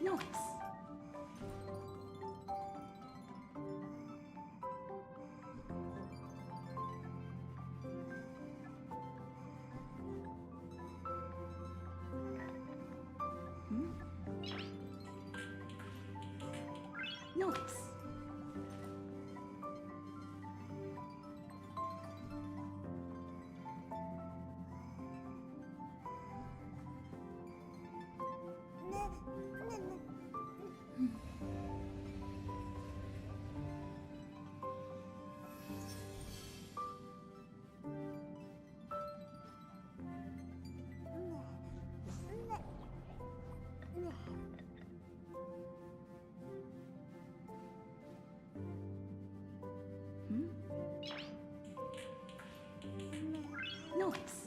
Nice. Nice. Nice.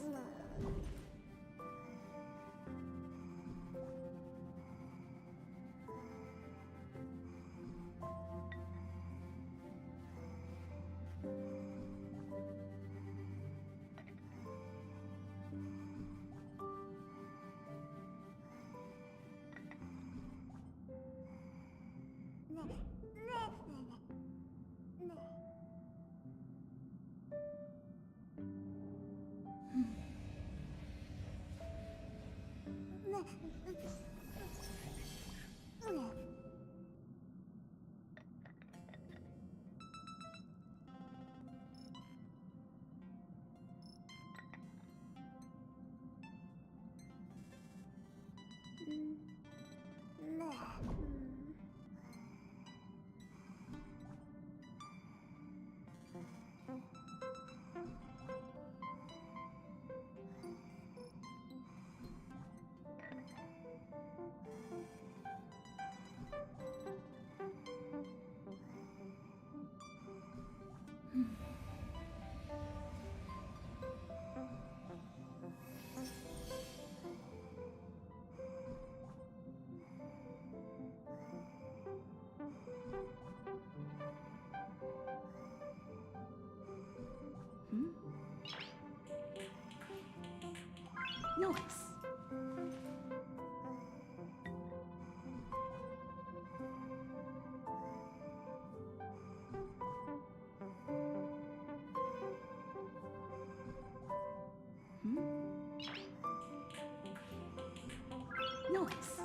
Nice. Nice. Nice.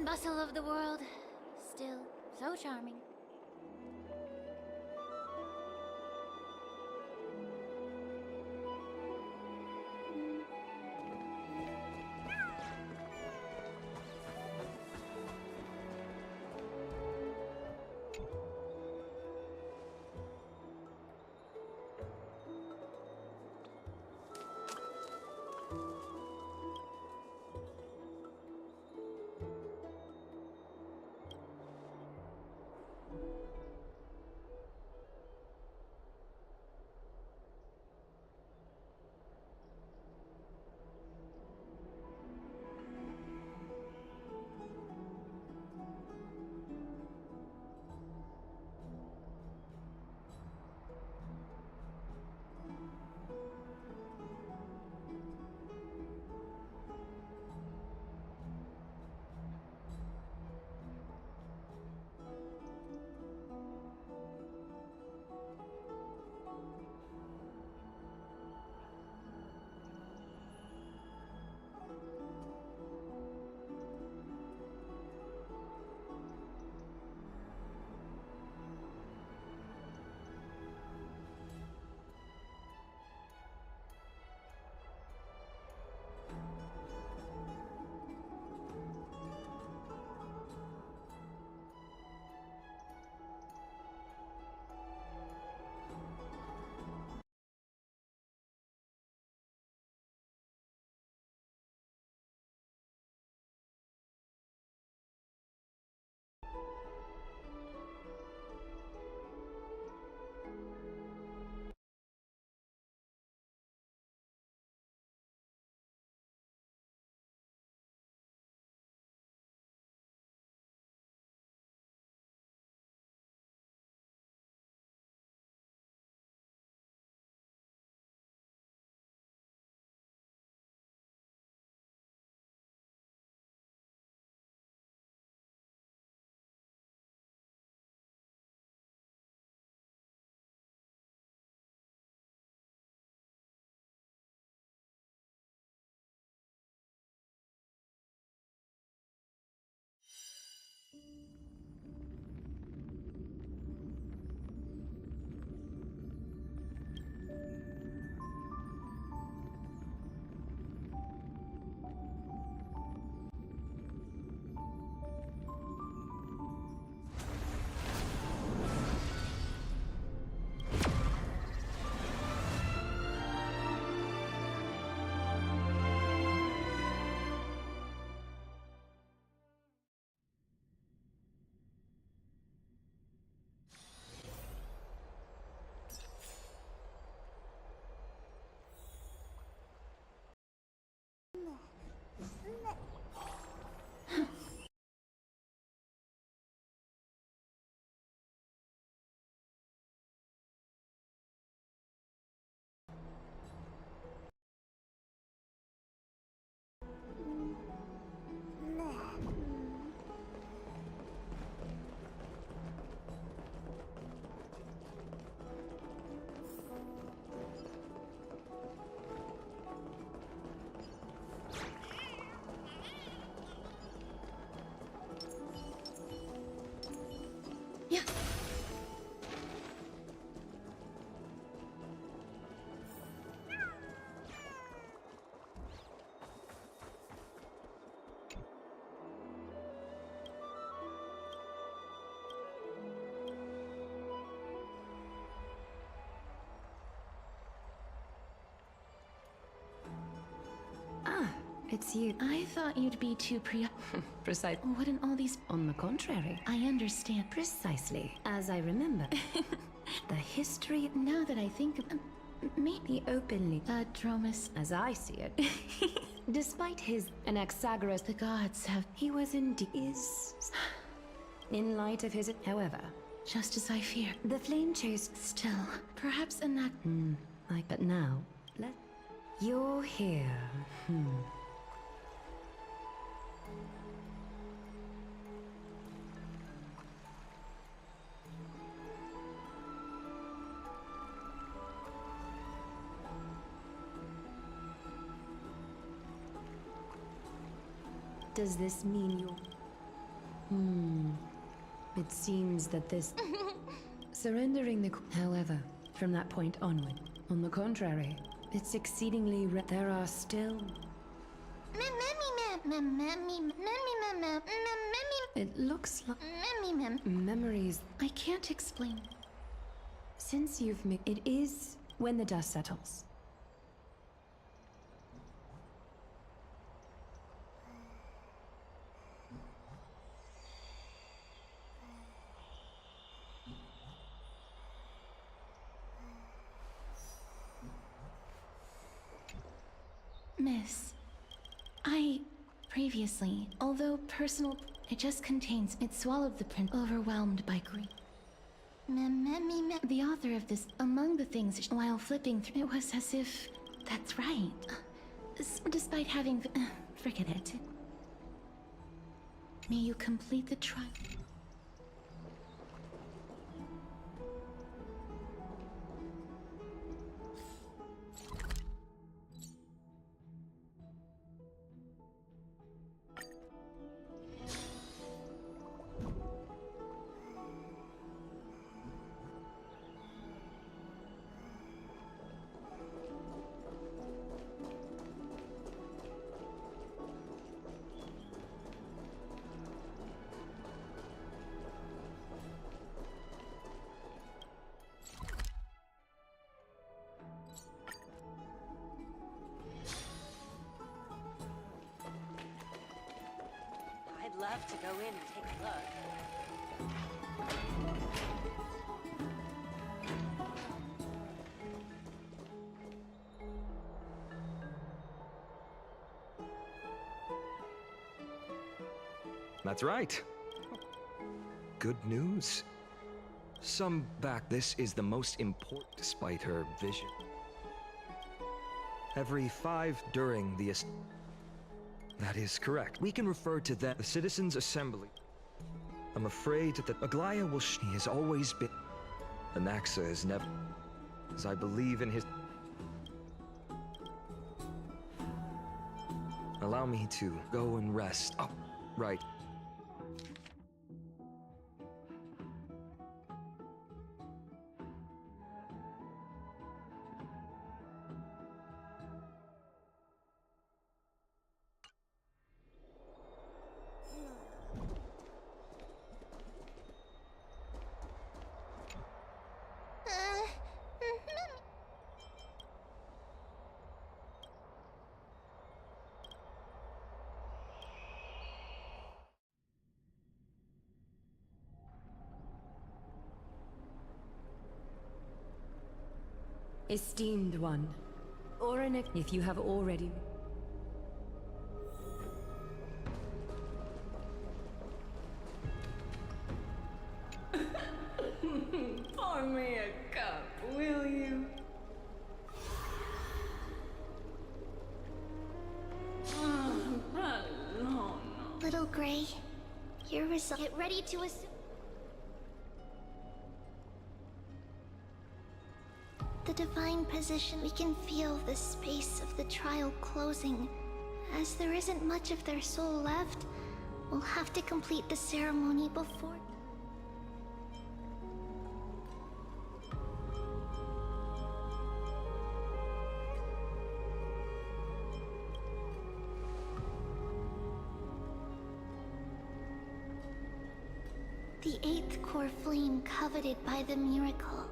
and bustle of the world, still so charming. Yeah. It's you. I thought you'd be too Precise. Wouldn't all these... On the contrary. I understand. Precisely. As I remember. The history, Now that I think of... maybe openly. Dromus... As I see it. Despite his Anaxagoras, The gods have... he was indeed... is... In light of his... However, Just as I feared. the flame chase... Still, perhaps in that... But now, let... You're here. Does this mean you're... It seems that this... Surrendering the... However, from that point onward, on the contrary, it's exceedingly there are still... It looks like... Memories... I can't explain. Since you've made... It is when the dust settles. Miss, I previously, although personal, it just contains, it swallowed the print, overwhelmed by grief. The author of this, among the things, while flipping through, it was as if, that's right. Despite having, forget it. May you complete the trial. I'd love to go in and take a look. That's right. Good news. Some back. This is the most important despite her vision. Every 5 during the... That is correct. We can refer to that the Citizens' Assembly. I'm afraid that Aglaya will... He has always been... Anaxa is never... As I believe in his... Allow me to go and rest. Oh, right. Esteemed one, Oranik, if you have already... Pour me a cup, will you? Little Gray, your result. Get ready to assume. The divine position, we can feel the space of the trial closing. As there isn't much of their soul left, we'll have to complete the ceremony before... The 8th core flame coveted by the miracle.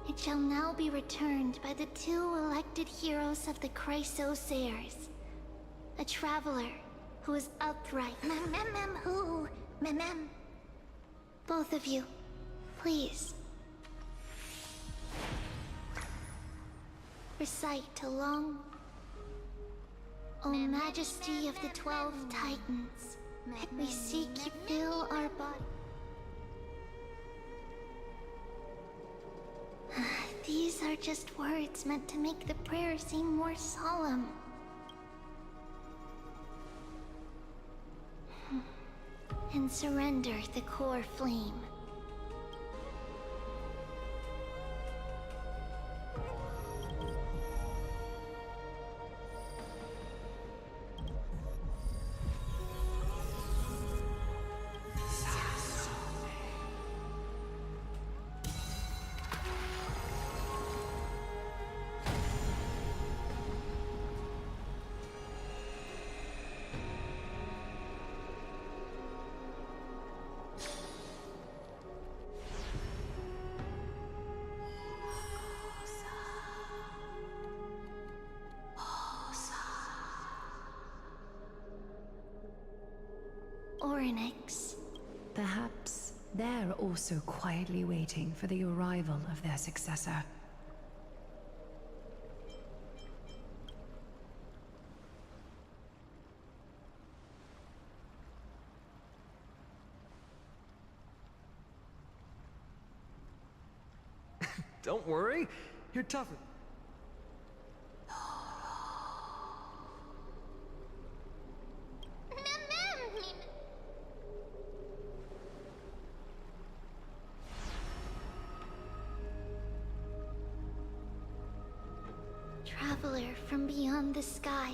It shall now be returned by the 2 elected heroes of the Chrysosairs. A traveler who is upright. Who? Both of you, please. Recite along. O Majesty of the 12 Titans, we seek you fill our body. These are just words meant to make the prayer seem more solemn. And surrender the core flame. Orynyx. Perhaps they're also quietly waiting for the arrival of their successor. Don't worry, you're tougher. Traveler from beyond the sky,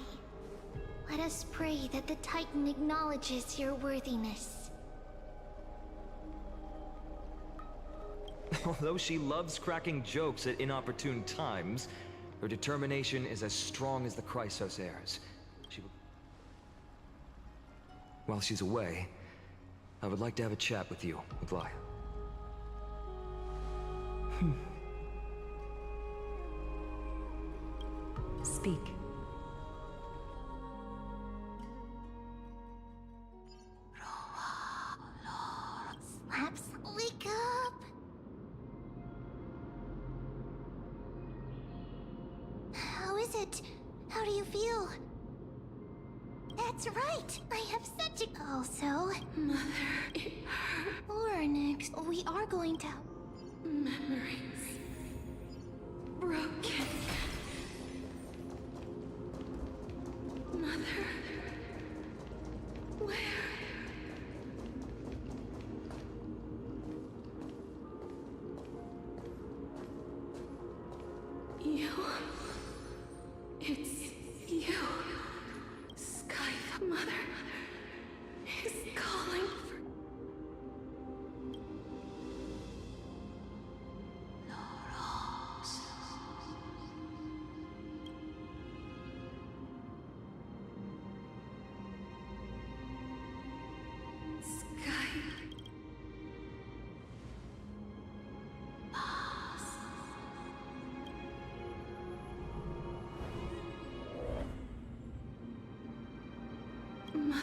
let us pray that the Titan acknowledges your worthiness. Although she loves cracking jokes at inopportune times, her determination is as strong as the Chrysos heirs. While she's away, I would like to have a chat with you, Aglaia. Speak. Slaps, wake up! How is it? How do you feel? That's right! I have such a... Also... Mother, it hurt. Orynyx, we are going to... Memories. Broken. Mother. Where? You. It's you. Sky, Mother is calling for... Sky. Mother.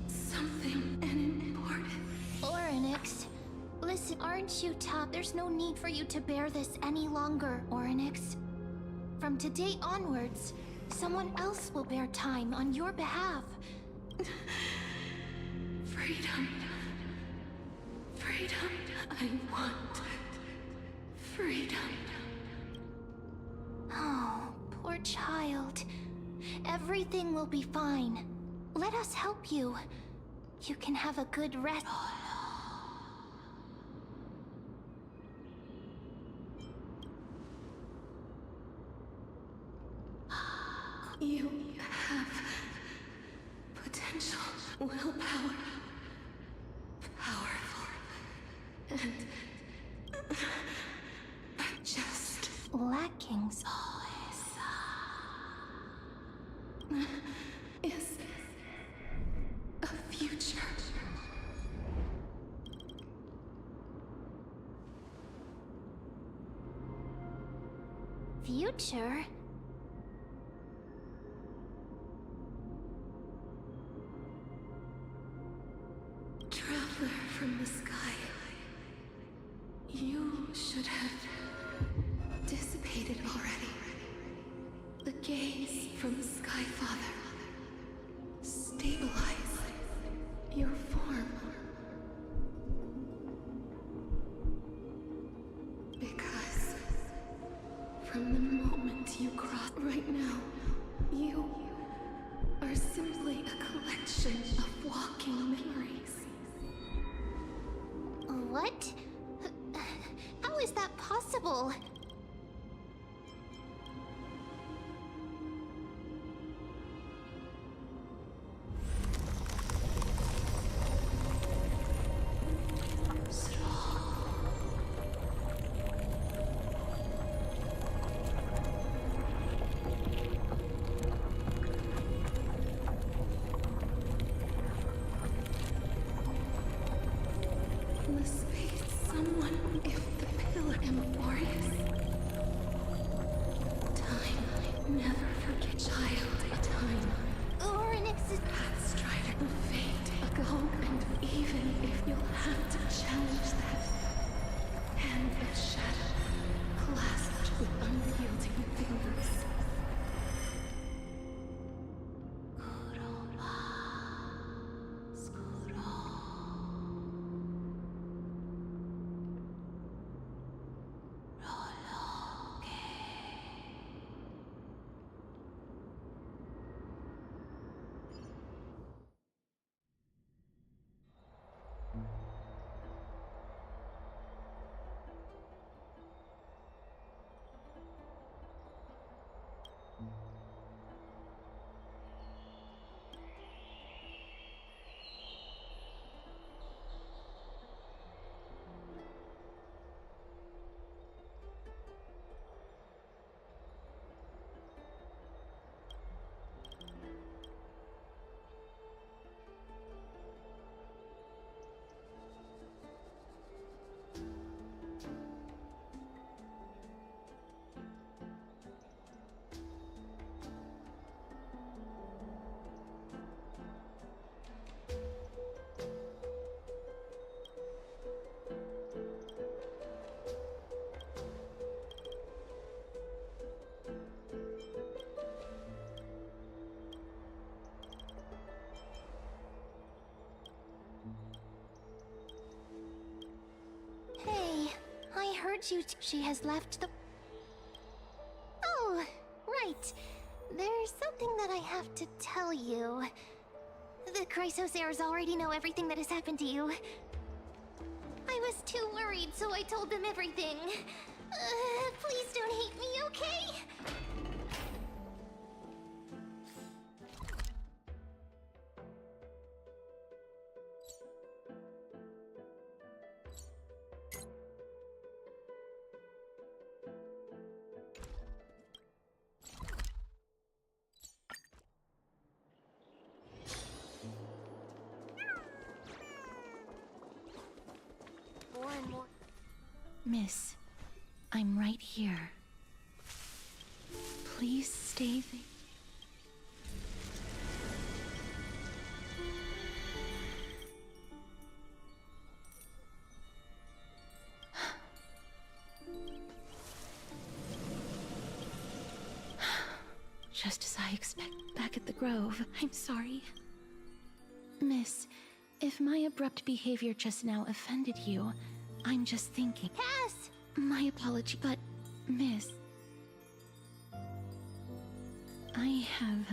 Something important. Orynyx, listen, aren't you tough? There's no need for you to bear this any longer, Orynyx. From today onwards, someone else will bear time on your behalf. Freedom. Freedom. I want freedom. Oh, poor child. Everything will be fine. Let us help you. You can have a good rest. You have potential, willpower, powerful, and just Lacking. is a future. Future? Traveler from the sky, you should have dissipated already. The gaze from the Sky Father stabilized your form. Because from the moment you crossed right now, you are simply a collection of walking memories. What? How is that possible? Must be someone if the pillar Amphorius. Time never forget, child. time. Or an exit. Pathstrider of fate ago, and even if you'll have to challenge that hand of shadow, clasped with unyielding fingers. Hey, I heard you. She has left the. Oh, right. There's something that I have to tell you. The Chrysosairs already know everything that has happened to you. I was too worried, so I told them everything. Please don't hate me, okay? More and more. Miss, I'm right here. Please stay there. Just as I expect, back at the Grove. I'm sorry. Miss, if my abrupt behavior just now offended you, I'm just thinking. Cass! My apology, but, Miss... I have,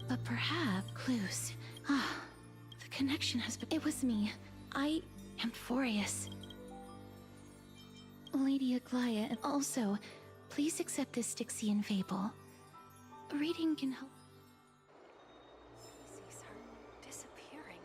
but perhaps... Clues. Ah, the connection has been... It was me. I am Furious. Lady Aglaya, and also, please accept this Styxian fable. Reading can help. Sees her disappearing.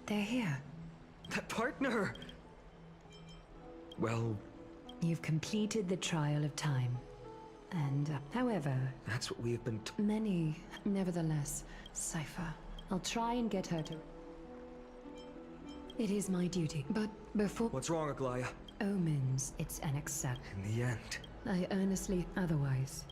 They're here. That partner! Well, You've completed the trial of time. And, however, that's what we have been many, nevertheless, Cypher. I'll try and get her to... It is my duty, but before... What's wrong, Aglaya? Omens, it's an accept. In the end. I earnestly otherwise.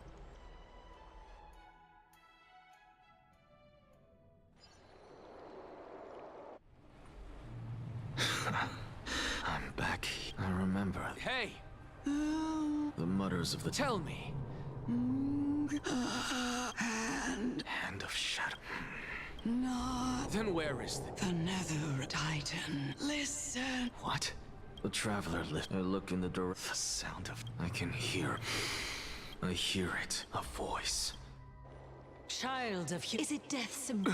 I'm back. I remember. Hey, The mutters of the tell me. Hand of Shadow. Then where is the... The Nether Titan. Listen. What? The traveler lift. I look in the door. The sound of... I can hear. I hear it. A voice. Child of Is it death symbol?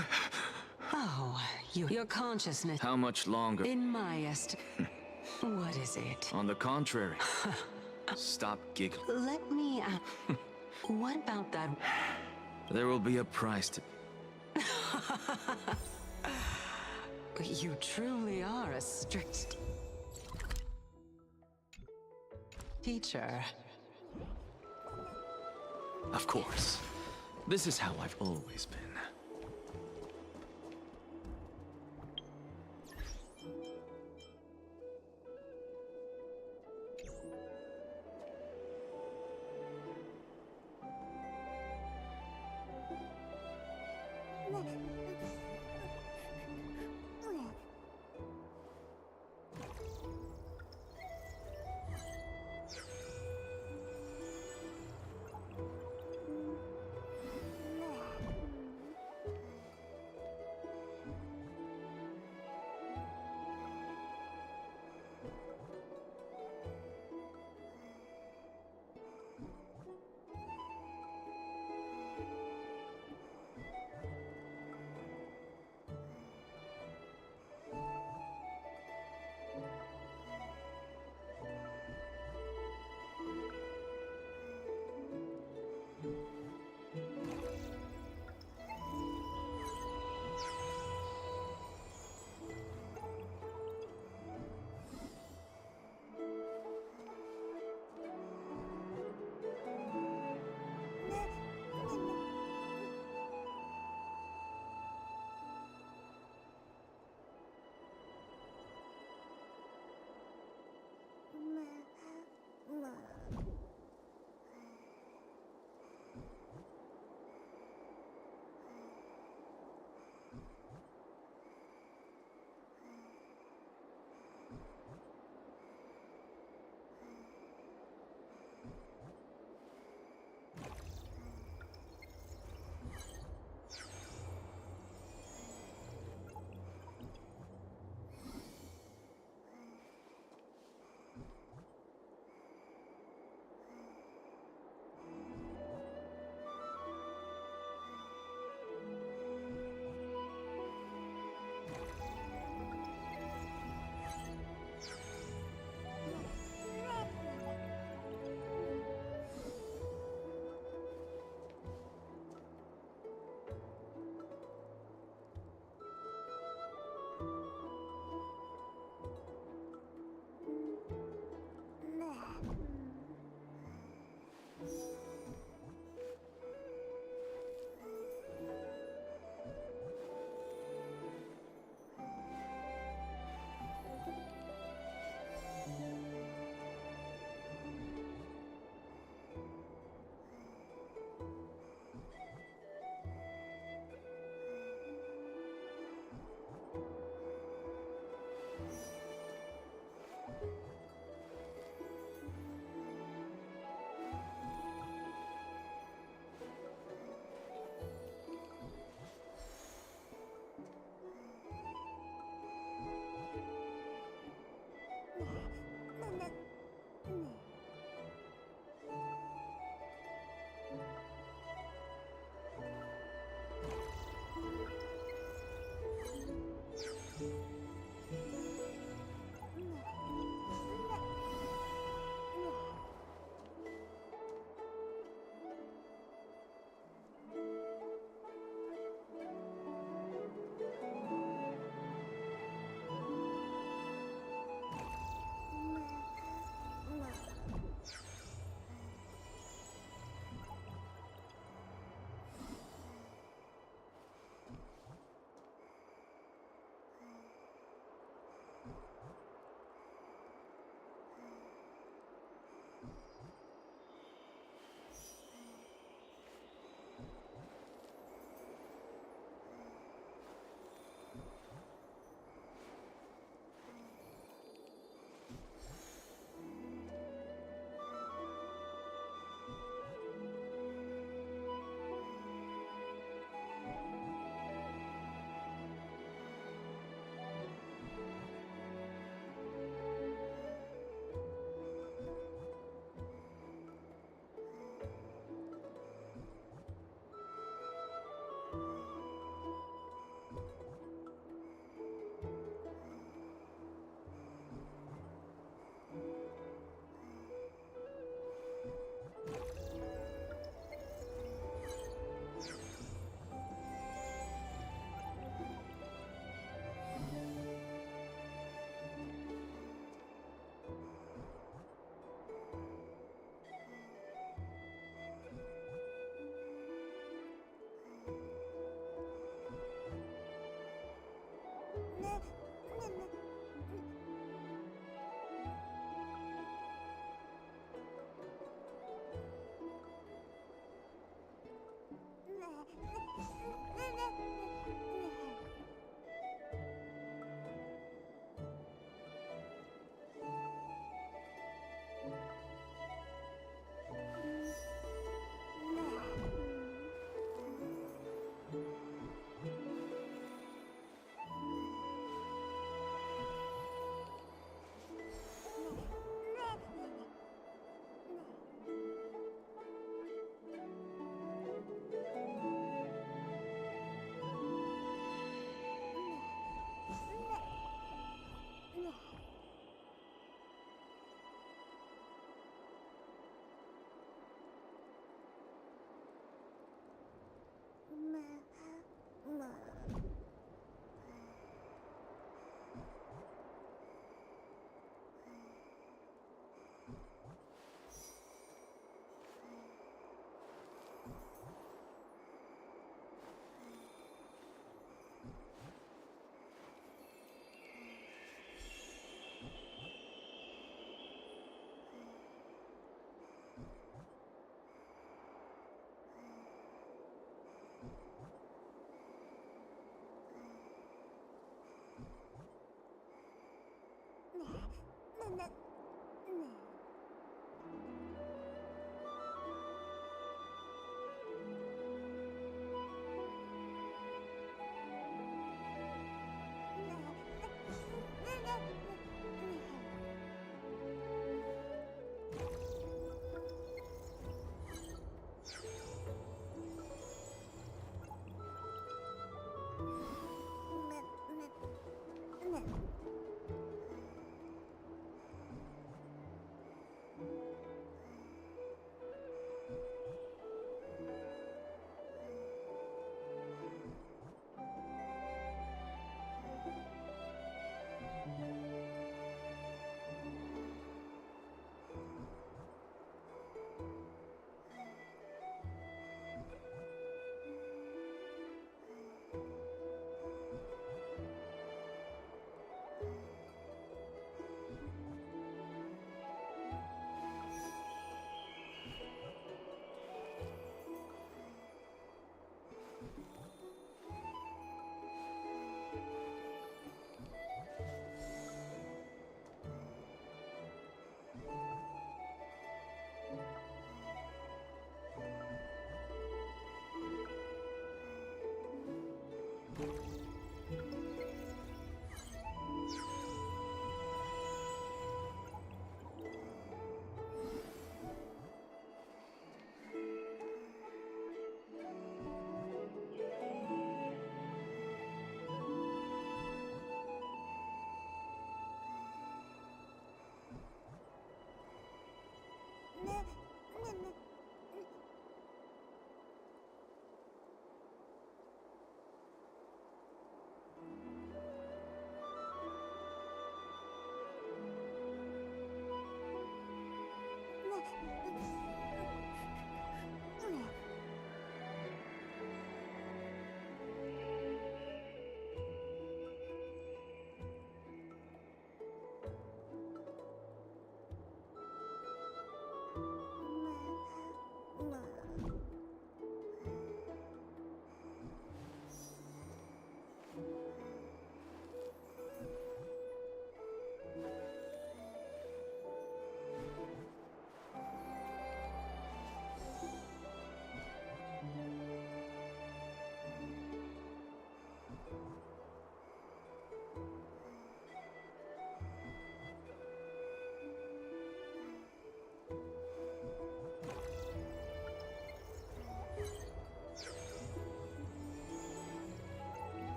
Oh, your consciousness. How much longer? In my what is it? On the contrary. Stop giggling. Let me what about that? There will be a price to... You truly are a strict teacher. Of course. This is how I've always been.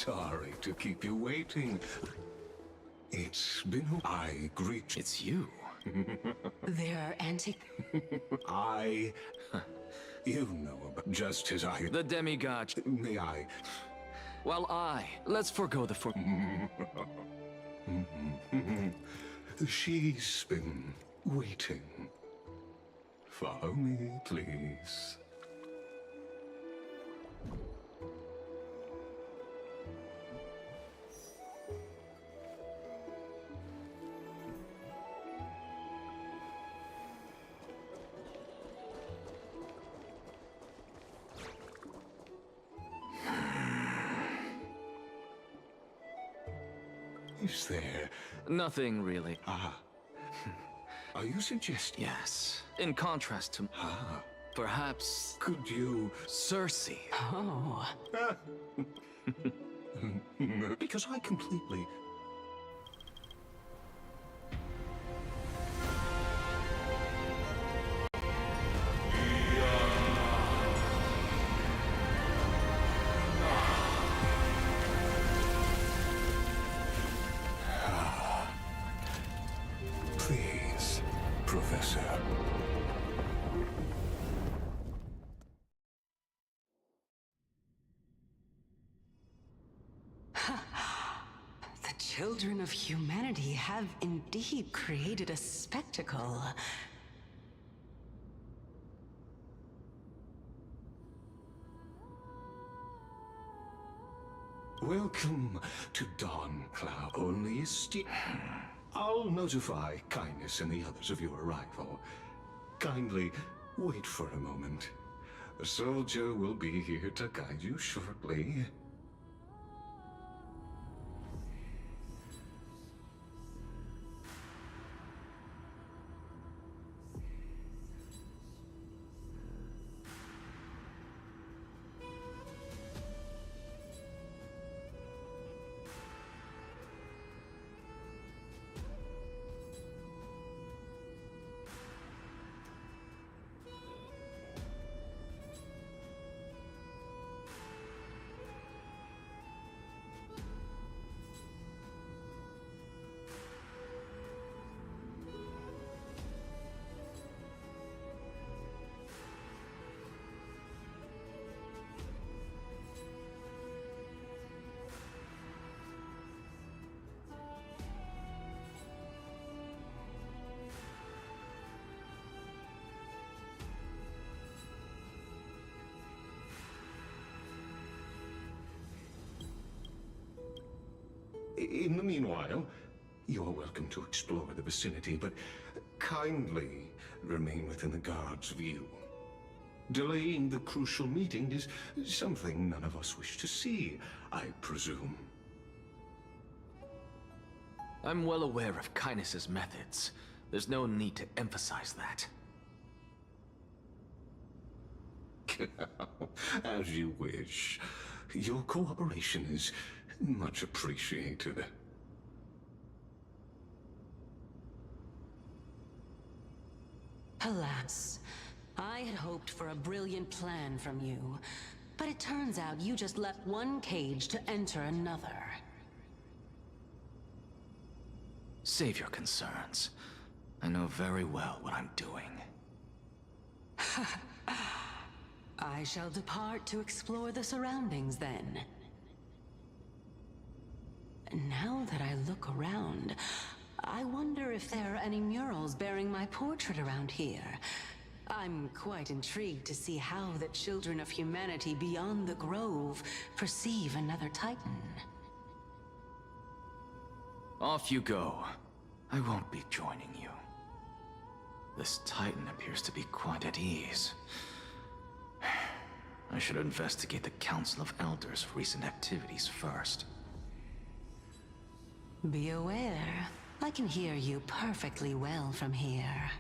Sorry to keep you waiting. It's been... I greet... It's you. They're You know about... Just as I... The demigod. May I... Well, let's forgo the She's been waiting. Follow me, please. Is there... Nothing really. Are you suggesting... Yes. In contrast to... Perhaps... Could you... Cersei. Oh. Because I completely... Please, Professor. The children of humanity have indeed created a spectacle. Welcome to Dawn Cloud. Only I'll notify Kindness and the others of your arrival. Kindly wait for a moment. A soldier will be here to guide you shortly. In the meanwhile, you're welcome to explore the vicinity, but kindly remain within the guard's view. Delaying the crucial meeting is something none of us wish to see, I presume. I'm well aware of Kindness's methods. There's no need to emphasize that. As you wish. Your cooperation is much appreciated. Alas, I had hoped for a brilliant plan from you, but it turns out you just left one cage to enter another. Save your concerns. I know very well what I'm doing. I shall depart to explore the surroundings then. Now that I look around, I wonder if there are any murals bearing my portrait around here. I'm quite intrigued to see how the children of humanity beyond the grove perceive another Titan. Off you go. I won't be joining you. This Titan appears to be quite at ease. I should investigate the Council of Elders' recent activities first. Be aware, I can hear you perfectly well from here.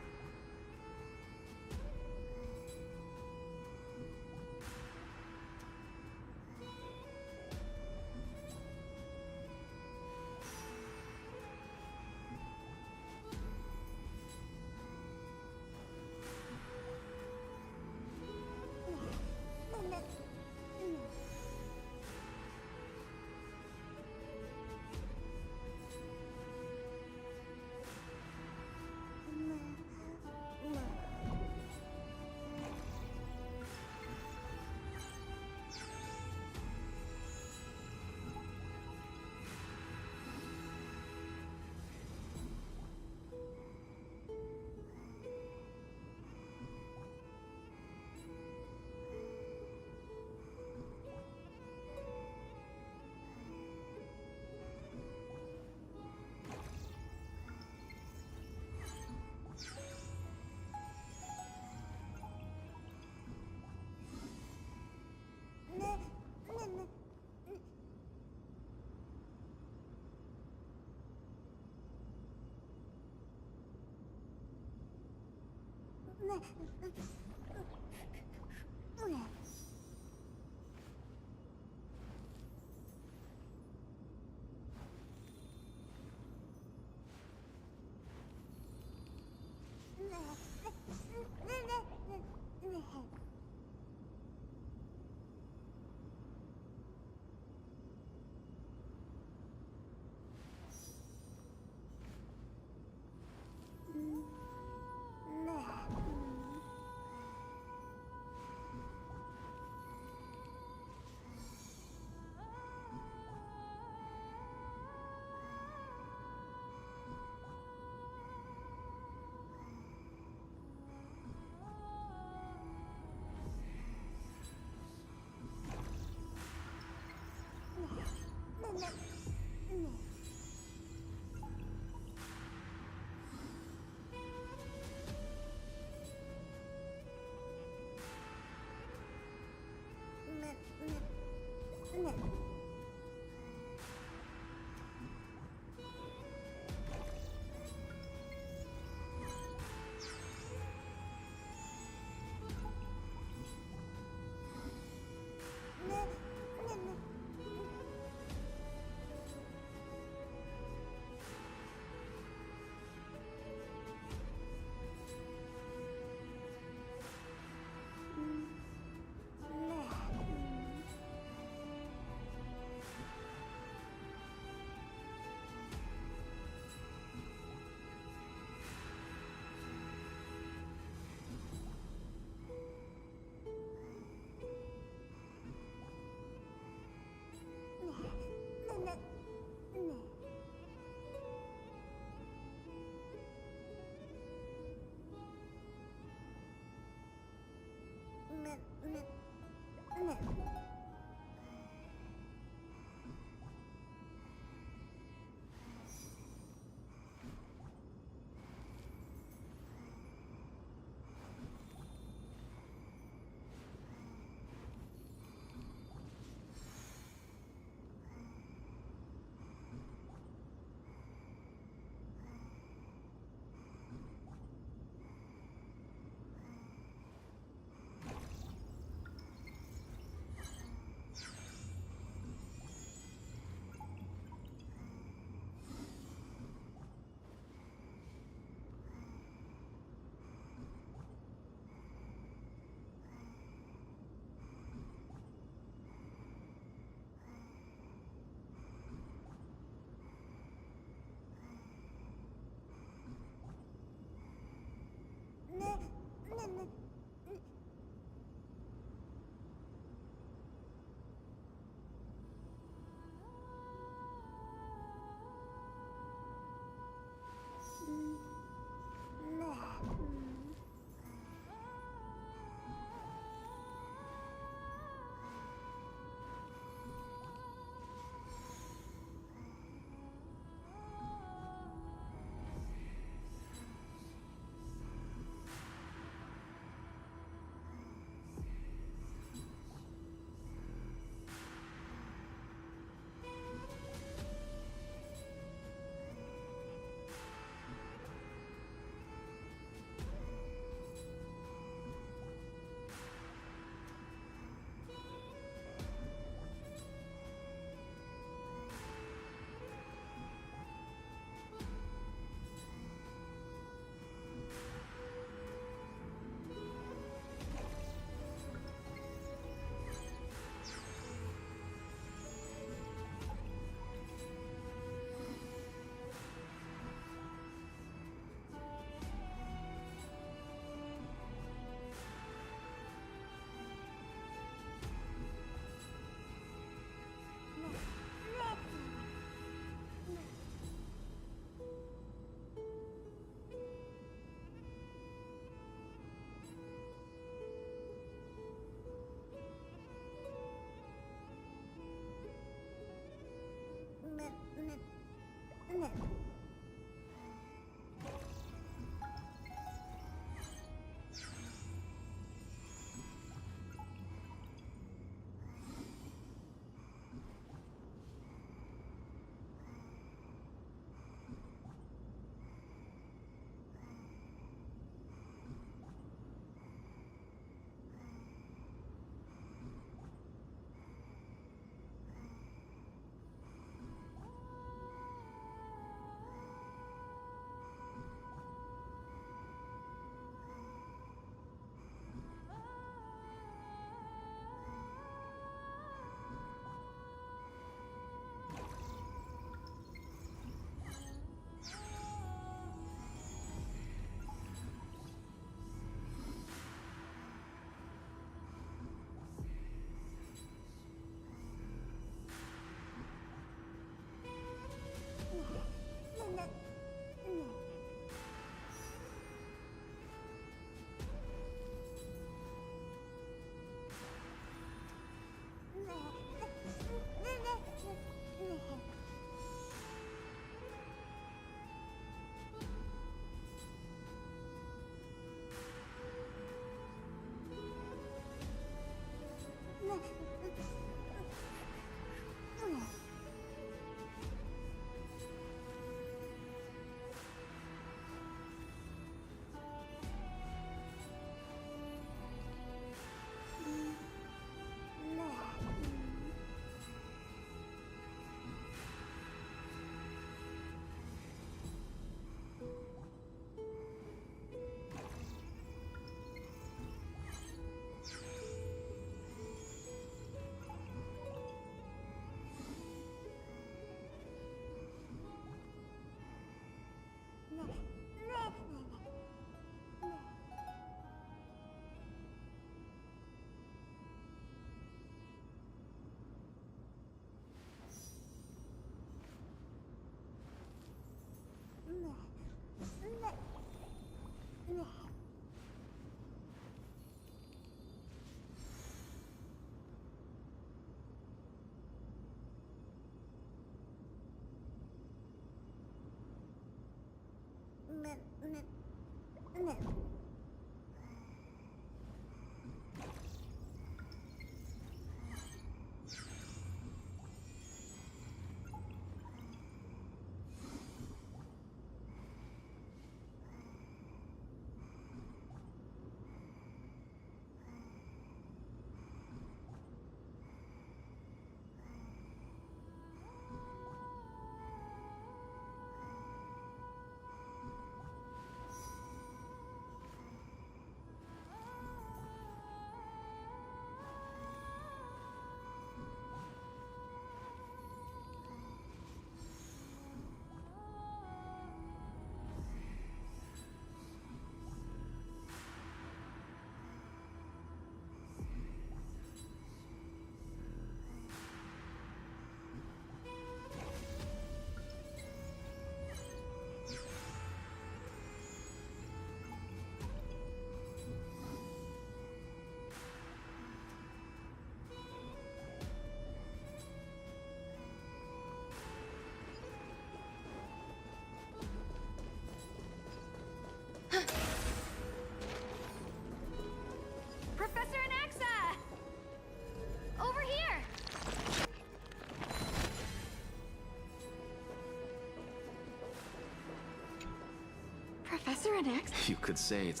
Anax. You could say it's...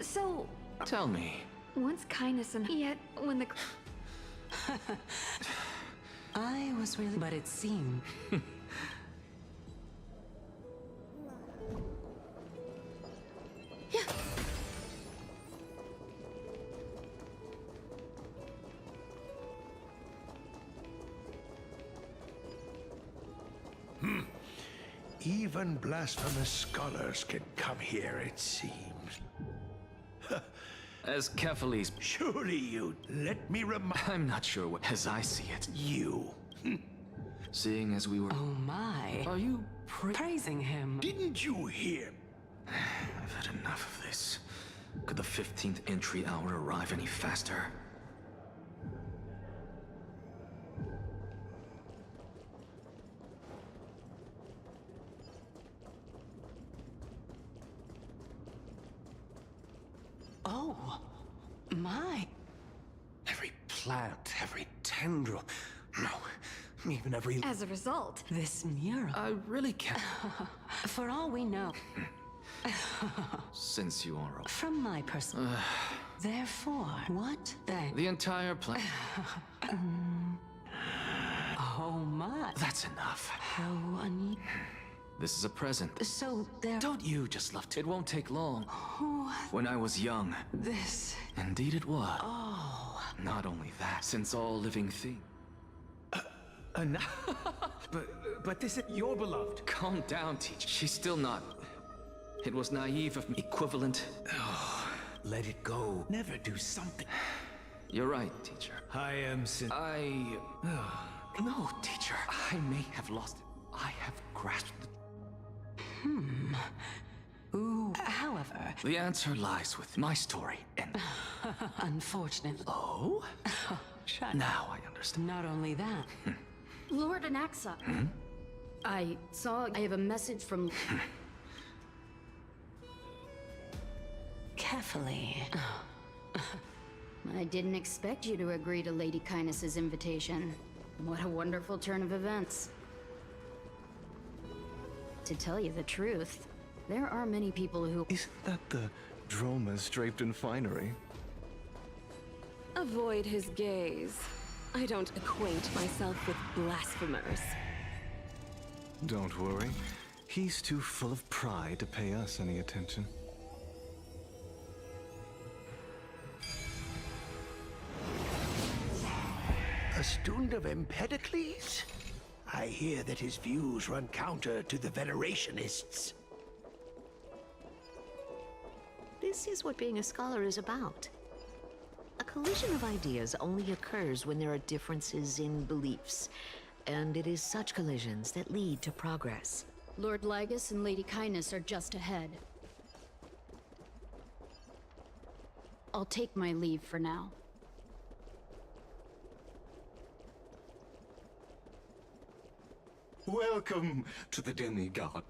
So, Tell me. once kindness and yet when the... I was really... But it seemed... Even blasphemous scholars can come here, it seems. As Kephalis... Surely you let me remind I'm not sure what... As I see it. you. Seeing as we were... Oh my. Are you Praising him. Didn't you hear? I've had enough of this. Could the 15th entry hour arrive any faster? Oh, my. Every plant, every tendril. No, even every... As a result, This mural. I really can't... For all we know, Since you are... from my perspective. Therefore, what then? The entire plan... Oh my. That's enough. How unusual. This is a present. So there. Don't you just love to... It won't take long. When I was young. This. Indeed it was. Oh. Not only that, since all living things... But this is your beloved. Calm down, teacher. She's still not... It was naive of me. Equivalent. Let it go. Never do something. You're right, teacher. I am No, teacher. I may have lost it. I have grasped it. Ooh. However, The answer lies with my story, and... unfortunately. Oh? Shut. Now I understand. Not only that. Lord Anaxa. I have a message from... Carefully. I didn't expect you to agree to Lady Kindness's invitation. What a wonderful turn of events. To tell you the truth, there are many people who... Isn't that the dromas draped in finery? Avoid his gaze. I don't acquaint myself with blasphemers. Don't worry. He's too full of pride to pay us any attention. a student of Empedocles? I hear that his views run counter to the Venerationists. This is what being a scholar is about. A collision of ideas only occurs when there are differences in beliefs, and it is such collisions that lead to progress. Lord Lygus and Lady Kindness are just ahead. I'll take my leave for now. Welcome to the demigod.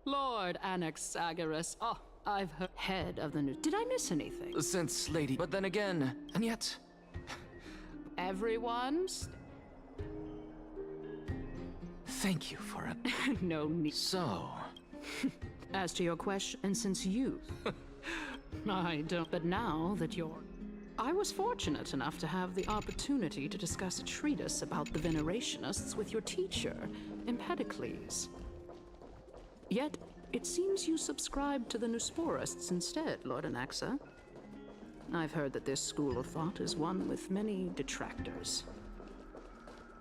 Lord Anaxagoras. Oh, I've heard head of the news. Did I miss anything? Since Lady, but then again, and yet... Everyone's... Thank you for it. No need. So... As to your question, and since you... I don't... But now that you're... I was fortunate enough to have the opportunity to discuss a treatise about the Venerationists with your teacher, Empedocles. Yet, it seems you subscribe to the Nusporists instead, Lord Anaxa. I've heard that this school of thought is one with many detractors.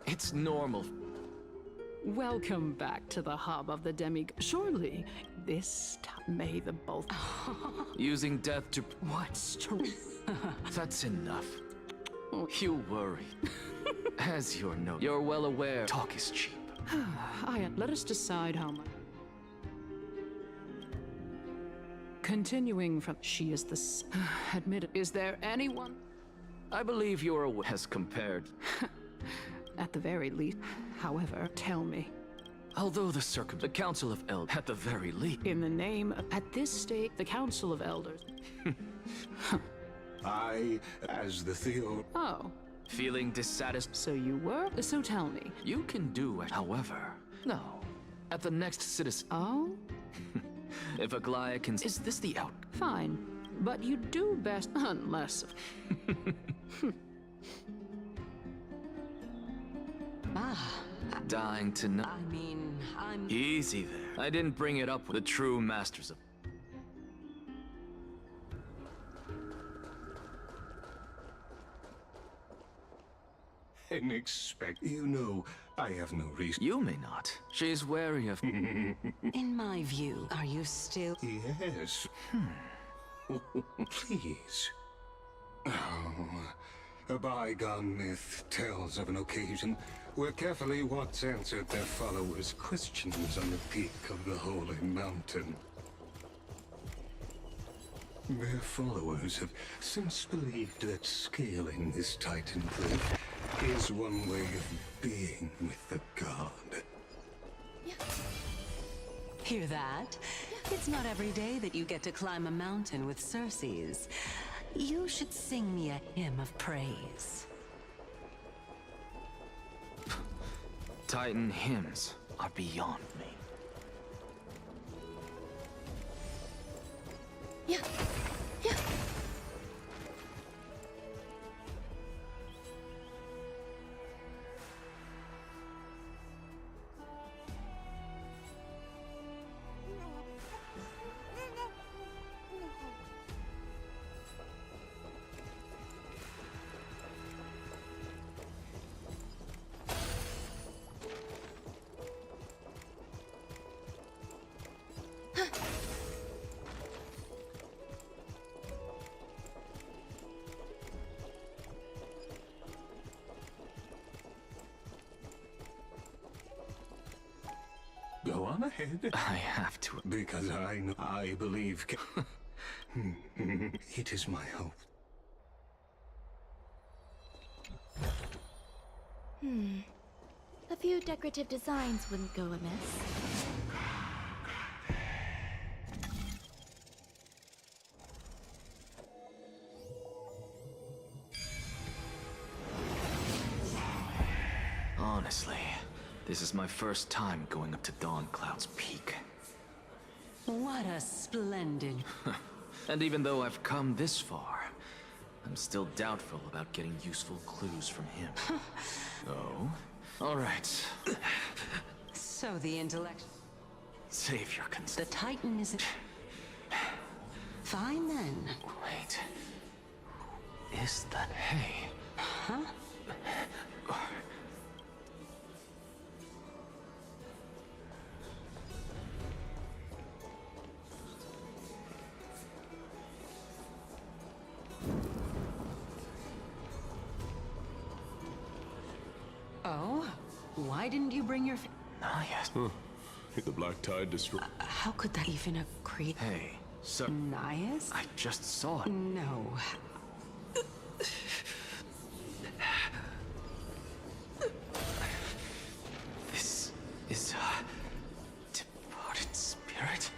It's normal. Welcome back to the hub of the demigod. Surely, this time may the both... Using death to... What's true? That's enough. You worry. As you're well aware, talk is cheap. Let us decide how much... Continuing from... She is the... Admitted. Is there anyone... I believe you're aware... Has compared... At the very least. However, tell me. Although the Council of Elders, at the very least... In the name... At this state, the Council of Elders... I, as the Theo... Oh. Feeling dissatisfied... So you were? So tell me. You can do it. However, no. At the next citizen... Oh? If Aglaya can... Is this the out... Fine. But you do best... Unless... Dying to know... I mean, I'm... Easy there. I didn't bring it up with the true masters of... You know, I have no reason. You may not. She's wary of... In my view, are you still... Yes. Please. Oh, a bygone myth tells of an occasion where carefully Watts answered their followers' questions on the peak of the Holy Mountain. Their followers have since believed that scaling this Titan cliff is one way of being with the god. Hear that? It's not every day that you get to climb a mountain with Circes. You should sing me a hymn of praise. Titan hymns are beyond me. Yeah. Yeah. Go on ahead. I have to. Because I believe... It is my hope. A few decorative designs wouldn't go amiss. Honestly, this is my first time going up to Dawn Cloud's peak. What a splendid... And even though I've come this far, I'm still doubtful about getting useful clues from him. Oh? Alright. So the intellect... Save your The Titan isn't... Fine then. Wait. Who is that? Hey. Huh? Oh? Why didn't you bring your... Naias. The Black Tide destroyed... How could that even accrete... Hey, sir. Naias? I just saw it. No. This is a departed spirit?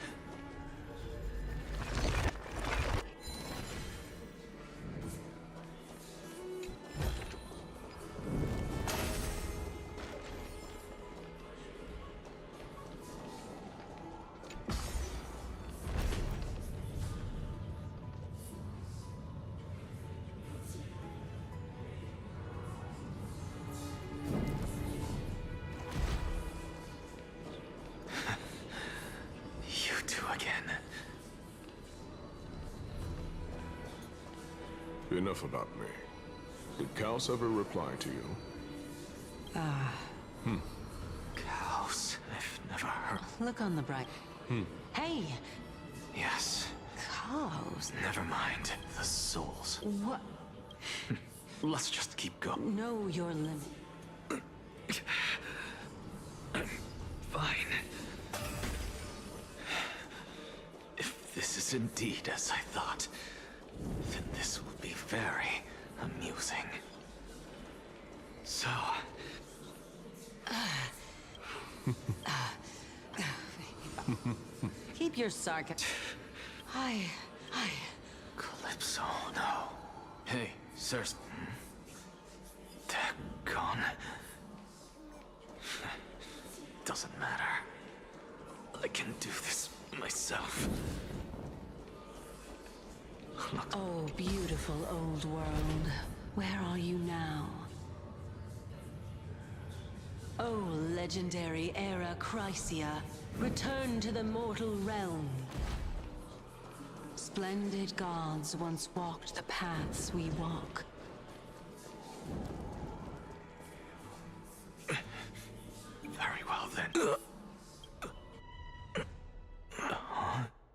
Enough about me. Did Kaos ever reply to you? Kaos. I've never heard. Look on the bright... Hey! Yes. Kaos. Never mind. The souls. What? Let's just keep going. Know your limit. Fine. If this is indeed as I thought, then this will be very amusing. So... Keep your sarcasm. Calypso, no. Hey, sirs. They're gone. Doesn't matter. I can do this myself. Oh, beautiful old world. Where are you now? Oh, legendary era Chrysia, return to the mortal realm. Splendid gods once walked the paths we walk. Very well then.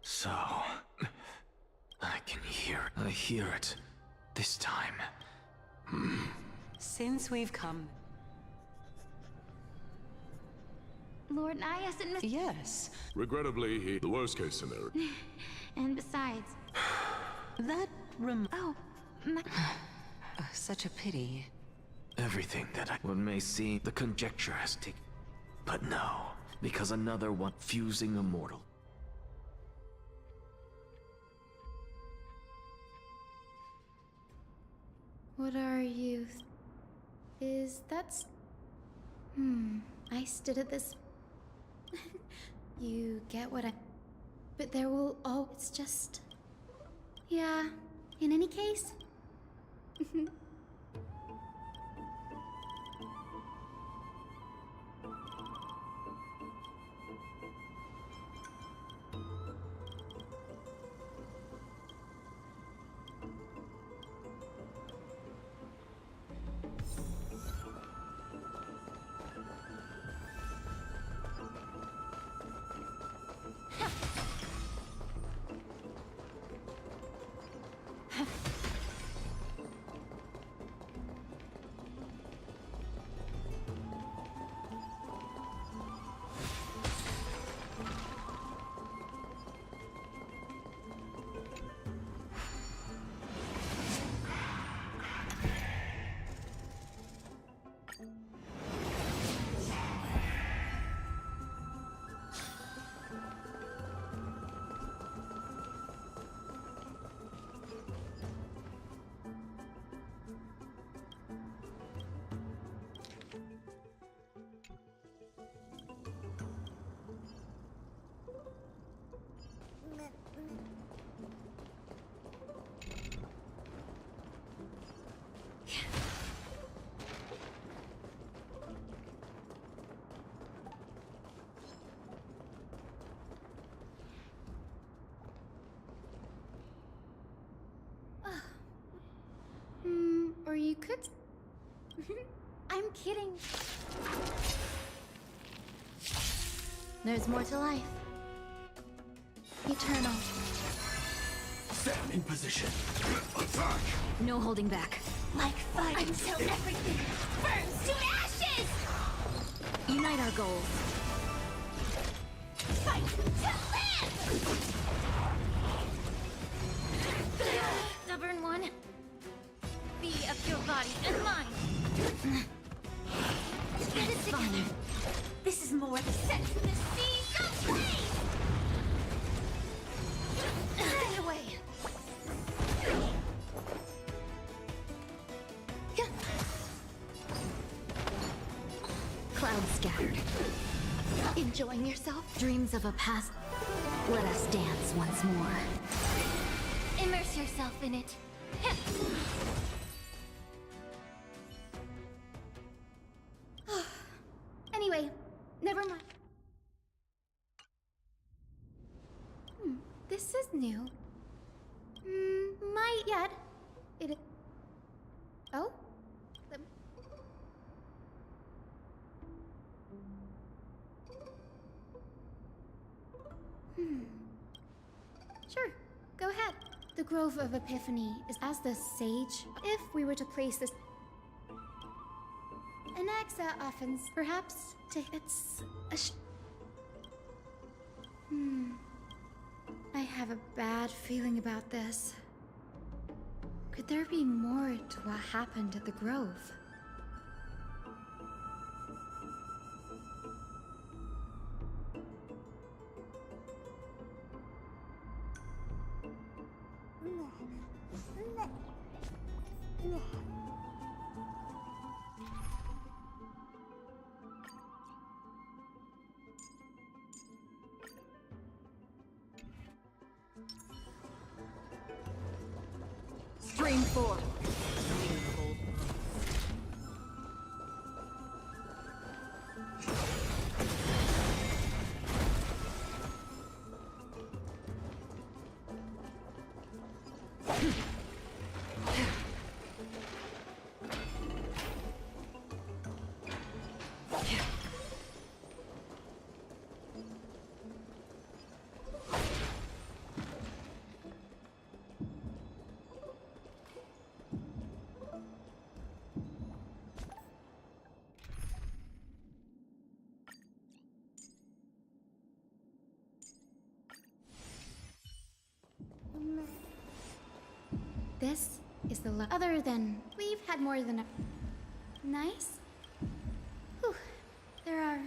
So... I can hear it. I hear it. This time. Since we've come... Lord Nias and Miss... Yes. Regrettably, the worst case scenario. And besides... That Oh, my... such a pity. Everything that one may see, the conjecture has taken. But no, because another one fusing immortal. What are you... Is that... I stood at this... You get what I... But there will... Oh, it's just... Yeah, in any case... Or you could... I'm kidding. There's more to life. Eternal. Stand in position. Attack! No holding back. Like fire until everything burns to ashes! Unite our goals. Fight to live! Stubborn one. Be of your body and mind. Get it together. This is more than set to the sea. Go play! Stay away. Clouds scattered. Enjoying yourself? Dreams of a past. Let us dance once more. Immerse yourself in it. Anyway, never mind. This is new. Might yet. It... Oh? Sure, go ahead. The Grove of Epiphany is as the sage. If we were to place this... Anaxa offens, perhaps, to... It's a I have a bad feeling about this. Could there be more to what happened at the Grove? Frame 4. This is the other than we've had more than a nice. Whew. There are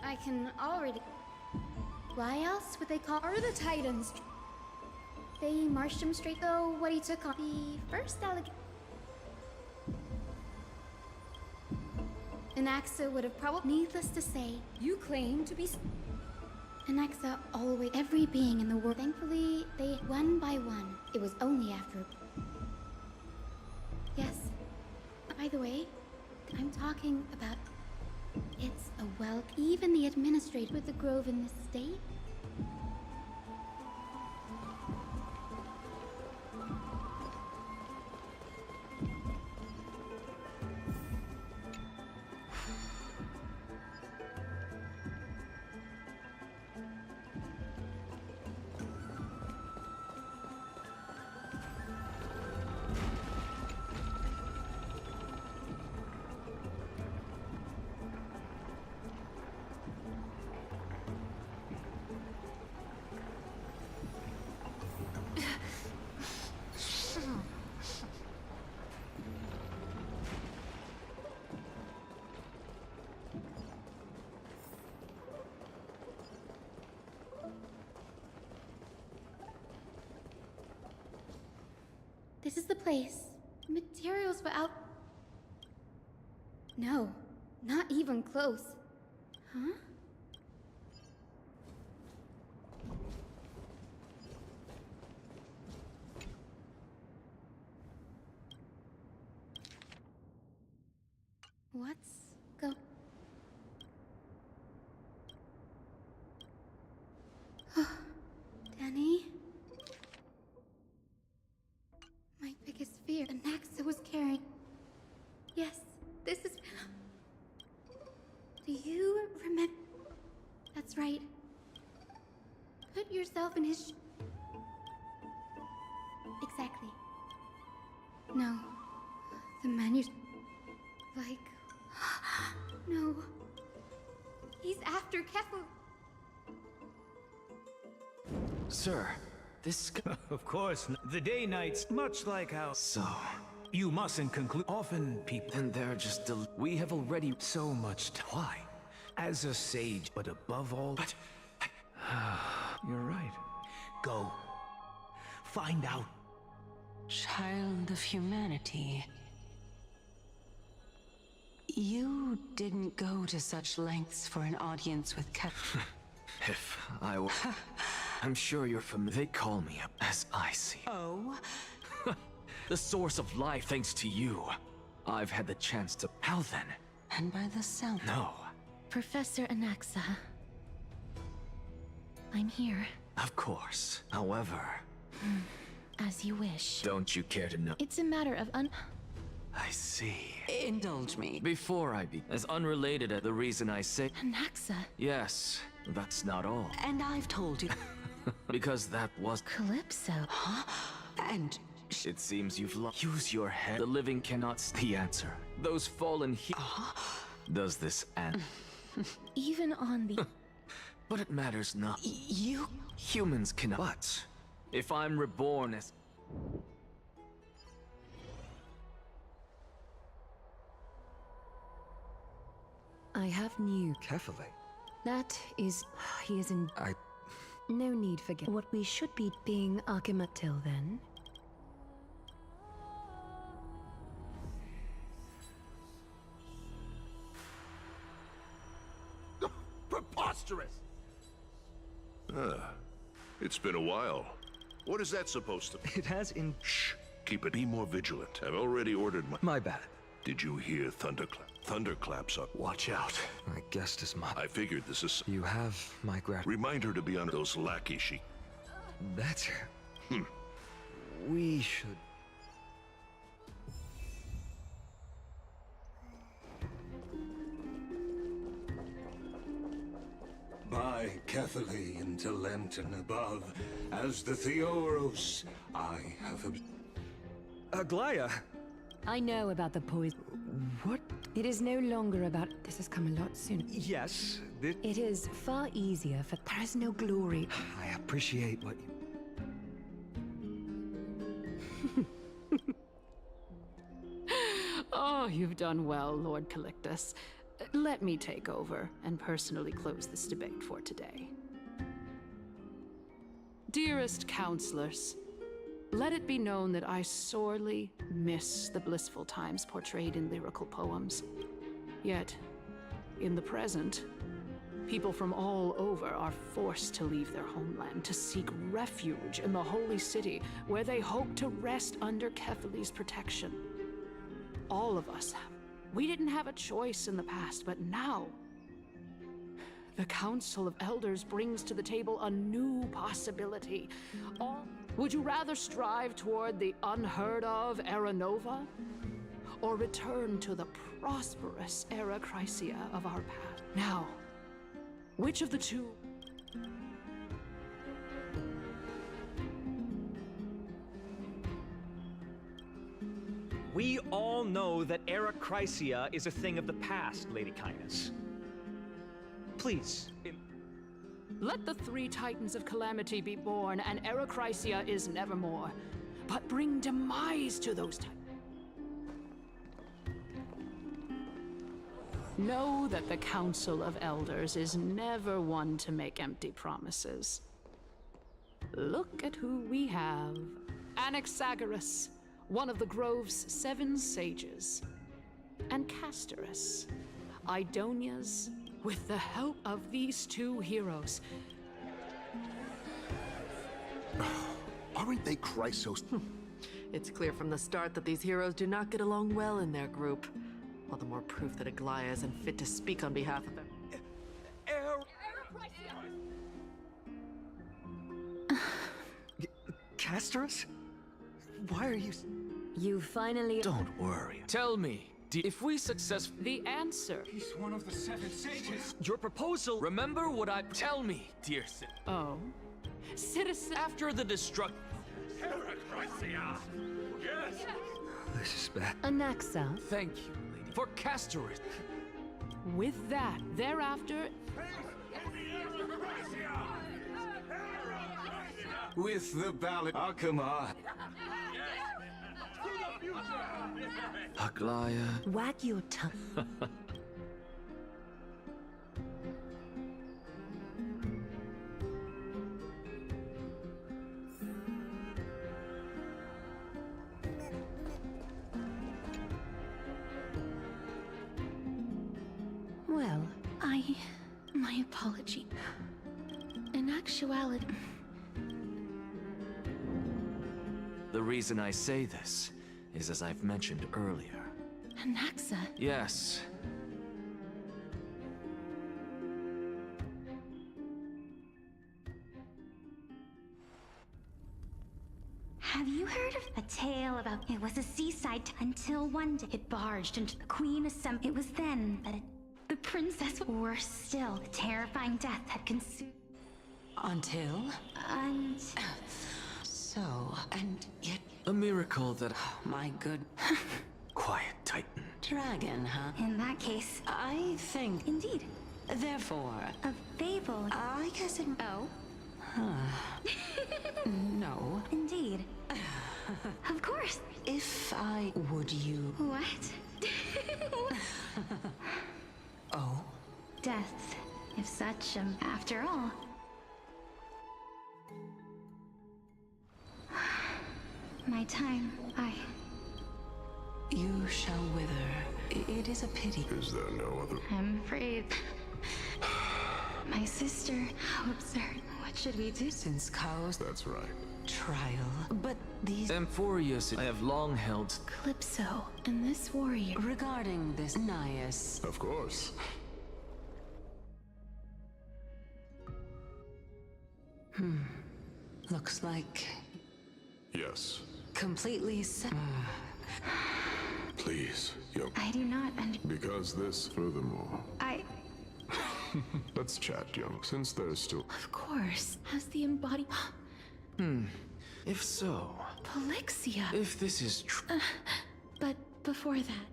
I can already. Why else would they call her the Titans? They marched him straight though what he took on the first allegation. Anaxa would have probably, needless to say, you claim to be. Anaxa always, every being in the world. Thankfully, they one by one. It was only after. Yes. By the way, I'm talking about. It's a well, even the administrator with the grove in this state. This is the place. Materials were out. No, not even close. Huh? What's go? Danny? My biggest fear, Anaxa was carrying. Yes, this is. Do you remember? That's right. Put yourself in his. Exactly. No. The manuscript. Like. No. He's after Kefil. Sir, this. Of course, the day nights, much like how. So. You mustn't conclude. Often people. And they're just. We have already. So much. Why? As a sage, but above all. But. You're right. Go. Find out. Child of humanity. You didn't go to such lengths for an audience with If I were... I'm sure you're familiar. They call me as I see. Oh? The source of life thanks to you. I've had the chance to... How then? And by the sound... No. Professor Anaxa. I'm here. Of course. However... As you wish. Don't you care to know? It's a matter of I see. Indulge me. Before I be... As unrelated as the reason I say... Anaxa. Yes, that's not all. And I've told you... Because that was... Calypso. Huh? And... It seems you've lost... Use your head. The living cannot... The answer. Those fallen Does this end? Even on the... But it matters not. You... Humans cannot. But if I'm reborn as... I have new... Carefully. That is... He is in... No need for... What we should be being Archimat till then. Preposterous! It's been a while. What is that supposed to be? It has in... Shh. Keep it. Be more vigilant. I've already ordered my... My bad. Did you hear thunderclap? Thunderclaps up. Watch out. I guessed as much. I figured this is... You have my gratitude. Remind her to be on those lackey sheep. That's... We should... By Cathaly into Lantern above, as the Theoros, I have... Aglaya! I know about the poison. What? It is no longer about... This has come a lot sooner. Yes, It is far easier for... There is no glory. I appreciate what you... Oh, you've done well, Lord Calictus. Let me take over and personally close this debate for today. Dearest counselors, let it be known that I sorely miss the blissful times portrayed in lyrical poems. Yet, in the present, people from all over are forced to leave their homeland to seek refuge in the holy city, where they hope to rest under Kephaly's protection. All of us have. We didn't have a choice in the past, but now, the Council of Elders brings to the table a new possibility. Would you rather strive toward the unheard of Era Nova, or return to the prosperous Era Chrysia of our past? Now, which of the two? We all know that Era Chrysia is a thing of the past, Lady Kindness. Please. Let the three Titans of Calamity be born, and Era Chrysia is nevermore. But bring demise to those Titans. Know that the Council of Elders is never one to make empty promises. Look at who we have. Anaxagoras, one of the Grove's 7 sages, and Castorus, Idonia's. With the help of these 2 heroes. Aren't they Chrysos? It's clear from the start that these heroes do not get along well in their group. All the more proof that Aglaya is unfit to speak on behalf of them. Castorus? Why are you... You finally... Don't worry. Tell me, if we successfully... The answer. He's one of the 7 sages. Your proposal... Remember what I... Tell me, dear Sid. Oh? Citizen... After the destruct... Yes! This is bad. Anaxa. Thank you, lady. For Castorus. With that, thereafter... With the ballad Archimat. Aglaya. Wag your tongue. Well, My apology. In actuality... The reason I say this is as I've mentioned earlier. Anaxa? Yes. Have you heard of a tale about it was a seaside until one day it barged into the Queen Assembly? It was then that the princess, worse still, the terrifying death had consumed. Until? And... So, and yet... A miracle that... My good... Quiet, Titan. Dragon, huh? In that case... I think... Indeed. Therefore, A fable. I guess it... Oh? No. Indeed. Of course. If I... Would you... What? Oh? Death, if such, after all. My time, You shall wither. It is a pity. Is there no other? I'm afraid. My sister, how absurd. What should we do? Since Chaos... That's right. Trial. But these... Amphorius, I have long held... Calypso, and this warrior... Regarding this Nias... Of course. Looks like... Yes. Completely Please, young. I do not Because this, furthermore. Let's chat, young, since there's still... Of course. Has the embodied... If so... Polixia. If this is true... But before that...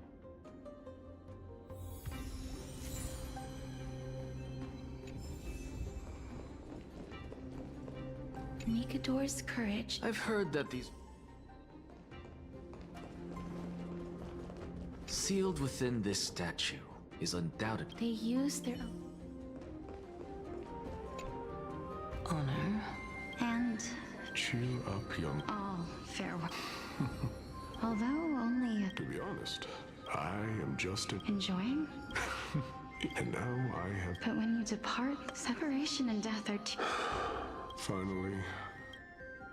Nikador's courage. I've heard that these... Sealed within this statue is undoubtedly... They use their honor. And... Cheer up, young. all farewell. Although only To be honest, I am just enjoying. And now I have... But when you depart, separation and death are two... Finally.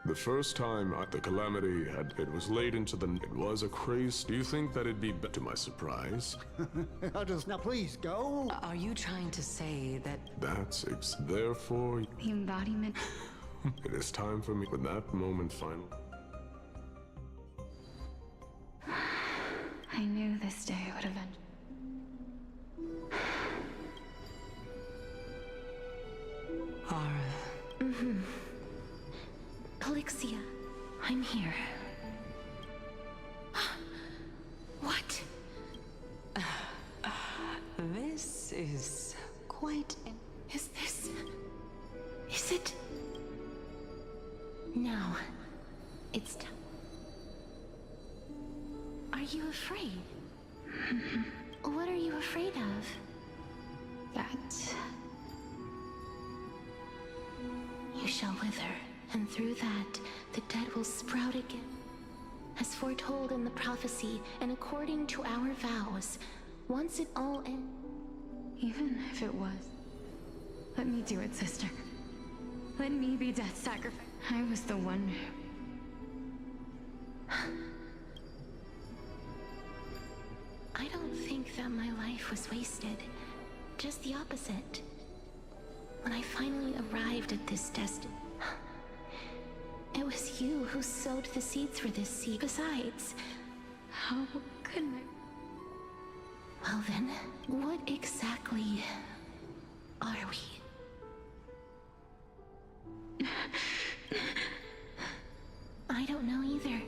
The first time the calamity it was late into the... It was a craze. Do you think that it'd be to my surprise? Now please, go. Are you trying to say that... Therefore... The embodiment... It is time for me. When that moment finally... I knew this day would eventually... Polixia. I'm here. What? This is quite... Is this... Is it... Now. It's time. Are you afraid? What are you afraid of? That... You shall wither, and through that, the dead will sprout again. As foretold in the prophecy, and according to our vows, once it all ends... Even if it was... Let me do it, sister. Let me be death's sacrifice. I was the one I don't think that my life was wasted. Just the opposite. When I finally arrived at this destiny, it was you who sowed the seeds for this seed. Besides, how could I... Well then, what exactly are we? I don't know either.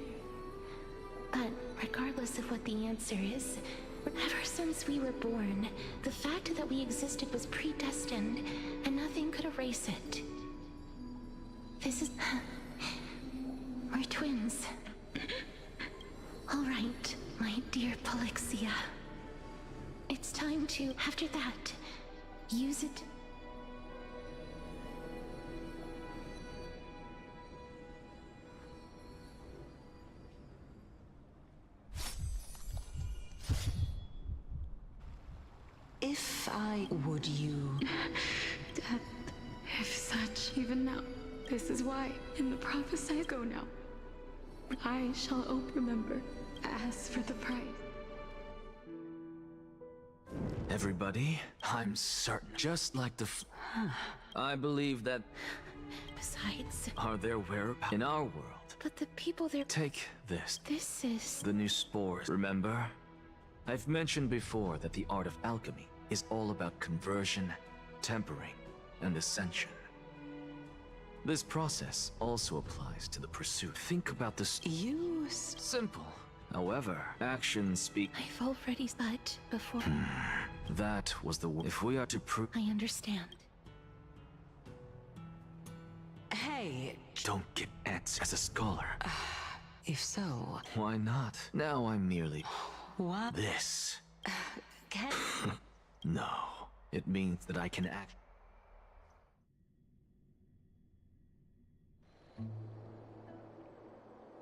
But regardless of what the answer is, ever since we were born, the fact that we existed was predestined, and nothing could erase it. This is... We're twins. All right, my dear Polixia. It's time to, after that, use it... If I... Would you... Death, if such, even now. This is why, in the prophecy, go now. I shall remember. As for the price... Everybody, I'm certain, just like the I believe that... Besides... Are there whereabouts in our world? But the people there... Take this. This is... The new spores, remember? I've mentioned before that the art of alchemy is all about conversion, tempering, and ascension. This process also applies to the pursuit. Think about this. Simple. However, actions speak. I've already but before... That was the... If we are to prove... I understand. Hey, Don't get answers as a scholar. if so, Why not? Now I'm merely... what? This. Can... No. It means that I can act...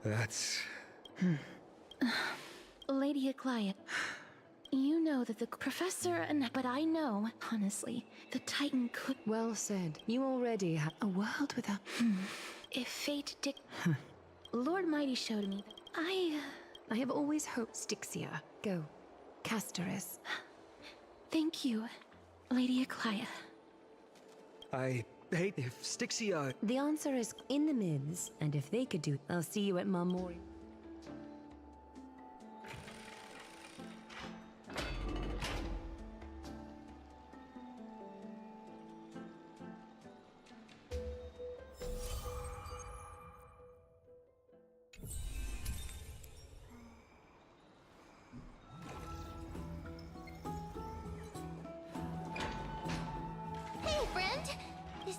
That's... Lady Aglaia, you know that the professor and... But I know, honestly, the Titan could... Well said. You already have a world without... If fate Lord Mighty showed me that I have always hoped Styxia. Go. Castoris. Thank you, Lady Aglaia. I hate if Styxia... The answer is in the mids, and if they could do, I'll see you at Marmori. Hey, friend! Is...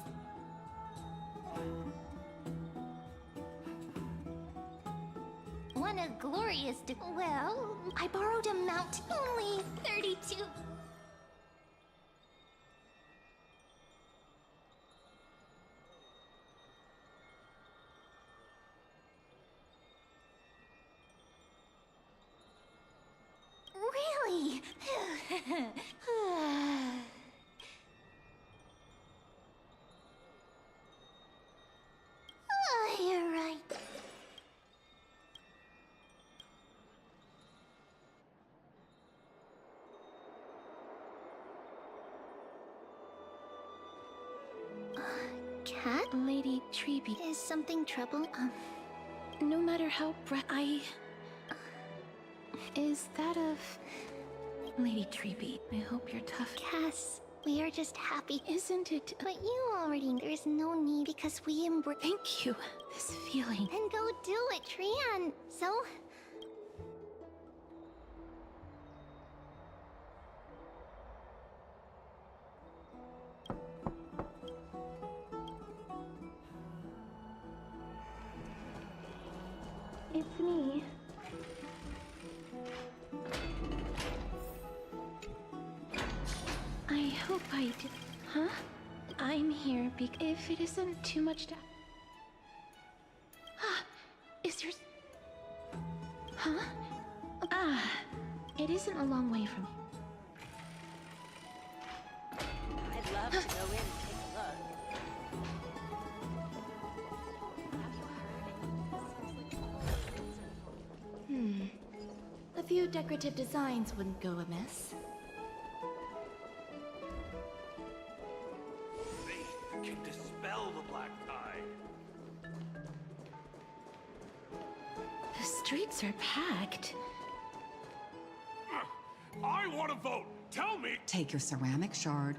One a glorious... Well, I borrowed a mount. Only 32... Really? You're right. Cat? Lady Treeby. Is something trouble? No matter how Is that of... Lady Treeby, I hope you're tough. Cass, we are just happy. Isn't it? But you already... There's no need because we embrace... Thank you. This feeling. And go do it, Trian. So... It's me. I hope I did. Huh? I'm here if it isn't too much to... Ah, is there... Huh? Ah, it isn't a long way from... I'd love to go in and take a look. A few decorative designs wouldn't go amiss. Faith can dispel the black tide. The streets are packed. I want to vote. Tell me. Take your ceramic shard.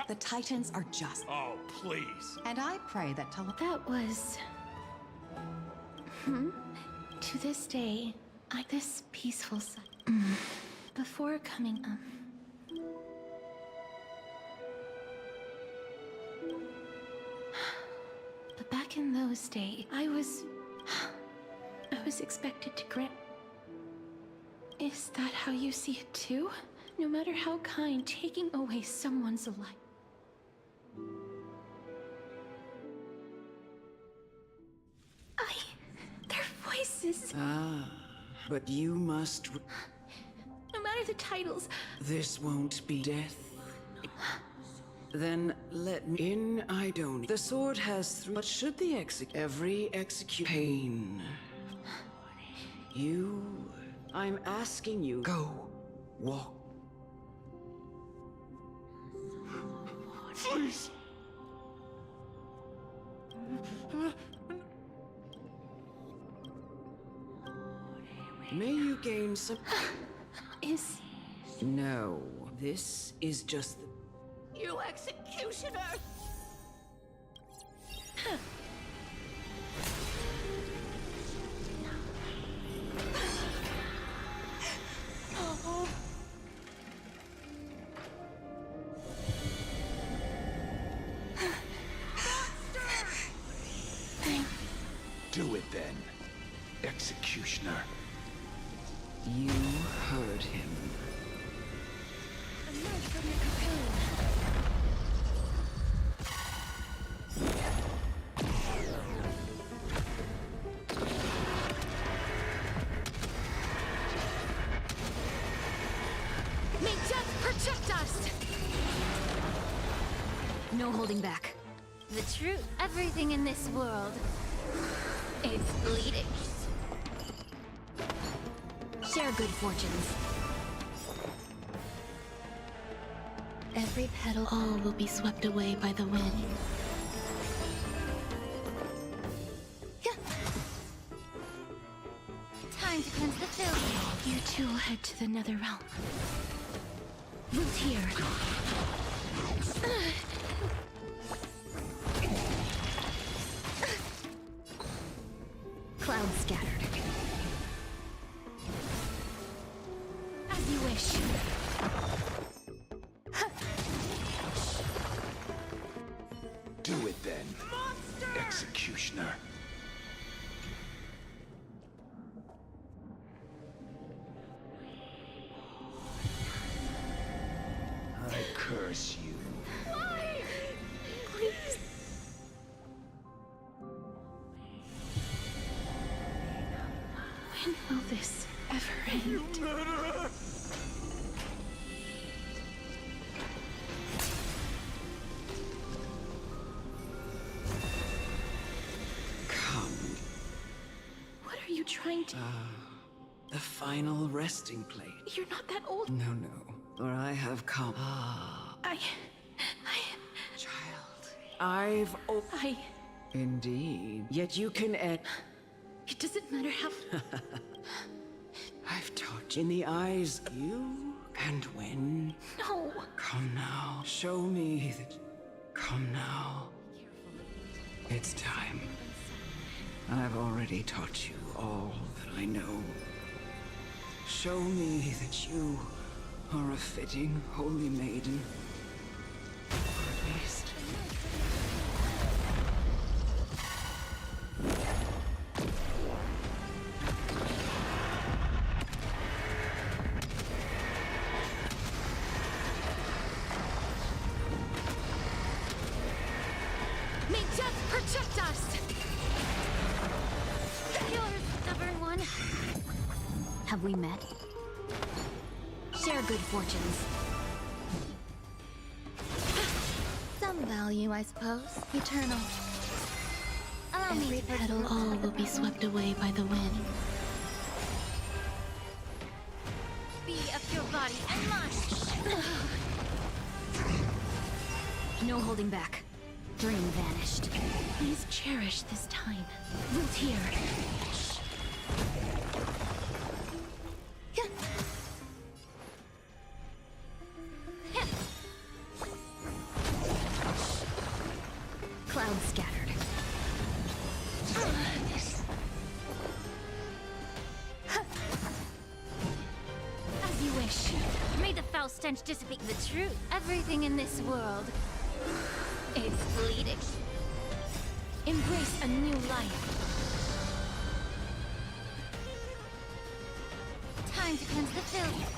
The Titans are just. Oh, please. And I pray that That was... To this day, this peaceful before coming, But back in those days, I was expected to grant... Is that how you see it too? No matter how kind, taking away someone's life... Their voices... Ah, but you must... No matter the titles... This won't be death. Then let me in. I don't... The sword has three... But should the every execute... Pain. You... I'm asking you... Go. Walk. Please. May you gain some... Is... No. This is just the... You executioner! Do it then, Executioner. You heard him. Emerge from your cocoon. May death protect us! No holding back. The truth, everything in this world, it's bleeding. Share good fortunes. Every petal, all will be swept away by the wind. Time to cleanse the filth. You two will head to the nether realm. Root here. Clouds scattered. As you wish. Do it then, Executioner. I curse you. Why? Please. When will this ever end? Come. What are you trying to... The final resting place. You're not that old. No, no. For I have come. I've... Indeed. Yet you can end... It doesn't matter how... I've taught in the eyes of you and when. No. Come now. Show me that... Come now. It's time. I've already taught you all that I know. Show me that you are a fitting holy maiden. Or at least... May death protect us! Yours, stubborn one. Have we met? Share good fortunes. Some value, I suppose. Eternal. Allow me Every to petal, all will be swept away by the wind. be of your body and mine. No holding back. Dream vanished. Please cherish this time. Root here. Clouds scattered. As you wish. May the foul stench dissipate the truth. Everything in this world, it's bleeding. Embrace a new life. Time to cleanse the filth.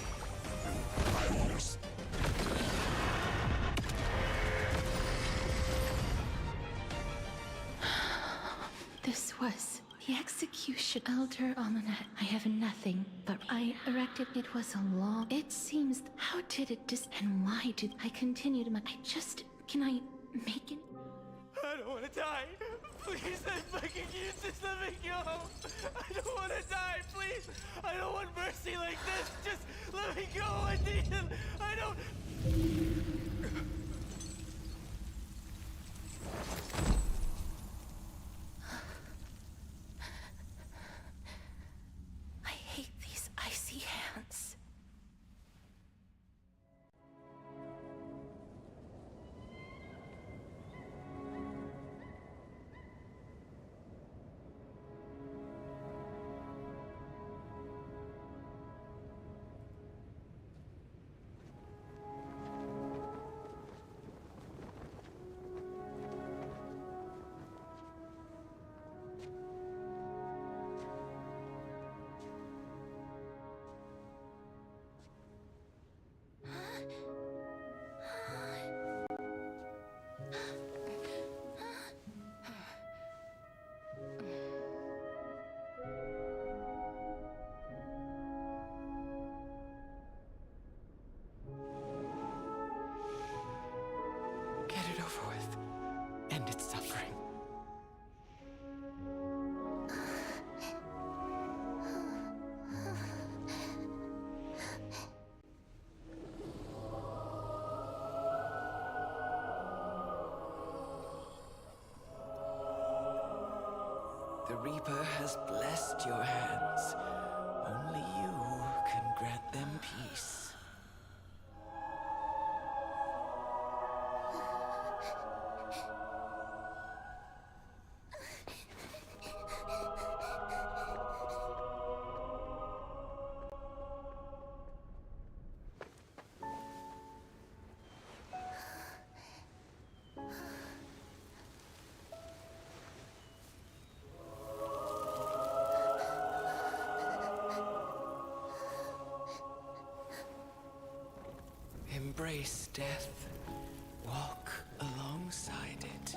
This was the execution. Elder Almanac. I have nothing, but I erected. It was a long. It seems. How did it and why did I continue to my? I just. Can I make it? I don't want to die. Please, I fucking you just let me go. I don't want to die, please. I don't want mercy like this. Just let me go. I need it. I don't. I hate these icy hands. The Reaper has blessed your hands. Only you can grant them peace. Embrace death. Walk alongside it.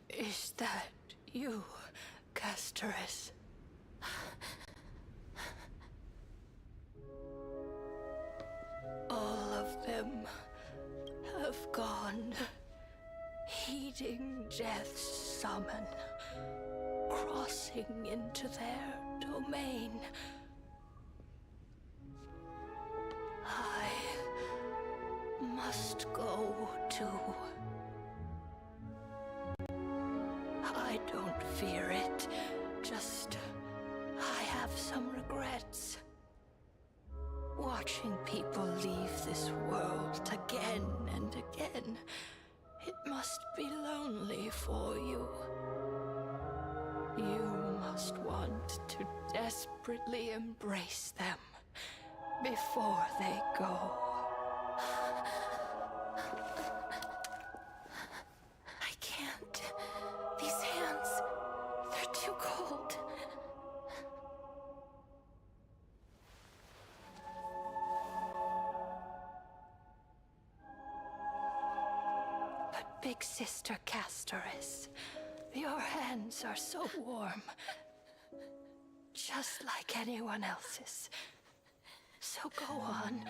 Is that you, Casteress? All of them have gone, heeding death's summon, crossing into their domain. I must go too. I don't fear it, just I have some regrets. Watching people leave this world again and again, it must be lonely for you. You must want to desperately embrace them before they go. I can't. These hands, they're too cold. But Big Sister Casteress, your hands are so warm. Just like anyone else's. So go on.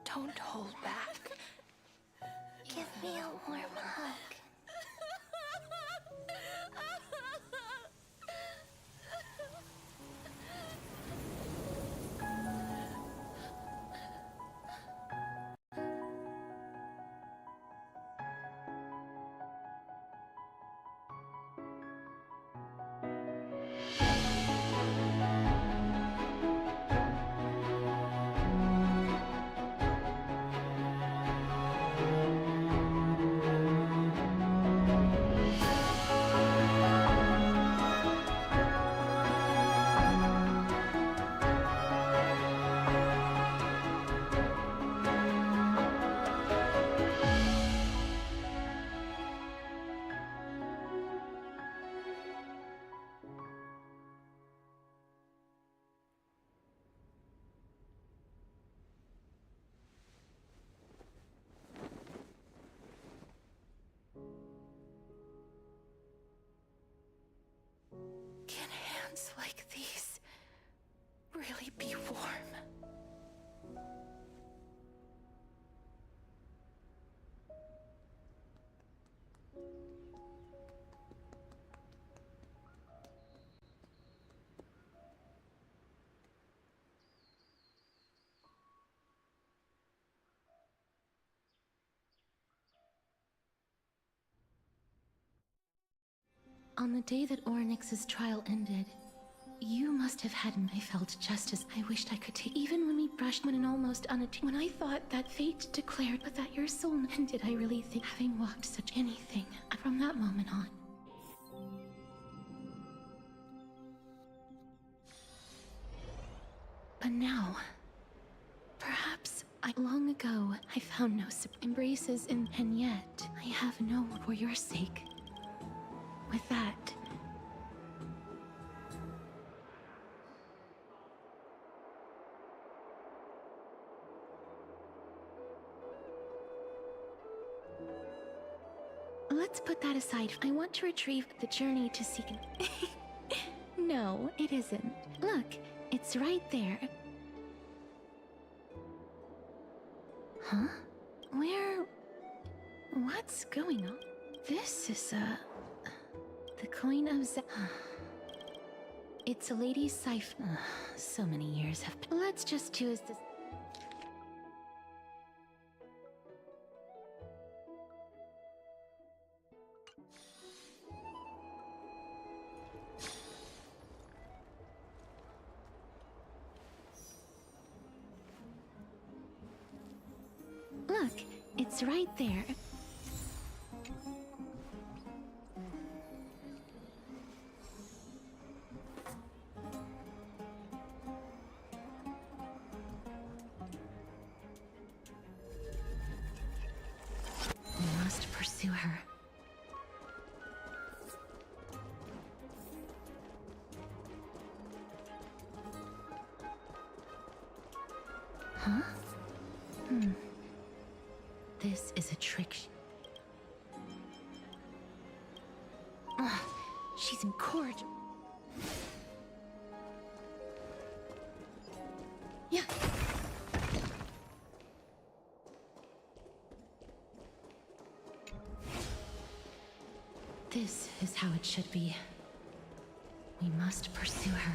Don't hold back. Give me a warm hug. form. On the day that Oryx's trial ended, you must have had I felt just as I wished I could take. Even when we brushed when an almost when I thought that fate declared, but that your soul. And did I really think having walked such anything from that moment on? But now, perhaps long ago I found no embraces and yet I have no for your sake. With that, let's put that aside. I want to retrieve the journey to seek. No, it isn't. Look, it's right there. Huh? Where? What's going on? This is the coin of It's a lady's siphon. So many years have. Let's just do as this. Look, it's right there. We must pursue her. Huh? This is a trick. She's incorrigible. Yeah. This is how it should be. We must pursue her.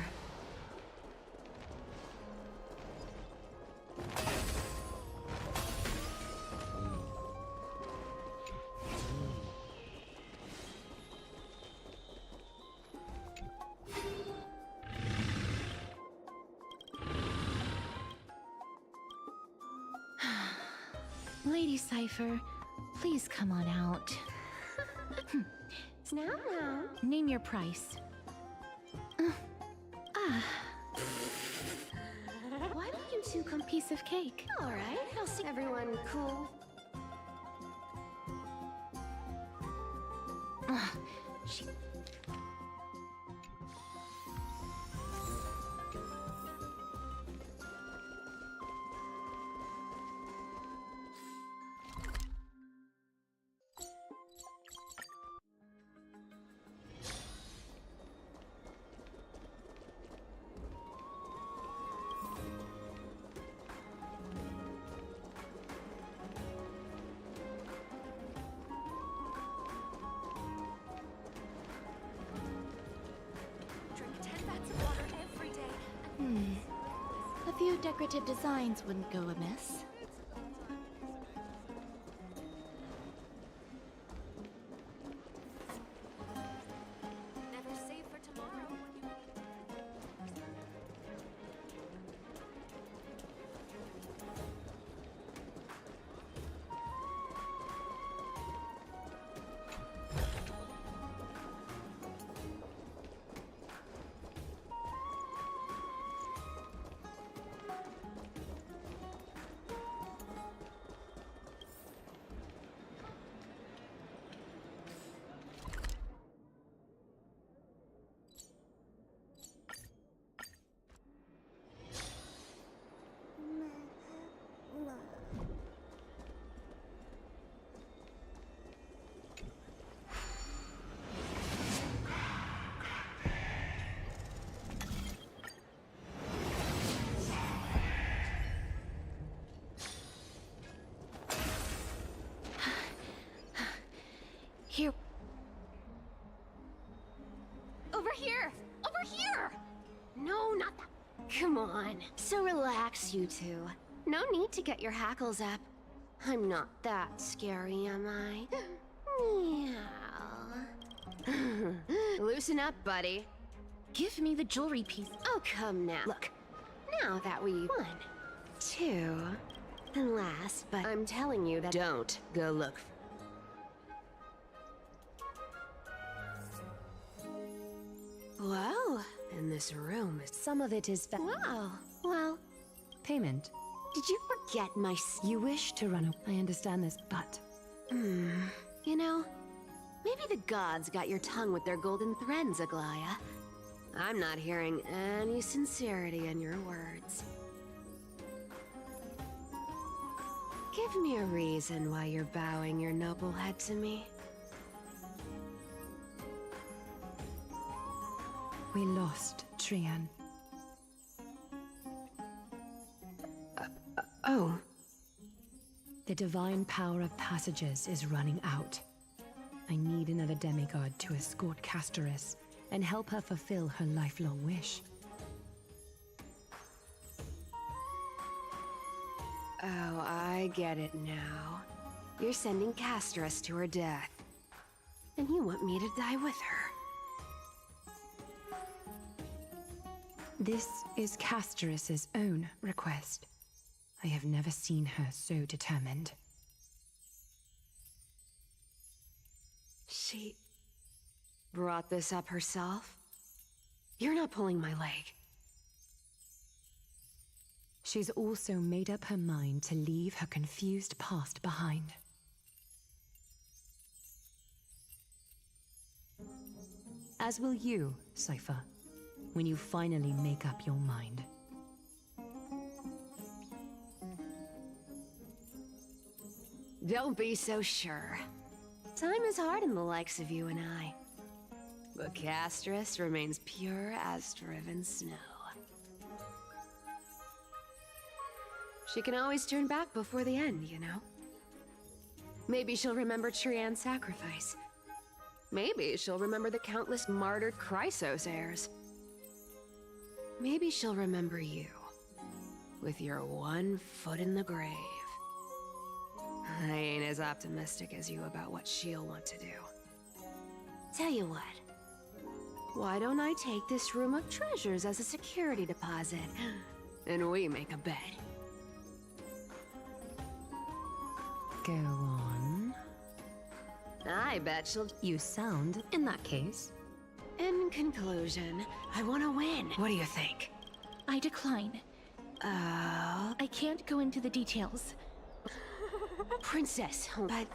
Lady Cypher, please come on out. Now, name your price. Why don't you two come piece of cake? All right, I'll see everyone cool. She. A few decorative designs wouldn't go amiss. Never save for tomorrow. Over here! Over here! No, not that. Come on. So relax, you two. No need to get your hackles up. I'm not that scary, am I? Meow. Loosen up, buddy. Give me the jewelry piece. Oh, come now. Look, now that we won. 2, and last, but I'm telling you that don't go look. Whoa, and this room is... Some of it is... Wow, well... Payment. Did you forget my... You wish to run away. I understand this, but... You know, maybe the gods got your tongue with their golden threads, Aglaya. I'm not hearing any sincerity in your words. Give me a reason why you're bowing your noble head to me. We lost Trian. Oh. The divine power of passages is running out. I need another demigod to escort Castoris and help her fulfill her lifelong wish. Oh, I get it now. You're sending Castoris to her death. And you want me to die with her. This is Castoris's own request. I have never seen her so determined. She brought this up herself? You're not pulling my leg. She's also made up her mind to leave her confused past behind. As will you, Cypher, when you finally make up your mind. Don't be so sure. Time is hard in the likes of you and I. But Castoris remains pure as driven snow. She can always turn back before the end, you know? Maybe she'll remember Trian's sacrifice. Maybe she'll remember the countless martyred Chrysos heirs. Maybe she'll remember you, with your one foot in the grave. I ain't as optimistic as you about what she'll want to do. Tell you what, why don't I take this room of treasures as a security deposit, and we make a bet? Go on. I bet she'll... You sound, in that case. In conclusion, I want to win. What do you think? I decline. Oh... I can't go into the details. Princess, but...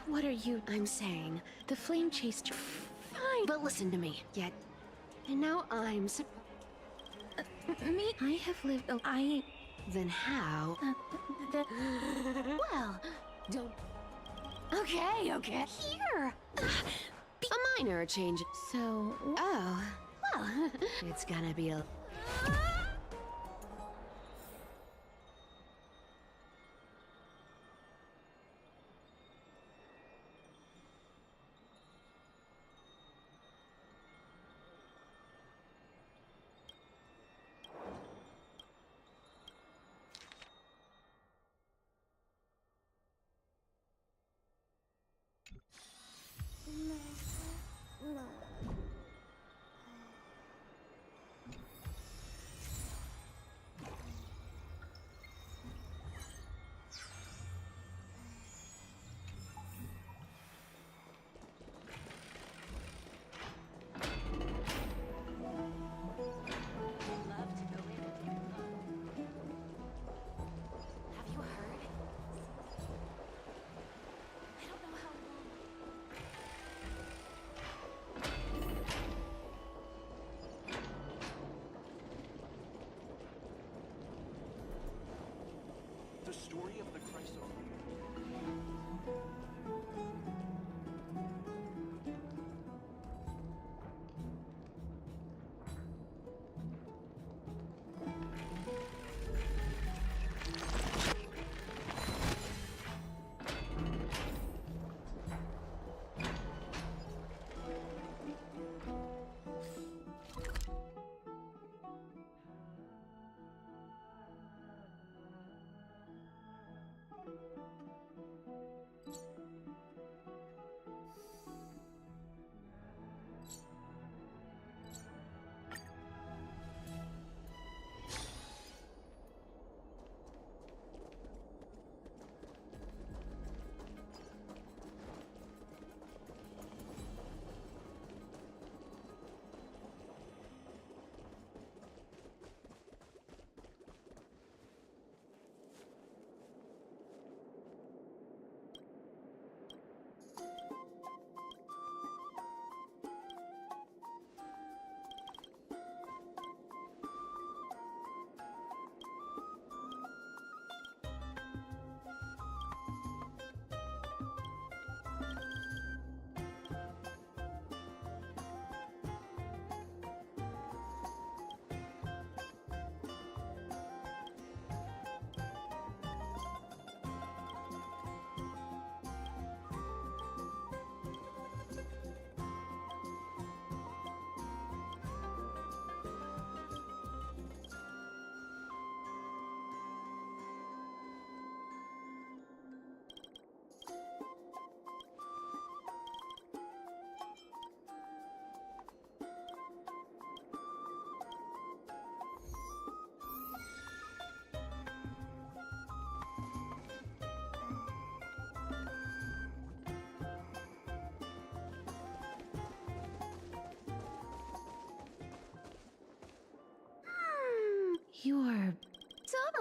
What are you... I'm saying... The flame chased... Fine, but listen to me. Yet... And now I'm... Me? I have lived... I... Then how... Well, don't... Okay. Here! A minor change. So... Oh, well, it's gonna be a...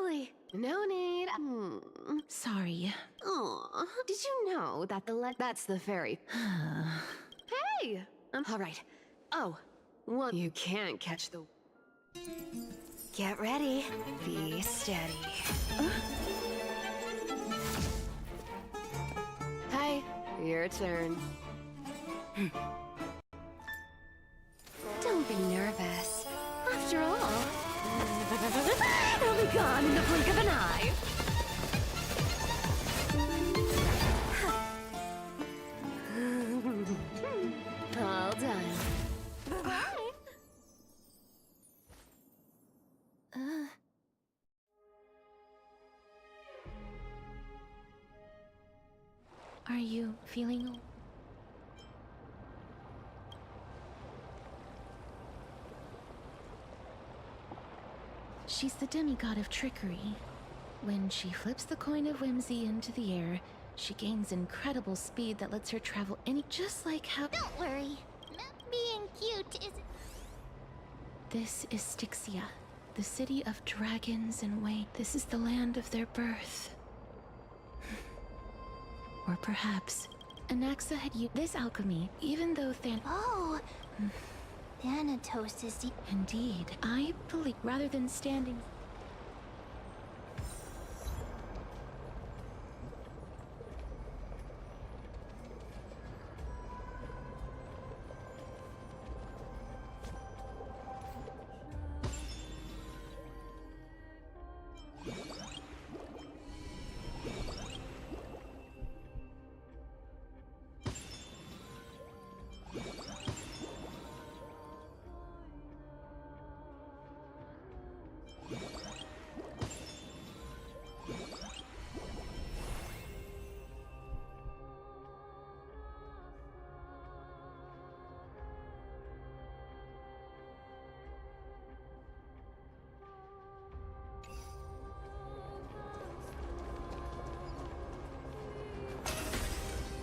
really. No need. Sorry. Aw, did you know that that's the fairy? Hey! All right. Oh, well, you can't catch the... Get ready. Be steady. Hey, your turn. Don't be nervous. After all, it'll be gone in the blink of an eye. All done. Bye-bye. Are you feeling... She's the demigod of trickery. When she flips the coin of whimsy into the air, she gains incredible speed that lets her travel just like how... Don't worry. Being cute is... This is Styxia, the city of dragons and wait. This is the land of their birth. Or perhaps Anaxa had used this alchemy, even though Oh! Thanatos is the... Indeed, I believe rather than standing...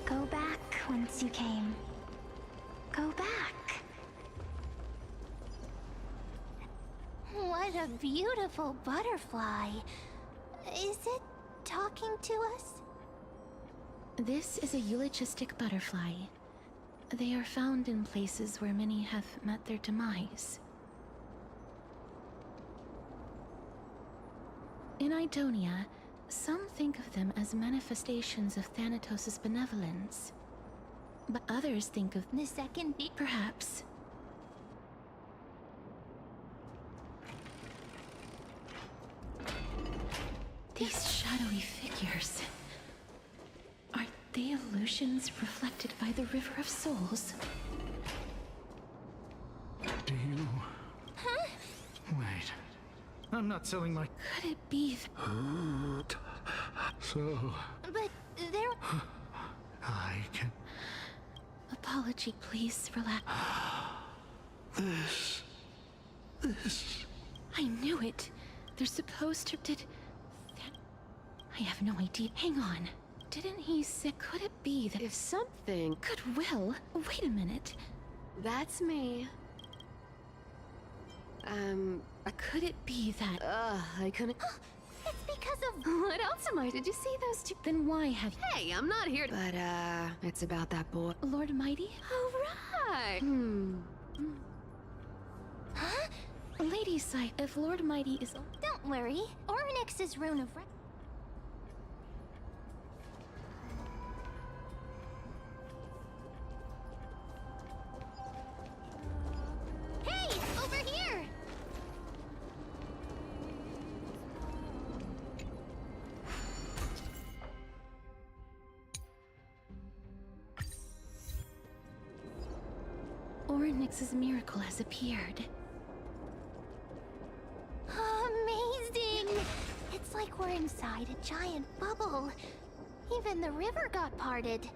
Go back whence you came. Go back. What a beautiful butterfly. Is it talking to us? This is a eulogistic butterfly. They are found in places where many have met their demise. In Idonia, some think of them as manifestations of Thanatos' benevolence. But others think of the second beat. Perhaps. These shadowy figures. Are they illusions reflected by the River of Souls? Do you... Huh? Wait. I'm not selling my... Could it be... So... But there... I can... Apology, please, relax. This... I knew it. They're supposed to... I have no idea. Hang on. Didn't he say... Could it be that... If something... Goodwill? Wait a minute. That's me. Could it be that... I couldn't... It's because of... What else am I? Did you see those two? Then why have you... Hey, I'm not here to... But, it's about that boy. Lord Mighty? Oh, right! Huh? Lady Sight, if Lord Mighty is... Don't worry. Ornyx's rune of... Hey! Over here! Ornyx's miracle has appeared. Amazing! It's like we're inside a giant bubble. Even the river got parted.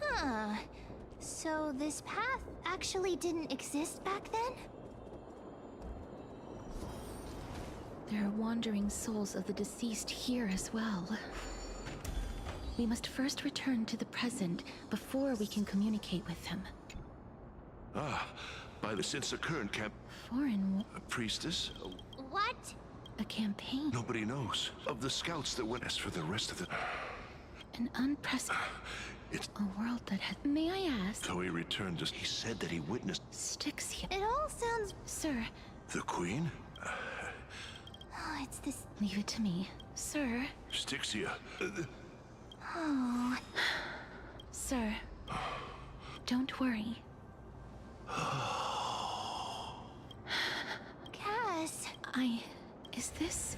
Huh. So this path actually didn't exist back then? There are wandering souls of the deceased here as well. We must first return to the present before we can communicate with them. Ah, since the current camp... Foreign... A priestess? What? A campaign? Nobody knows. Of the scouts that went as for the rest of the... An unprecedented... A world that had... May I ask? So he returned to... He said that he witnessed... Styxia. It all sounds... Sir. The Queen? Oh, it's this... Leave it to me. Sir. Styxia. Oh. Sir. Don't worry. Cass. Is this...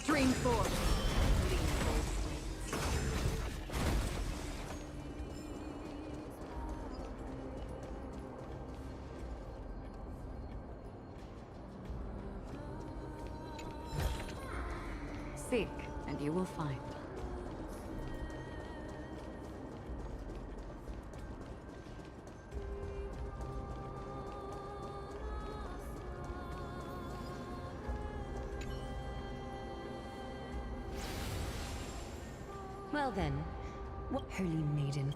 Stream 4. Seek, and you will find. Well then, what holy maiden?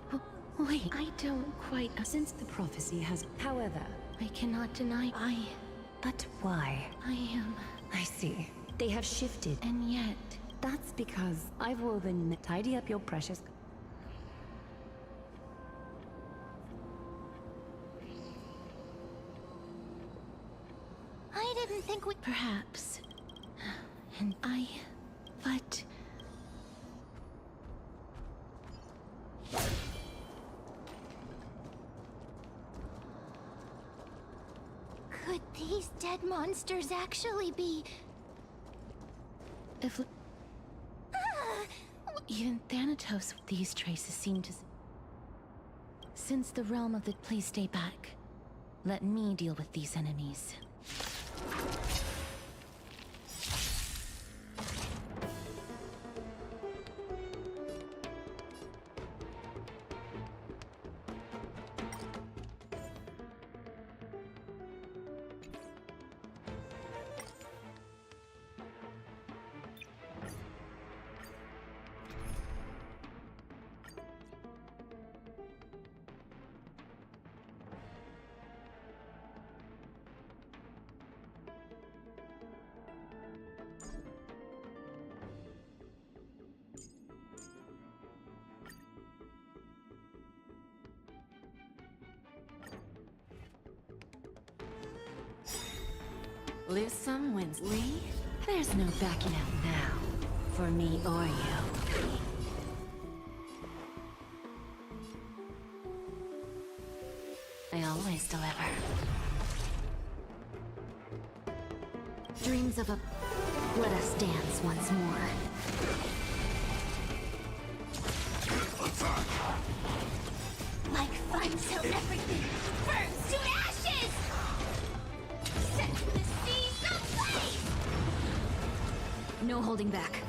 Wait, I don't quite... Since the prophecy has... However... I cannot deny But why? I am... I see. They have shifted. And yet... That's because I've woven... Tidy up your precious... I didn't think we... Perhaps. And but... Could these dead monsters actually be... If... Even Thanatos, these traces seem to... Since the realm of the... Please stay back. Let me deal with these enemies. Lose some, wins. There's no backing out now. For me or you. I always deliver. Dreams of a... Let us dance once more. Like fun till everything burns to ashes! Set the seas ablaze! No holding back.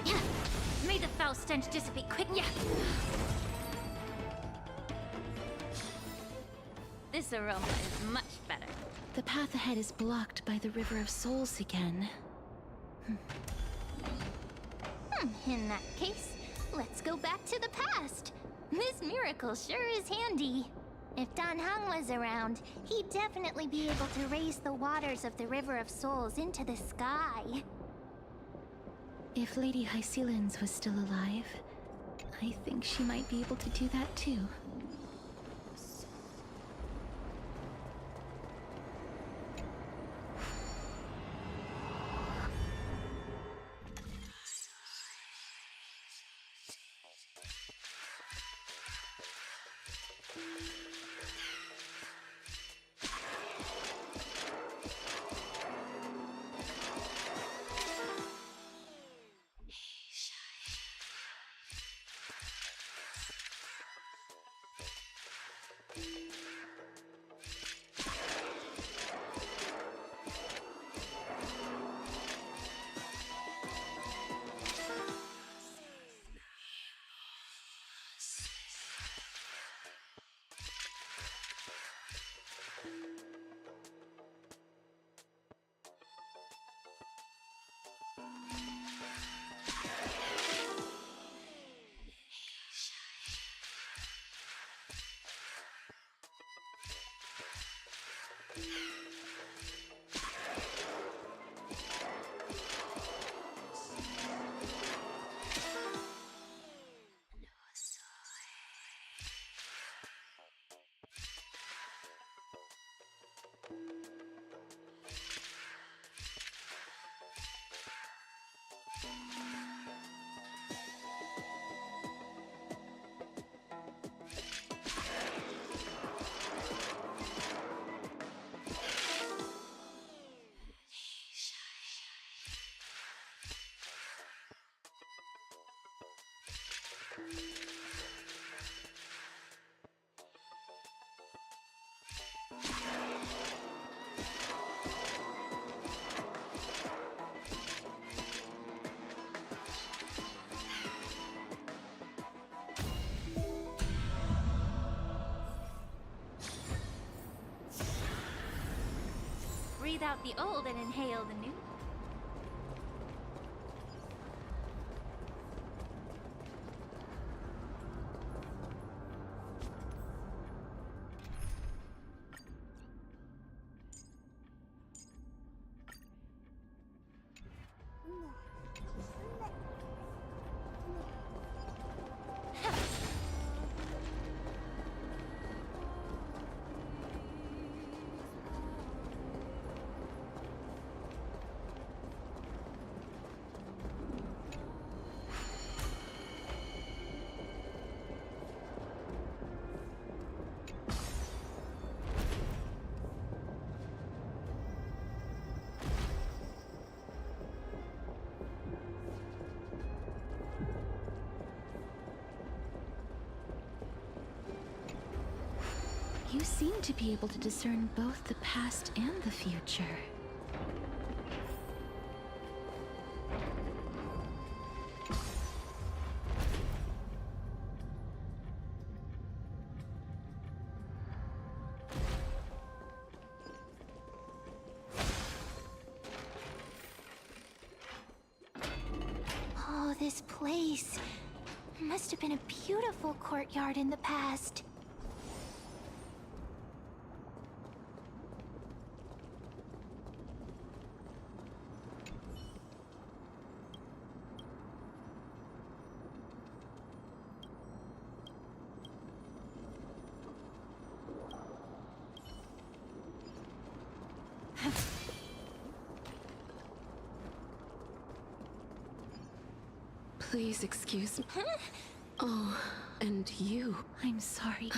Yeah. May the foul stench dissipate quick. Yeah. This aroma is much better. The path ahead is blocked by the River of Souls again. In that case, let's go back to the past. This miracle sure is handy. If Dan Heng was around, he'd definitely be able to raise the waters of the River of Souls into the sky. If Lady Hycelens was still alive, I think she might be able to do that too. breathe out the old and inhale the new. You seem to be able to discern both the past and the future. Oh, this place must have been a beautiful courtyard in the past. Please excuse me. Oh, and you. I'm sorry.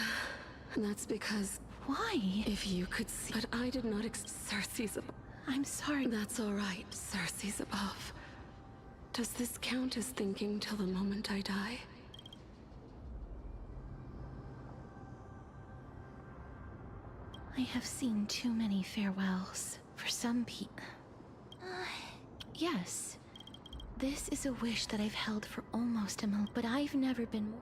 That's because... Why? If you could see... But I did not Cersei's above. I'm sorry. That's all right. Cersei's above. Does this count as thinking till the moment I die? I have seen too many farewells. For some people... Yes. This is a wish that I've held for almost a month, but I've never been more...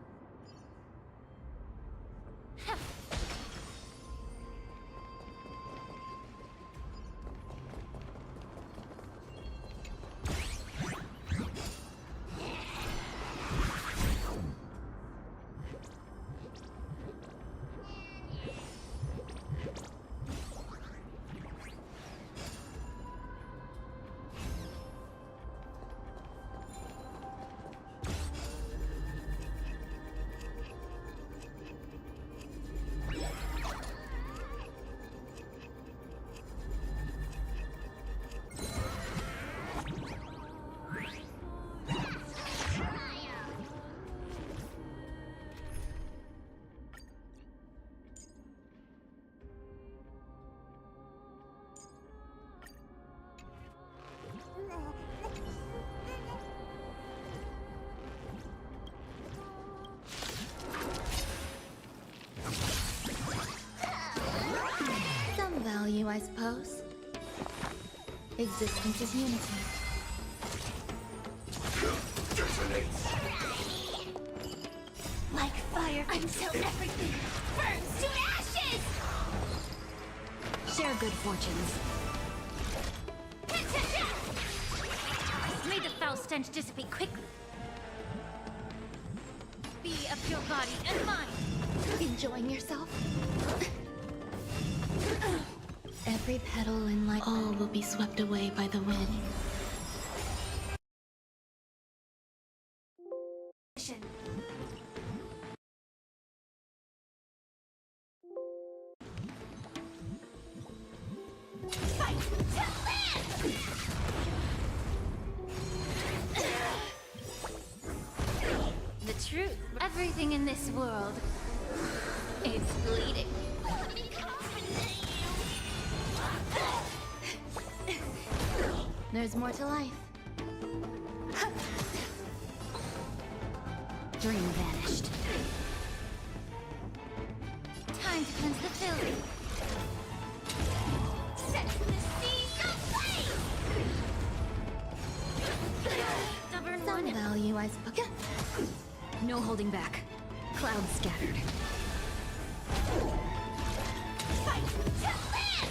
Some value, I suppose. Existence is unity. Like fire until everything burns to ashes! Share good fortunes. May the foul stench dissipate quickly. Be of your body and mind. Enjoying yourself? Every petal in life, all will be swept away by the wind. The truth. Everything in this world is bleeding. There's more to life. Dream vanished. Time to cleanse the filth. Set the sea aflame! Stubborn Some one. value, I suppose. No holding back. Clouds scattered. Fight to live!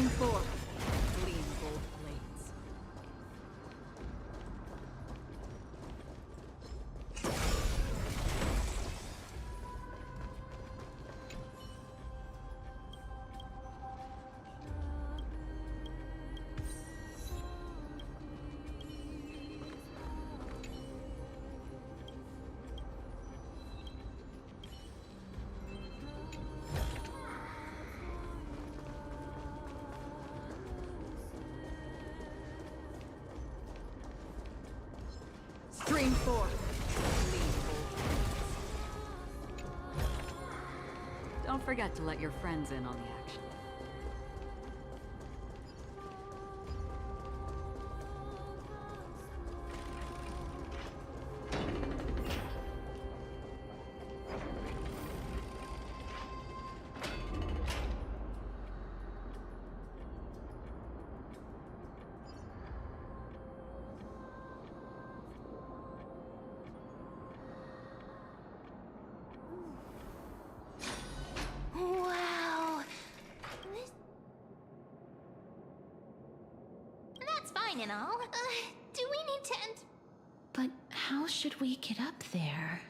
Spring forth. Gleam both blades. Stream forth. Don't forget to let your friends in on the action. Wow. That's fine and all. Do we need to end? But how should we get up there?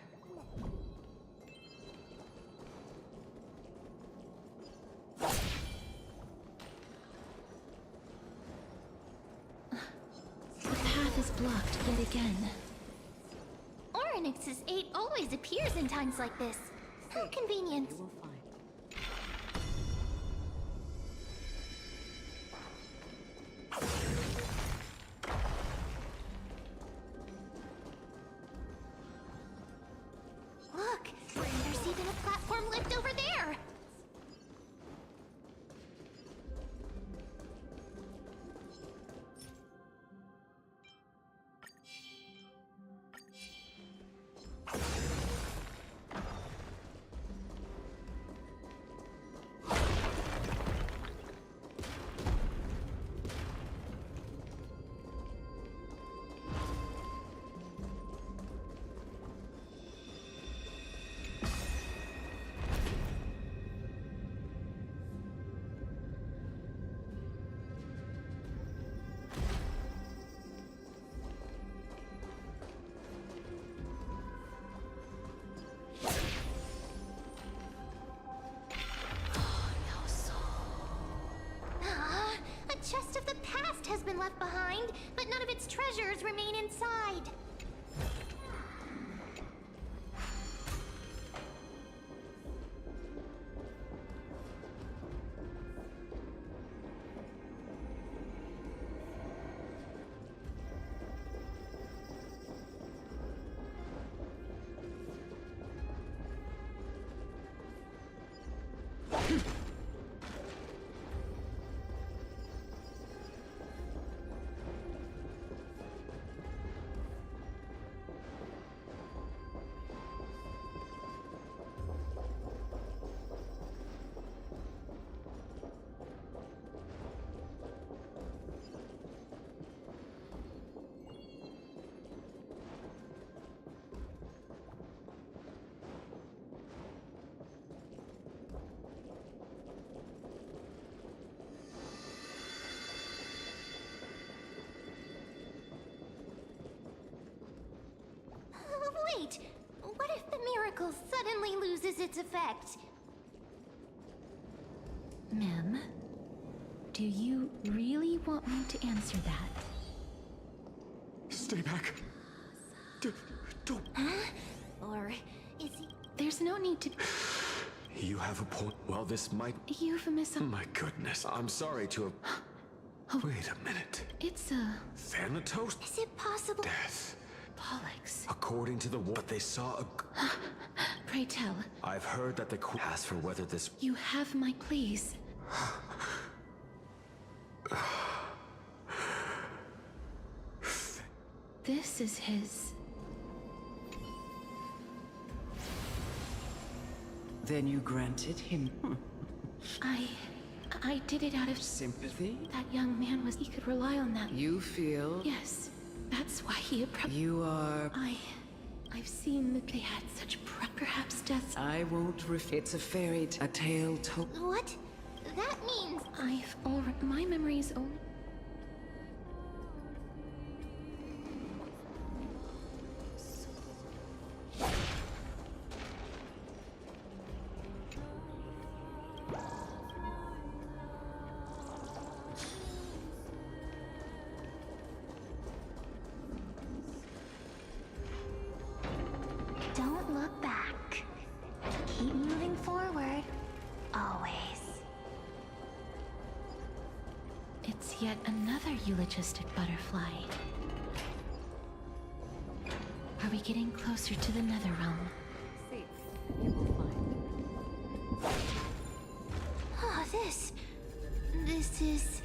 The path is blocked yet again. Oryx's 8 always appears in times like this. How convenient. You will find. Look, there's even a platform lift over there. A chest of the past has been left behind, but none of its treasures remain inside. Wait, what if the miracle suddenly loses its effect? Mem, do you really want me to answer that? Stay back. Don't. Huh? Or is he... There's no need to... You have a point. Well, this might... You've My goodness, I'm sorry to have... Wait a minute. It's a... Thanatos? Is it possible... Death. Pollux. According to the war, but they saw a... Pray tell. I've heard that the queen asked for whether this... You have my pleas. This is his... Then you granted him I did it out of... sympathy? That young man was... He could rely on that. You feel... Yes. That's why he approached... You are... I've seen that they had such perhaps deaths... I won't It's a fairy a tale told... What? that means... My memories only... Don't look back. Keep moving forward. Always. It's yet another eulogistic butterfly. Are we getting closer to the Netherrealm? Oh, this is...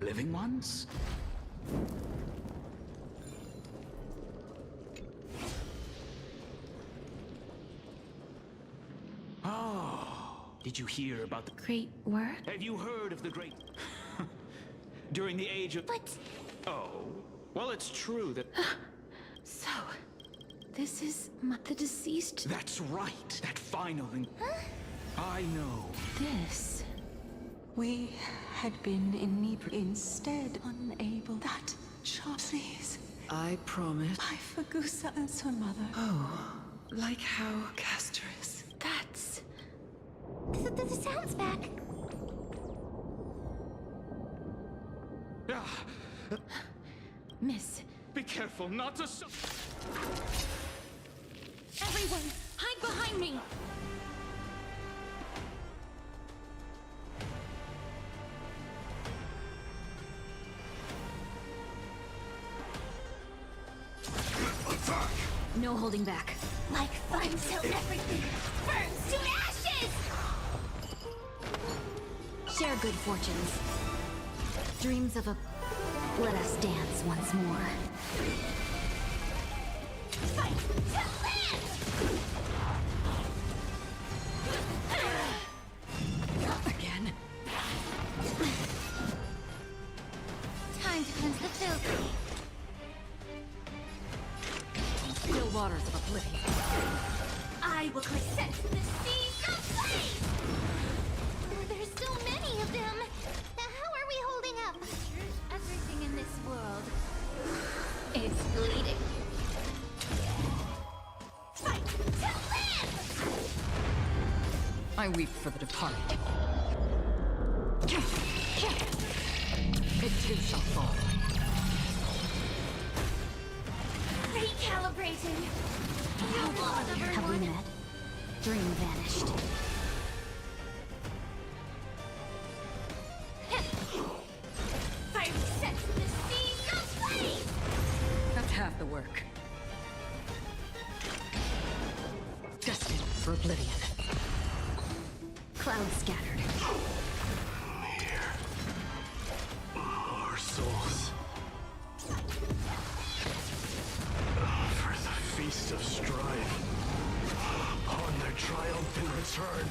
Living ones? Oh, did you hear about the great work? Have you heard of the great... During the age of... But... Oh, well, it's true that... So, this is the deceased... That's right, that final... Huh? I know. This... We had been instead unable. That child, please. I promise. I Fagusa as her mother. Oh, Like how Castorus. That's... The sound's back. Miss. Be careful not to... Everyone, hide behind me! No holding back. Like fun till everything burns to ashes! Share good fortunes. Dreams of a... Let us dance once more. Fight to live! Again. Time to cleanse the filthy. Still waters of oblivion. I will crescent the seas of flame! There's so many of them! How are we holding up? Everything in this world is bleeding. Fight to live! I weep for the departed. It too shall fall. Recalibrating. Have we met? Dream vanished. Fire set the seas of flame! That's half the work. Destined for oblivion. Clouds scattered. Here. More souls. For the feast of strife. On their triumphant return.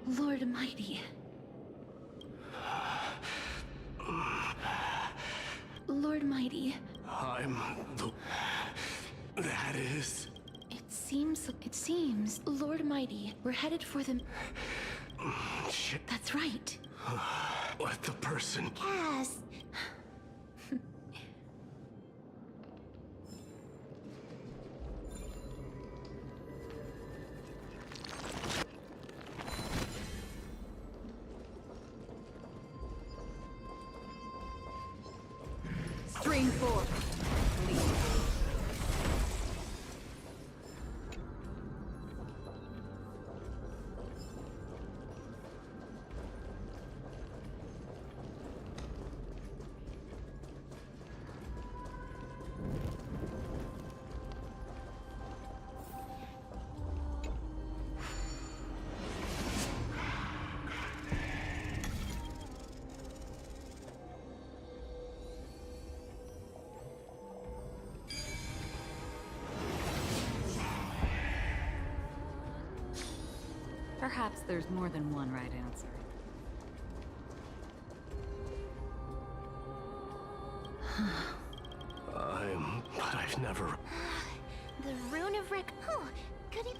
Lord Mighty. Lord Mighty. I'm the... That is... It seems, Lord Mighty, we're headed for the... Shit. That's right. Let the person... Cass. Stream 4. Perhaps there's more than one right answer. But I've never... The rune of Rick. Oh, could it?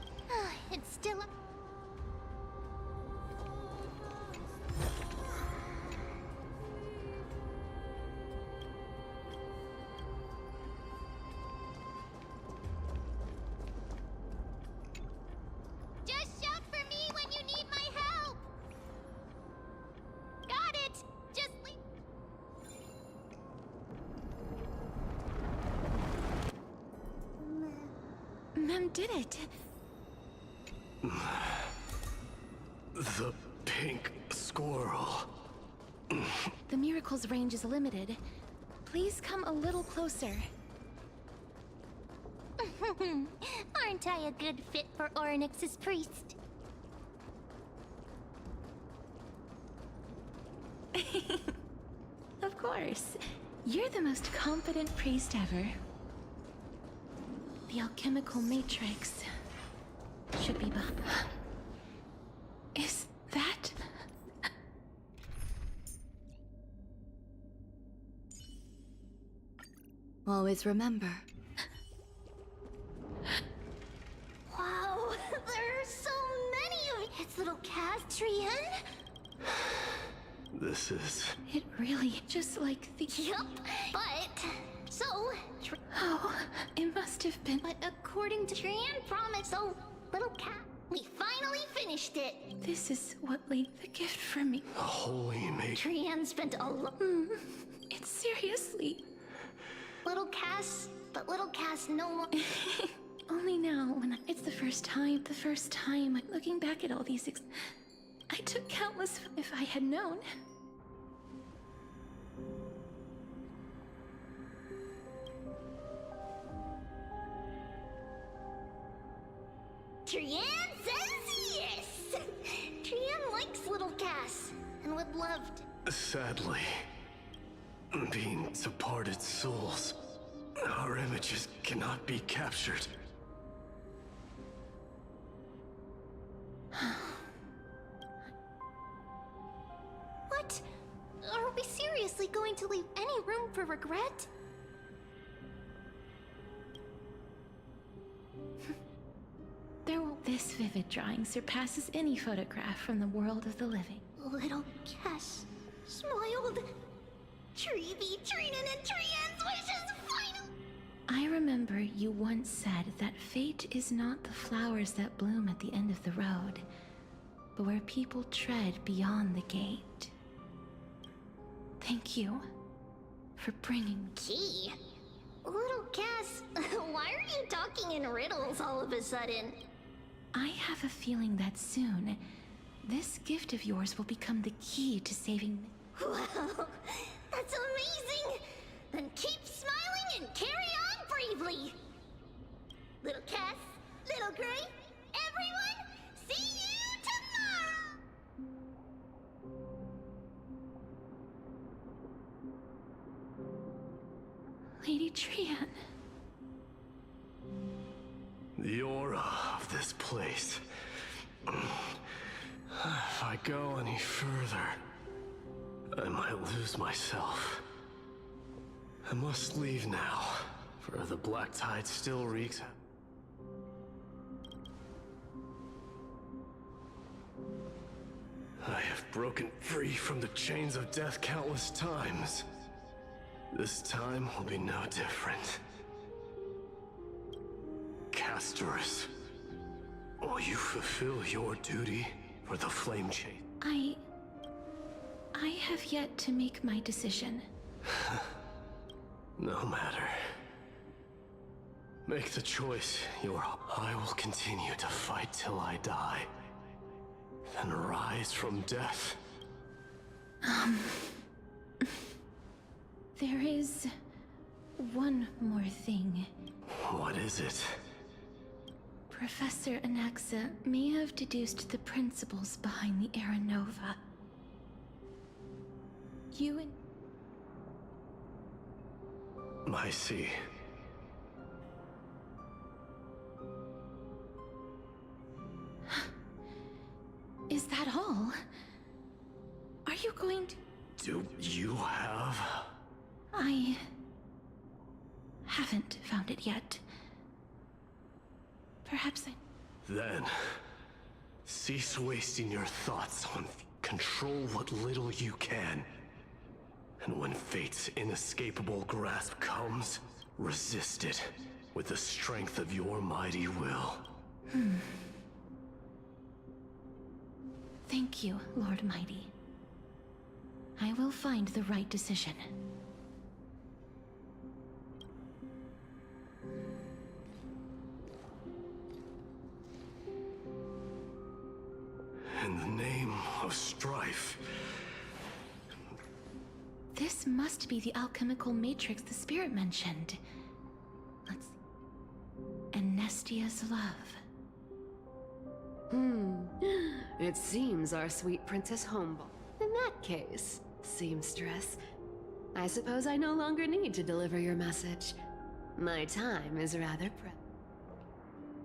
It's still. Just shout for me when you need my help. Got it. Just leave. Mem did it. The pink squirrel. The miracle's range is limited. Please come a little closer. Aren't I a good fit for Orynyx's priest? Of course. You're the most competent priest ever. The alchemical matrix should be behind. Is that? Always remember. Wow, there are so many of it's little Castrian. This is... It really just like the. Yup, but so. Oh, it must have been. But according to Trian promised, so little cat, we finally finished it. This is what laid the gift for me. A holy mate. Trian spent a lot. It's seriously. Little Cass, but little Cass no more. Only now, it's the first time. Looking back at all these, I took countless. If I had known. Trian says yes. Trian likes little Cass and would love to. Sadly, being departed souls, our images cannot be captured. What? Are we seriously going to leave any room for regret? This vivid drawing surpasses any photograph from the world of the living. Little Cass smiled. Treevee, Trinan, and Trian's wishes final. I remember you once said that fate is not the flowers that bloom at the end of the road, but where people tread beyond the gate. Thank you for bringing Key. Little Cass, why are you talking in riddles all of a sudden? I have a feeling that soon, this gift of yours will become the key to saving me. Wow, that's amazing! Then keep smiling and carry on bravely! Little Cass, Little Gray, everyone, see you tomorrow! Lady Trian. The aura of this place. If I go any further, I might lose myself. I must leave now, for the black tide still reeks. I have broken free from the chains of death countless times. This time will be no different. Castorus, will you fulfill your duty for the flame chain? I have yet to make my decision. No matter. Make the choice I will continue to fight till I die. Then rise from death. There is one more thing. What is it? Professor Anaxa may have deduced the principles behind the Era Nova. You and... I see. I haven't found it yet. Perhaps I... Then, cease wasting your thoughts on control what little you can. And when fate's inescapable grasp comes, resist it with the strength of your mighty will. Thank you, Lord Mighty. I will find the right decision. In the name of strife. This must be the alchemical matrix the spirit mentioned. Let's see. Anestia's love. It seems our sweet Princess Homeball. In that case, seamstress, I suppose I no longer need to deliver your message. My time is rather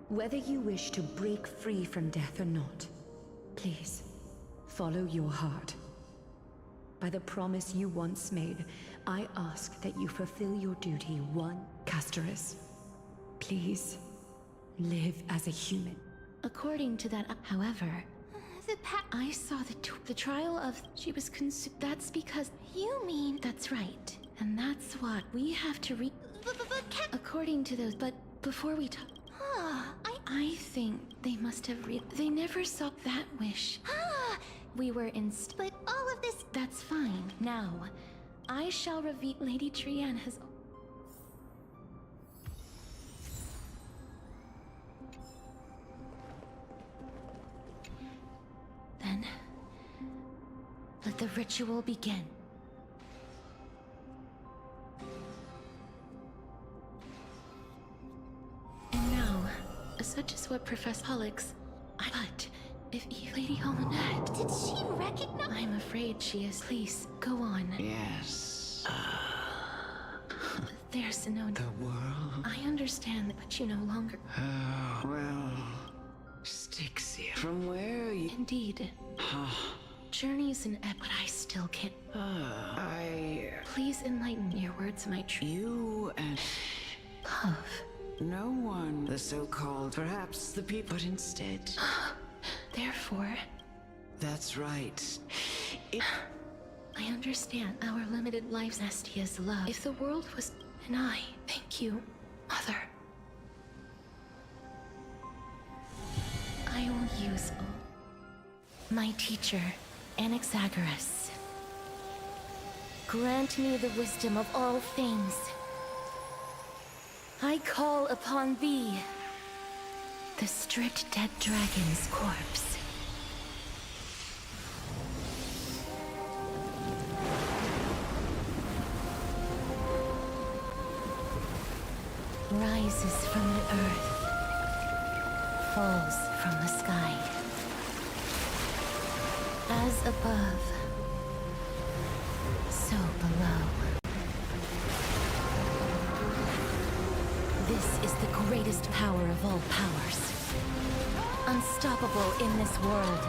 Whether you wish to break free from death or not, please, follow your heart. By the promise you once made, I ask that you fulfill your duty one, Castoris. Please, live as a human. According to that, however, I saw the trial of... She was consumed. That's because... You mean... That's right. And that's what we have to According to those... But before we talk... I think they must have They never saw that wish. We were But all of this... That's fine. Now, I shall reveal Lady Trianne has... Then, let the ritual begin. And now, such is what Professor Pollux... But, if Lady Holmanette... Did she recognize... I'm afraid she is. Please, go on. Yes. There's no... The world? I understand, but you no longer... Well... Styxia. From where you... Indeed. Journeys in but I still can't... Please enlighten your words, my true... You and... Love. No one. The so-called... Perhaps the people... But instead... Therefore... That's right. I understand our limited lives, Estia's love. If the world was... And I... Thank you, Mother. I will use my teacher, Anaxagoras. Grant me the wisdom of all things. I call upon thee, the stripped dead dragon's corpse. Rises from the earth. Falls from the sky. As above, so below. This is the greatest power of all powers. Unstoppable in this world.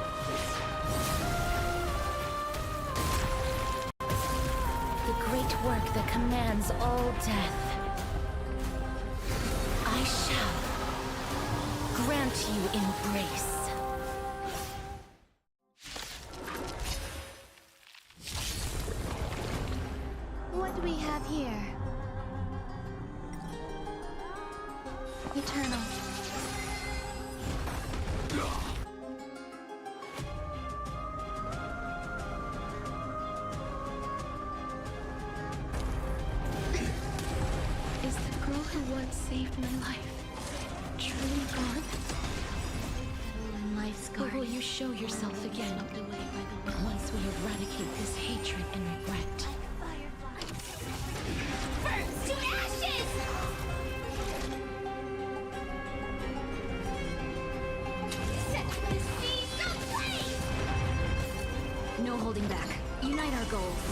The great work that commands all death. I shall grant you embrace. What do we have here? Eternal. Is the girl who once saved my life truly gone? Life's Or will you show yourself again once we eradicate this hatred and regret? Burns to ashes! Set the seas ablaze! No holding back. Unite our goals.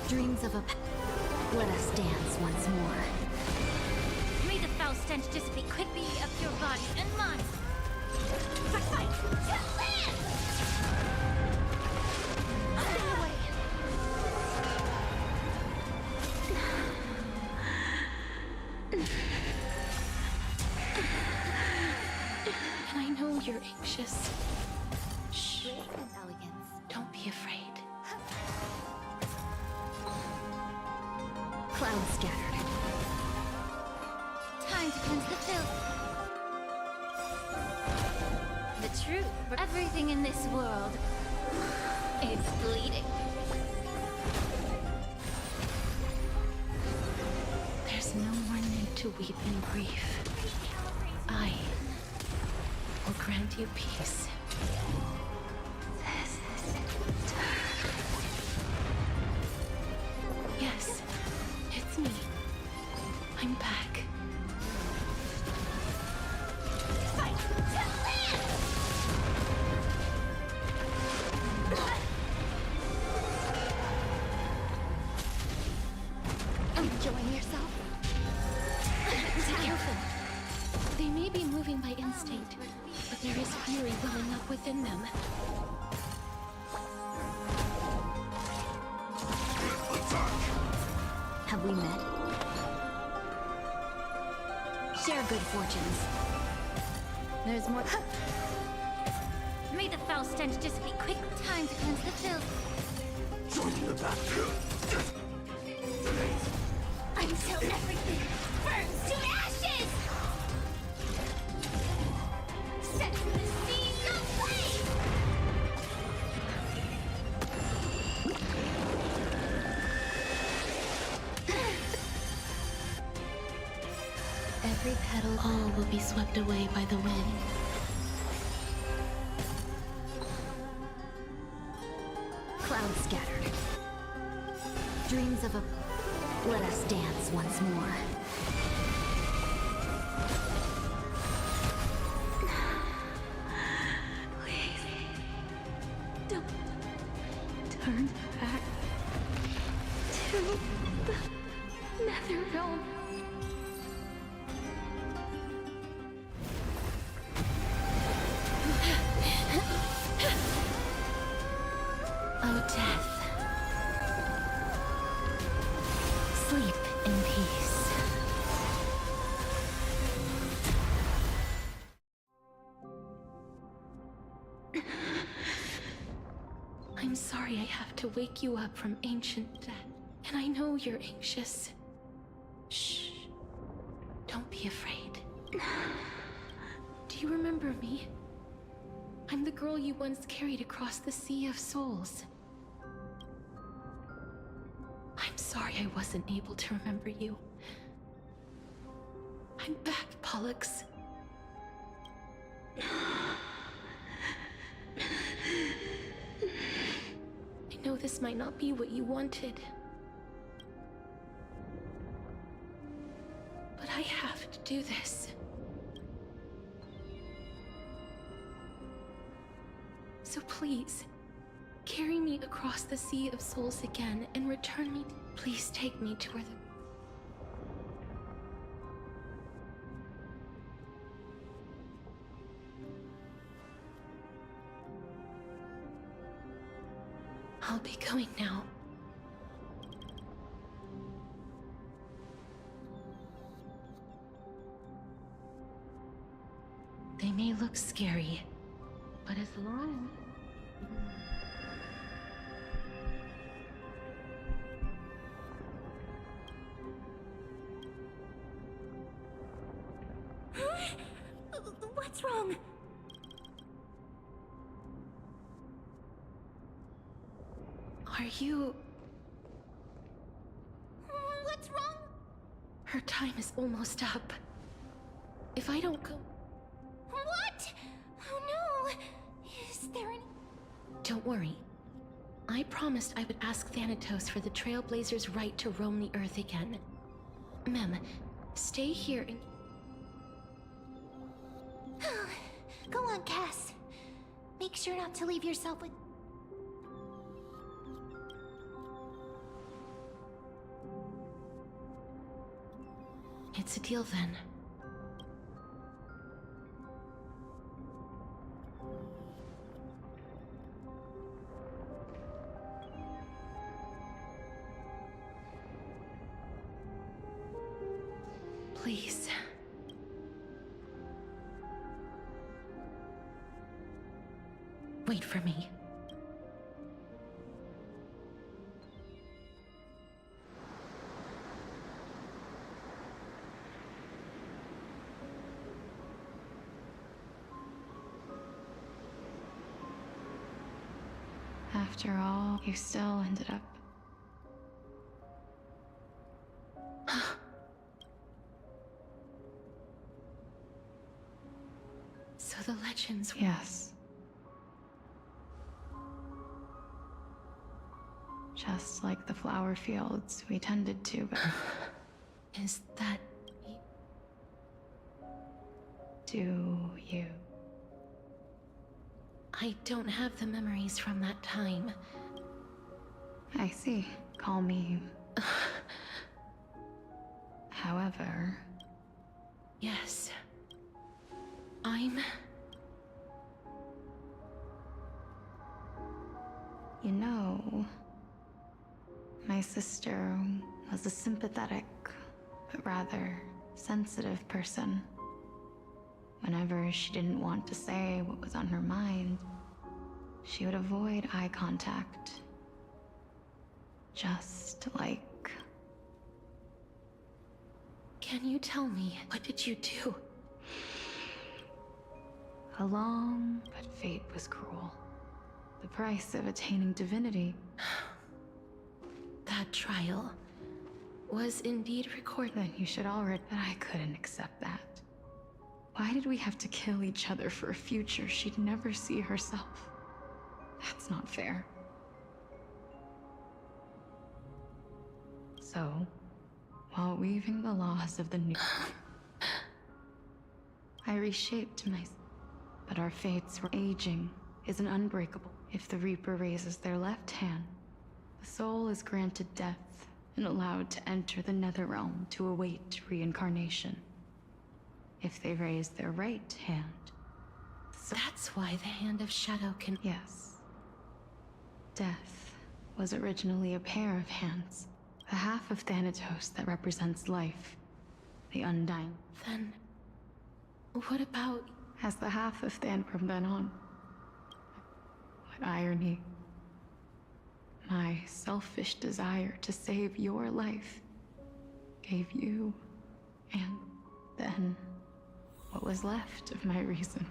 Dreams of a... Let us dance once more. May the foul stench dissipate quickly of your body and mind. Fight, fight! To live! Stay away! you're anxious. Shh. Elegance. Don't be afraid. Clouds scattered. Time to cleanse the filth. The truth for everything in this world. It's bleeding. There's no more need to weep in grief. I will grant you peace. Yes, it's me. I'm back. Fight to live! Enjoying yourself? Be careful. They may be moving by instinct, but there is fury welling up within them. Have we met? Share good fortunes. There's more. May the foul stench just be quick. Time to cleanse the filth. Join the battle. Until everything burns to ashes! Set the scene aflame! Every petal, all will be swept away by the wind. Clouds scattered. Dreams of a... Let us dance once more. Please, don't turn back to the nether realm. Oh, death. Sleep in peace. I'm sorry I have to wake you up from ancient death. And I know you're anxious. Shh. Don't be afraid. Do you remember me? I'm the girl you once carried across the Sea of Souls. I'm sorry I wasn't able to remember you. I'm back, Pollux. I know this might not be what you wanted. But I have to do this. So please, carry me across the Sea of Souls again and return me. Please take me to where the... I'll be going now. They may look scary, but as long... What's wrong? Are you... What's wrong? Her time is almost up. If I don't go... What? Oh no! Is there any... Don't worry. I promised I would ask Thanatos for the Trailblazers' right to roam the Earth again. Mem, stay here and... Go on, Cass. Make sure not to leave yourself with... It's a deal then. Please. Wait for me. After all, you still ended up... So the legends... Yes. Just like the flower fields we tended to, but... Is that... Do you? I don't have the memories from that time. I see. Call me... However... Yes. I'm... You know... My sister was a sympathetic, but rather sensitive person. Whenever she didn't want to say what was on her mind, she would avoid eye contact. Just like... Can you tell me, what did you do? Along, but fate was cruel. The price of attaining divinity. That trial was indeed recorded. Then you should already... But I couldn't accept that. Why did we have to kill each other for a future she'd never see herself? That's not fair. So, while weaving the laws of the new... I reshaped myself. But our fates were aging is an unbreakable. If the Reaper raises their left hand, the soul is granted death and allowed to enter the Netherrealm to await reincarnation. If they raise their right hand... That's why the Hand of Shadow can... Yes. Death was originally a pair of hands. The half of Thanatos that represents life. The Undying. Then... what about... As the half of Than from then on. What irony. My selfish desire to save your life gave you, and then what was left of my reason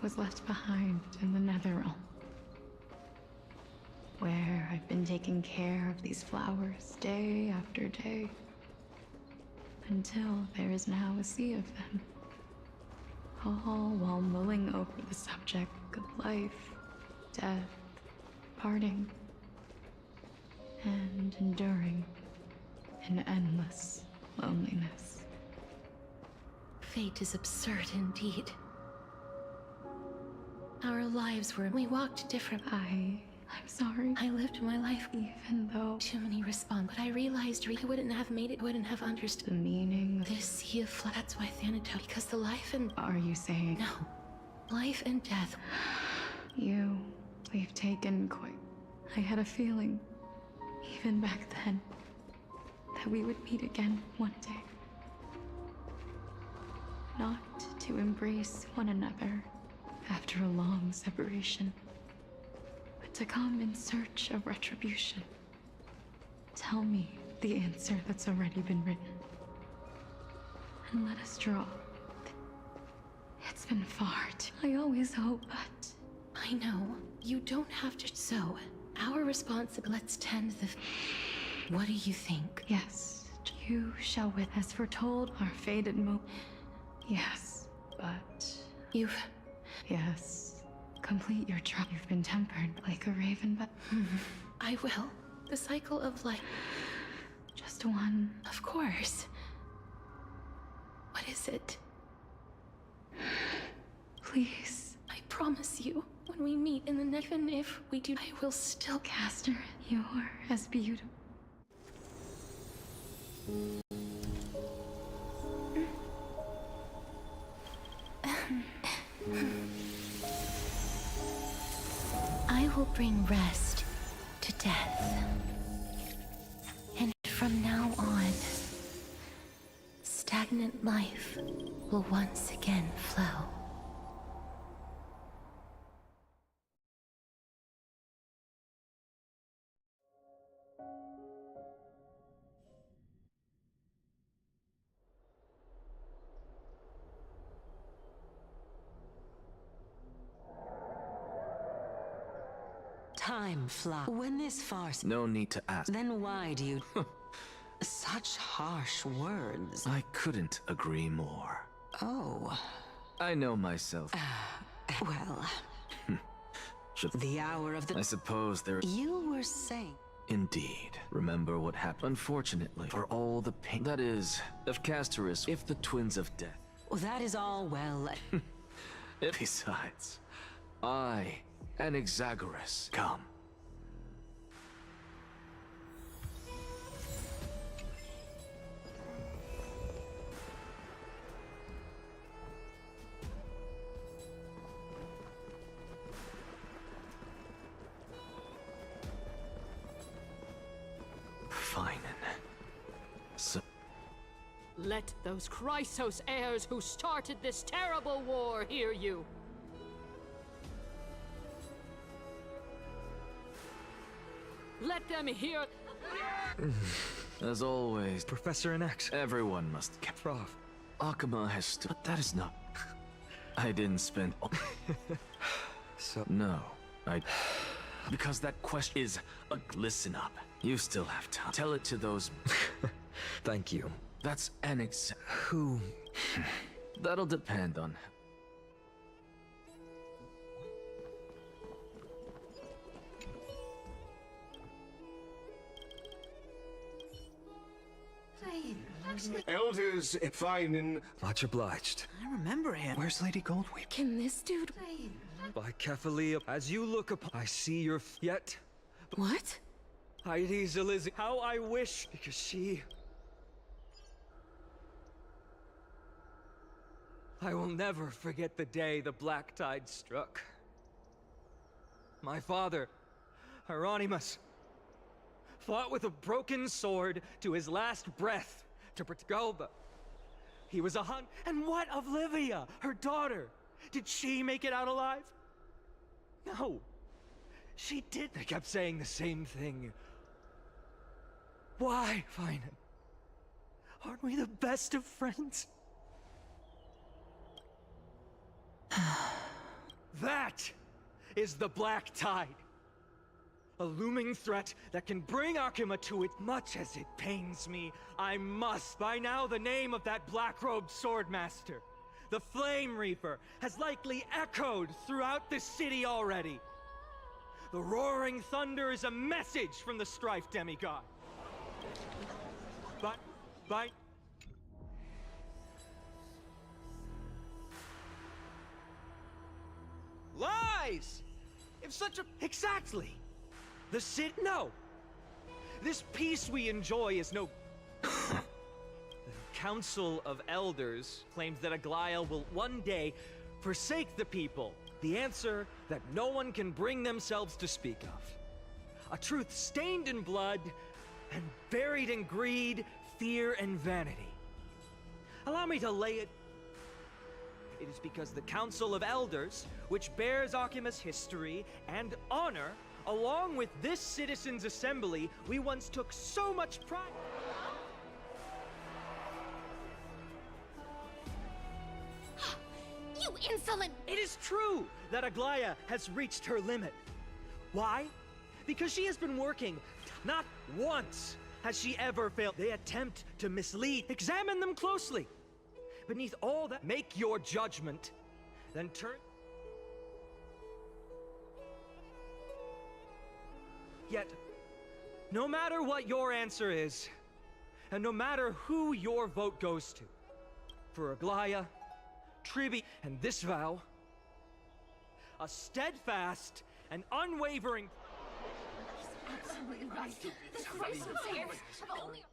was left behind in the Netherrealm, where I've been taking care of these flowers day after day, until there is now a sea of them, all while mulling over the subject of life, death, parting, and enduring an endless loneliness. Fate is absurd indeed. Our lives were... we walked different... I'm sorry. I lived my life even though... Too many respond, but I realized I wouldn't have made it, wouldn't have understood... The meaning... This sea of flood, that's why Thanatos... Because the life and... Are you saying... No. Life and death... We've taken quite... I had a feeling, even back then, that we would meet again one day. Not to embrace one another after a long separation, but to come in search of retribution. Tell me the answer that's already been written, and let us draw. It's been far too... I always hope, but... I know. You don't have to... So, our response... Let's tend the... What do you think? Yes, you shall witness. As foretold, our fated Yes, but... You've... Yes. Complete your job. You've been tempered like a raven, but... I will. The cycle of life... Just one. Of course. What is it? Please. I promise you, when we meet in the next... Even if we do, I will still... Caster, you're as beautiful. I will bring rest to death. And from now on, stagnant life will once again flow. Time flies. When this farce... No need to ask. Then why do you... Such harsh words. I couldn't agree more. Oh. I know myself. Well... Should... The hour of the... I suppose there... You were saying... Indeed. Remember what happened? Unfortunately, for all the pain... That is, of Castoris, if the Twins of Death... Well, that is all well... Besides, I and Exagoras come. Fine. So... Let those Chrysos heirs who started this terrible war hear you. Let them hear... As always, Professor Anax. Everyone must keep off. Akuma has stood... But that is not... I didn't spend... So... No, I... Because that question is... Listen up. You still have time. Tell it to those... Thank you. That's an Who? That'll depend on... Elders, fine in... Much obliged. I remember him. Where's Lady Goldweep? Can this dude... By carefully, as you look upon... I see your... Yet... What? Heidi's Elizabeth. How I wish... Because she... I will never forget the day the black tide struck. My father, Hieronymus, fought with a broken sword to his last breath to protect Galba. He was a hunt. And what of Livia, her daughter? Did she make it out alive? No. She did. They kept saying the same thing. Why, Finan? Aren't we the best of friends? That is the Black Tide. A looming threat that can bring Akuma to it. Much as it pains me, I must. By now, the name of that black-robed swordmaster, the Flame Reaper, has likely echoed throughout the city already. The roaring thunder is a message from the Strife demigod. But... Lies! If such a... Exactly! The city... No! This peace we enjoy is no... The Council of Elders claims that Aglaia will one day forsake the people. The answer that no one can bring themselves to speak of. A truth stained in blood and buried in greed, fear, and vanity. Allow me to lay it... It is because the Council of Elders, which bears Akima's history and honor, along with this Citizens' Assembly, we once took so much pride... You insolent... It is true that Aglaia has reached her limit. Why? Because she has been working. Not once has she ever failed. They attempt to mislead. Examine them closely. Beneath all that, make your judgment, then turn... Yet, no matter what your answer is, and no matter who your vote goes to, for Aglaia, Tribi, and this vow, a steadfast and unwavering... Absolutely right. The Chrysos heirs have only...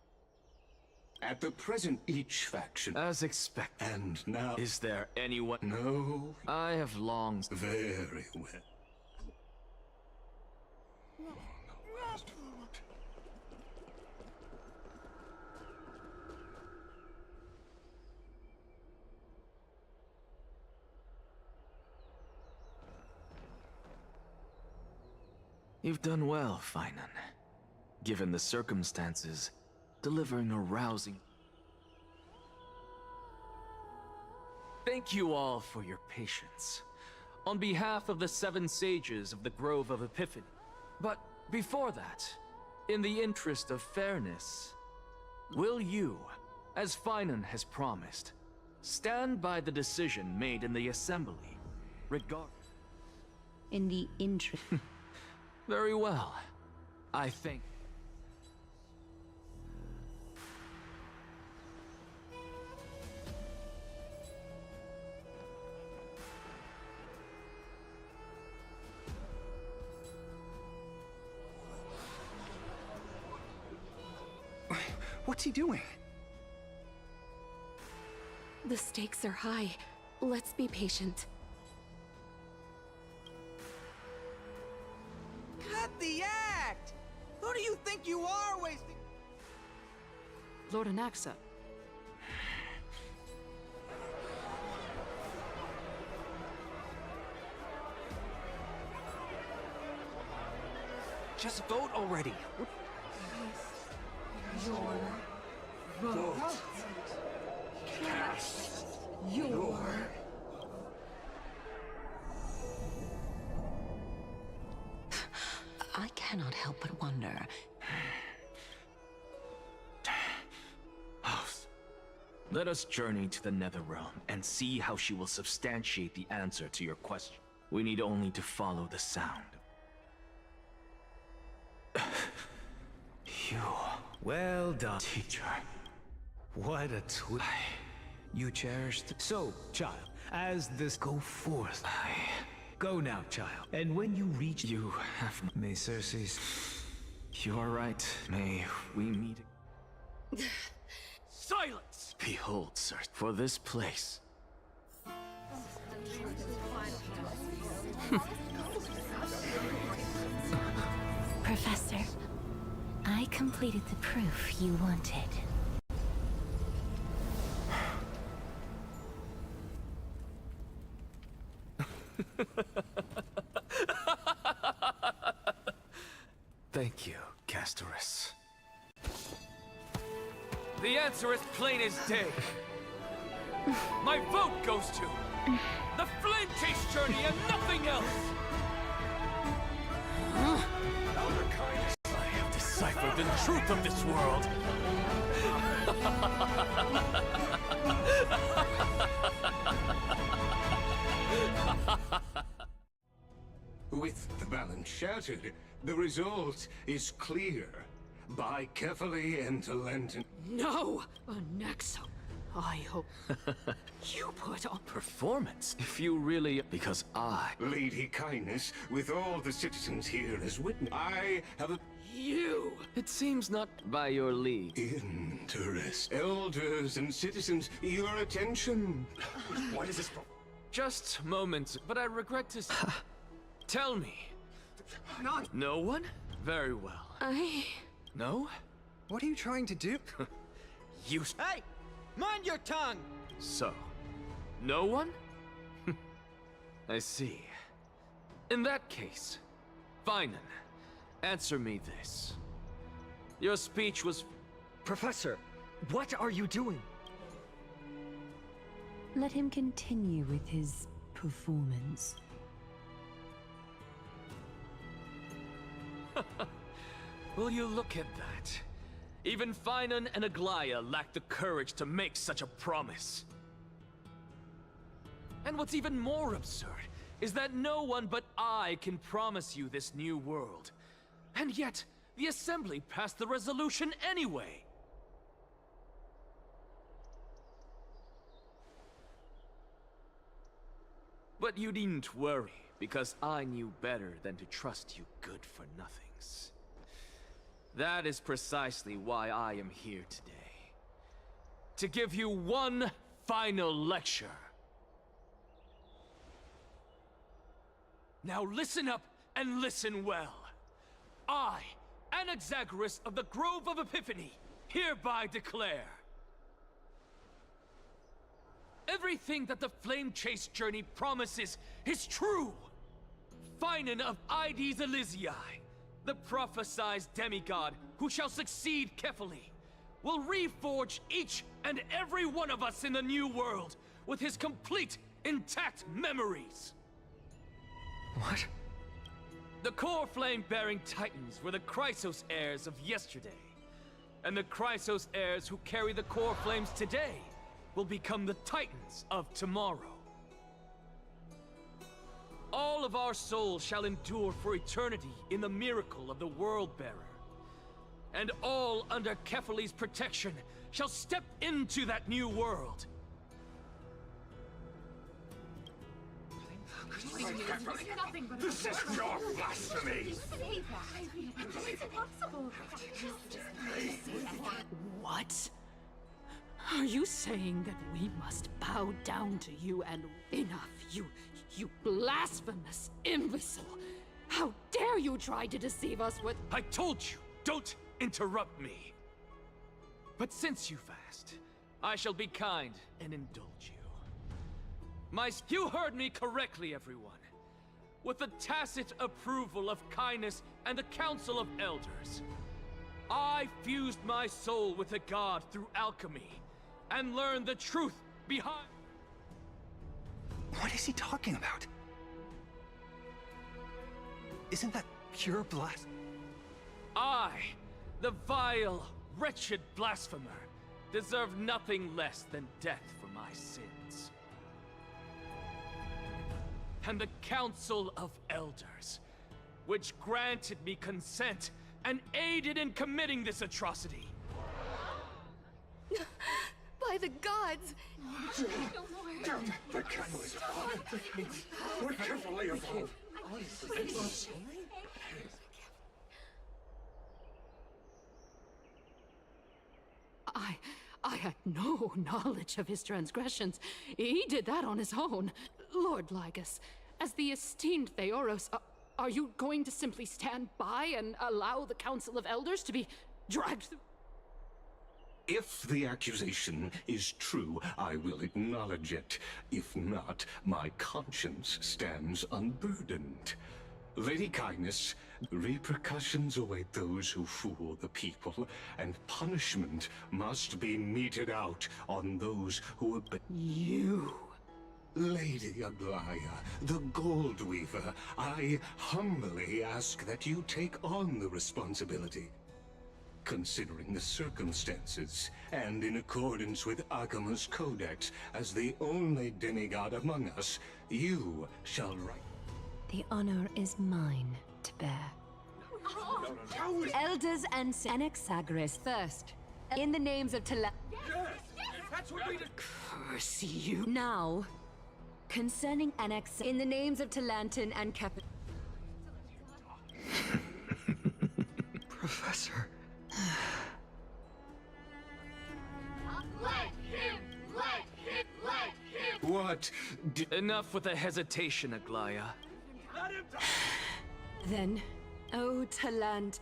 At the present, each faction... As expected. And now... Is there anyone... No. I have long... Very well. You've done well, Finan. Given the circumstances, delivering a rousing... Thank you all for your patience. On behalf of the 7 sages of the Grove of Epiphany, But before that, in the interest of fairness, will you, as Finan has promised, stand by the decision made in the Assembly, regard... In the interest... Very well. I think... What's he doing? The stakes are high. Let's be patient. Cut the act! Who do you think you are wasting... Lord Anaxa. Just vote already. Your vote. Cast your... I cannot help but wonder. Let us journey to the Netherrealm and see how she will substantiate the answer to your question. We need only to follow the sound. You... Well done, teacher. What a twist. You cherished... So, child, as this... Go forth. Go now, child. And when you reach... You have... May Cersei's... You are right. May we meet... Silence! Behold, sir, for this place... Professor, I completed the proof you wanted. Thank you, Castorus. The answer is plain as day. My vote goes to the Flame Chase journey and nothing else! I have deciphered the truth of this world! With the balance shattered, the result is clear. Buy carefully and to Lenten. No! Anaxa, I hope you put on Performance? If you really... Because I... Lady Kindness, with all the citizens here as witness, I have a... You! It seems not by your leave. Interest. Elders and citizens, your attention. What is this for? Just moments, but I regret to... Tell me. Not... No one? Very well. No? What are you trying to do? You... Hey! Mind your tongue! So, no one? I see. In that case, Finan, answer me this. Your speech was... Professor, what are you doing? Let him continue with his performance. Will you look at that? Even Finan and Aglaya lack the courage to make such a promise. And what's even more absurd is that no one but I can promise you this new world. And yet, the Assembly passed the resolution anyway. But you needn't worry, because I knew better than to trust you good-for-nothings. That is precisely why I am here today. To give you one final lecture. Now listen up and listen well. I, Anaxagoras of the Grove of Epiphany, hereby declare everything that the Flame Chase journey promises is true! Finan of Ides Elysiae, the prophesied demigod who shall succeed Kefali, will reforge each and every one of us in the new world with his complete, intact memories. What? The core flame-bearing titans were the Chrysos heirs of yesterday. And the Chrysos heirs who carry the core flames today will become the titans of tomorrow. All of our souls shall endure for eternity in the miracle of the World-Bearer. And all under Kefali's protection shall step into that new world. This is your blasphemy! It's impossible. What? Are you saying that we must bow down to you and enough, you blasphemous imbecile? How dare you try to deceive us with— I told you, don't interrupt me. But since you've asked, I shall be kind and indulge you. You heard me correctly, everyone. With the tacit approval of Kindness and the Council of Elders, I fused my soul with a god through alchemy, and learned the truth behind— What is he talking about? Isn't that pure blasphemy? I, the vile, wretched blasphemer, deserve nothing less than death for my sins. And the Council of Elders, which granted me consent and aided in committing this atrocity. By the gods! The candle is upon. We're carefully above. I had no knowledge of his transgressions. He did that on his own. Lord Lygus, as the esteemed Theoros, are you going to simply stand by and allow the Council of Elders to be dragged through? If the accusation is true, I will acknowledge it. If not, my conscience stands unburdened. Lady Kindness, repercussions await those who fool the people, and punishment must be meted out on those who abet— You! Lady Aglaya, the Gold Weaver, I humbly ask that you take on the responsibility. Considering the circumstances, and in accordance with Agama's Codex, as the only demigod among us, you shall write— The honor is mine to bear. Elders and Anaxagris first. In the names of Tala— That's what we did. Curse you! Now, concerning Annex, in the names of Talantin and Cap— Professor. What? Enough with the hesitation, Aglaya. Then, oh Talant.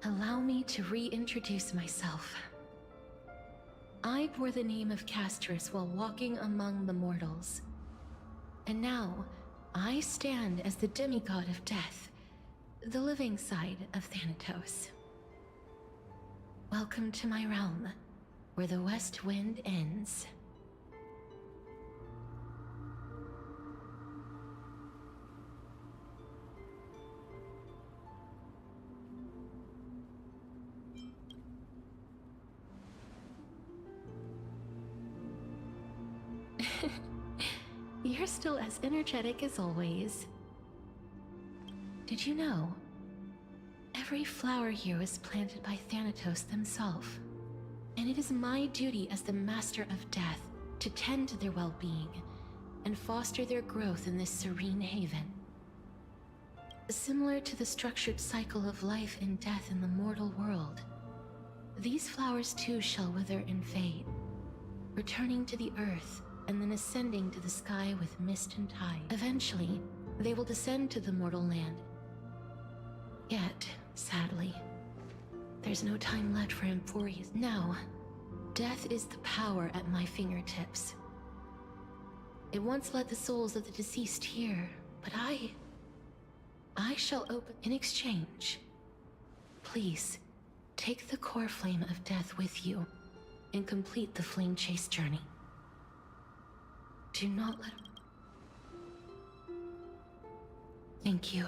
Allow me to reintroduce myself. I bore the name of Castris while walking among the mortals. And now, I stand as the demigod of death, the living side of Thanatos. Welcome to my realm, where the west wind ends. You're still as energetic as always. Did you know? Every flower here was planted by Thanatos themselves. And it is my duty as the Master of Death to tend to their well-being and foster their growth in this serene haven. Similar to the structured cycle of life and death in the mortal world, these flowers too shall wither and fade, returning to the earth and then ascending to the sky with mist and tide. Eventually, they will descend to the mortal land. Yet, sadly, there's no time left for Emphorius. Now, Death is the power at my fingertips. It once led the souls of the deceased here, but I shall open in exchange. Please, take the core flame of death with you and complete the flame chase journey. Do not let... Thank you.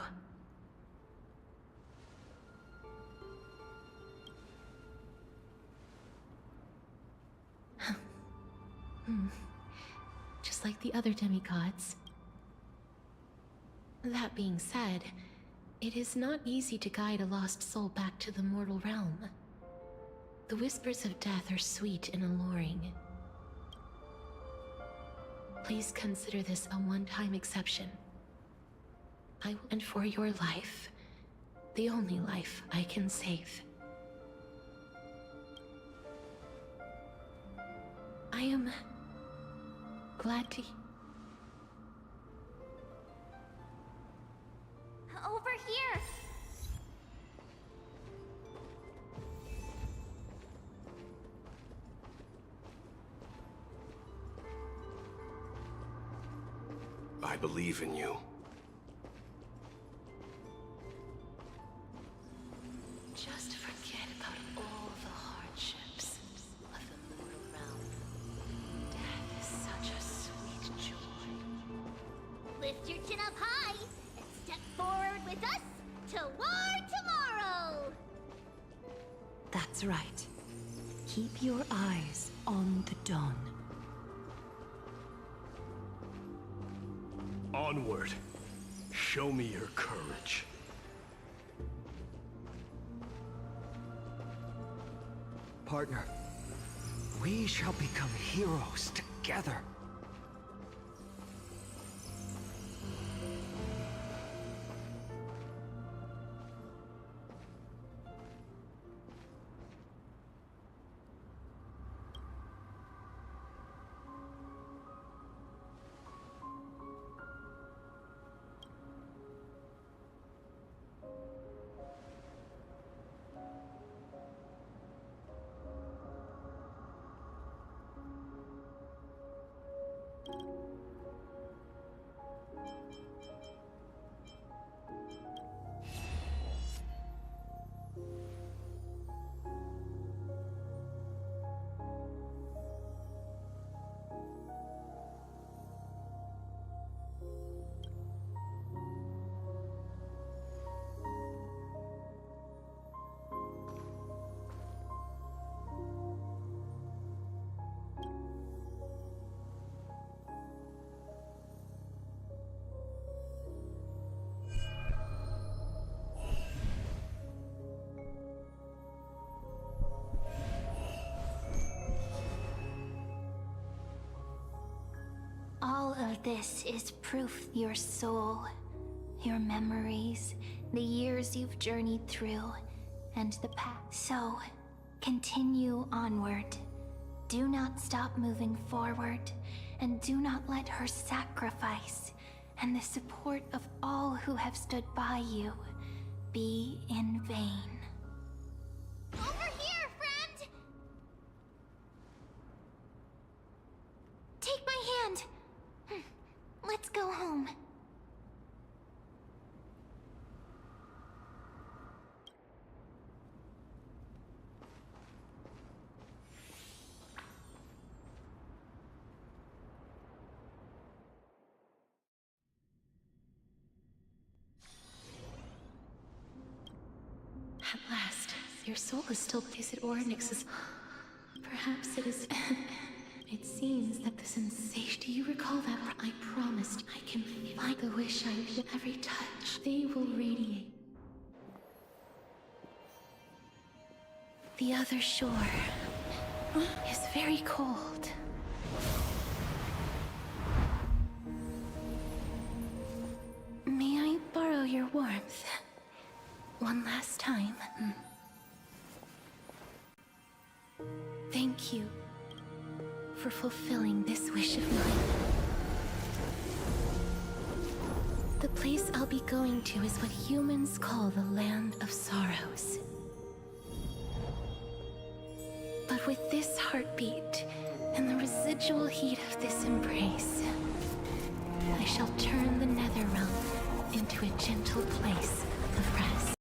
Just like the other demigods. That being said, it is not easy to guide a lost soul back to the mortal realm. The whispers of death are sweet and alluring. Please consider this a one-time exception. And for your life, the only life I can save. I am glad to... Over here! I believe in you. Just forget about all the hardships of the mortal realm. Death is such a sweet joy. Lift your chin up high and step forward with us toward tomorrow! That's right. Keep your eyes on the dawn. Onward. Show me your courage. Partner, we shall become heroes together. All of this is proof your soul, your memories, the years you've journeyed through, and the past. So, continue onward. Do not stop moving forward, and do not let her sacrifice and the support of all who have stood by you be in vain. Over here, friend! Take my hand! Let's go home. At last, your soul is still... Is it Oryx's? Perhaps it is... It seems that the sensation... Do you recall that? I promised I can find the wish I... With every touch, they will radiate. The other shore is very cold. May I borrow your warmth? One last time. Thank you for fulfilling this wish of mine. The place I'll be going to is what humans call the Land of Sorrows. But With this heartbeat and the residual heat of this embrace, I shall turn the Netherrealm into a gentle place of rest.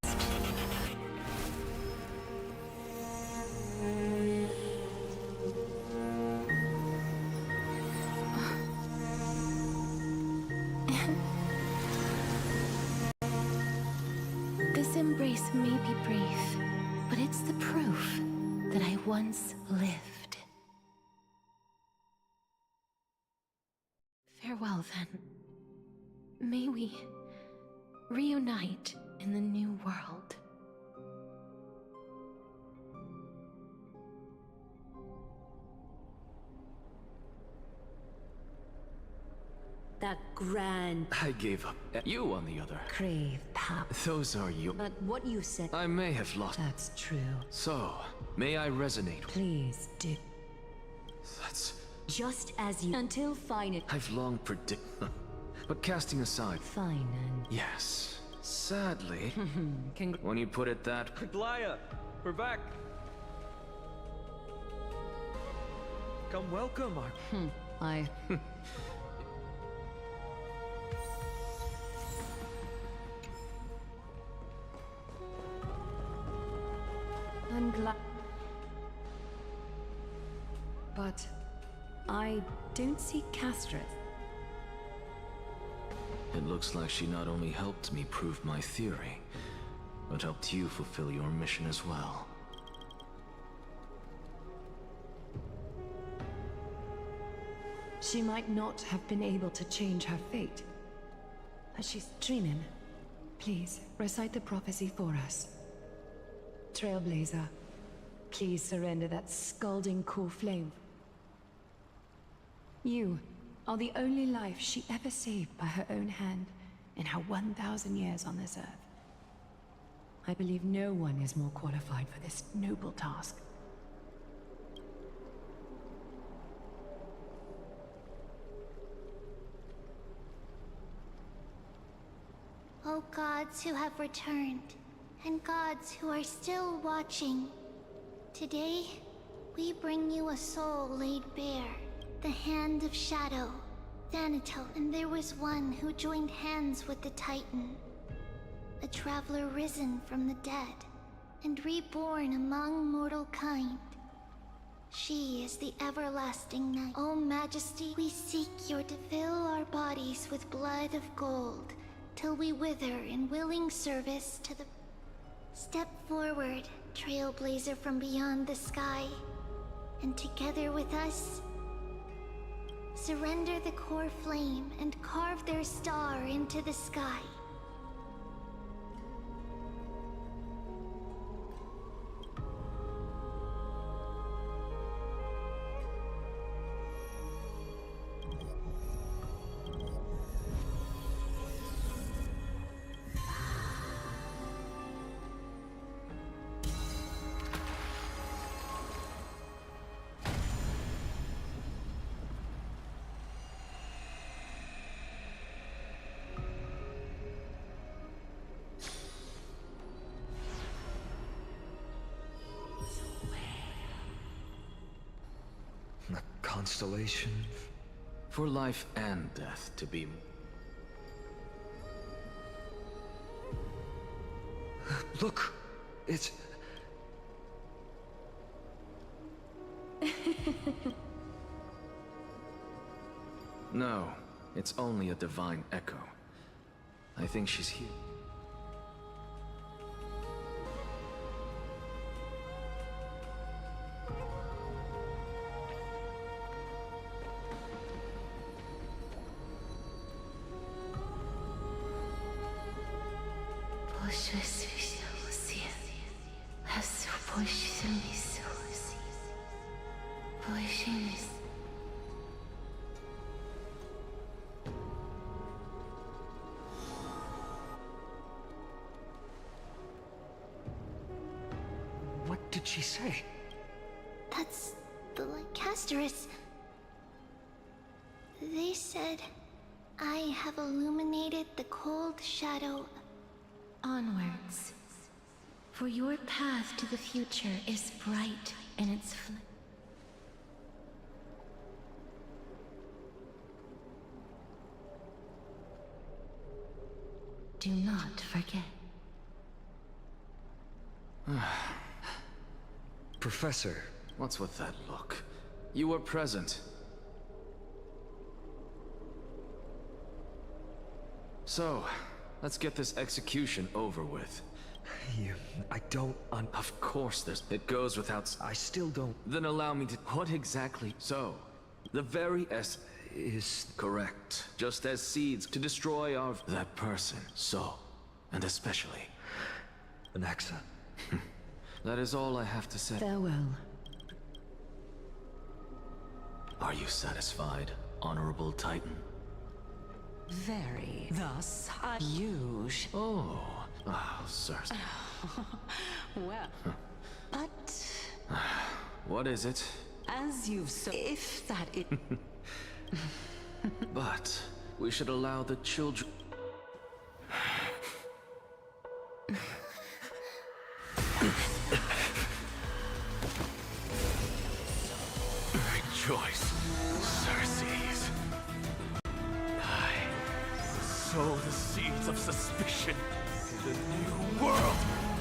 This embrace may be brief, but it's the proof that I once lived. Farewell, then. May we reunite in the new world. That grand... I gave up. You, on the other. Crave power. Those are you. But what you said... I may have lost... That's true. So, may I resonate? Please do. That's... Just as you... Until fine... I've long predicted... But casting aside... Fine and... Yes. Sadly... when you put it that... Glaya, we're back. Come welcome our... I'm glad... But... I don't see Castret. It looks like she not only helped me prove my theory, but helped you fulfill your mission as well. She might not have been able to change her fate. But she's dreaming. Please, recite the prophecy for us. Trailblazer, please surrender that scalding core flame. You are the only life she ever saved by her own hand in her 1,000 years on this earth. I believe no one is more qualified for this noble task. O gods who have returned, and gods who are still watching, today we bring you a soul laid bare, the Hand of Shadow, Thanatos. And there was one who joined hands with the Titan, a traveler risen from the dead and reborn among mortal kind. She is the everlasting night. O Majesty, we seek your to fill our bodies with blood of gold, till we wither in willing service to the... Step forward, trailblazer from beyond the sky, and together with us, surrender the core flame and carve their star into the sky. A constellation? For life and death to be... Look! It's... No, it's only a divine echo. I think she's here. What did she say? That's the Lycasterus. They said, I have illuminated the cold shadow. Onwards. For your path to the future is bright in its Do not forget. Professor. What's with that look? You were present. So, let's get this execution over with. I don't Of course it goes without I still don't... Then allow me to... What exactly? So, the very is correct. Just as seeds to destroy that person. So, and especially... Anaxa. That is all I have to say. Farewell. Are you satisfied, Honorable Titan? Very. Thus, you sir. Well, but... What is it? As you've if that it... But, we should allow the children... Rejoice, Circes. I sow the seeds of suspicion in the new world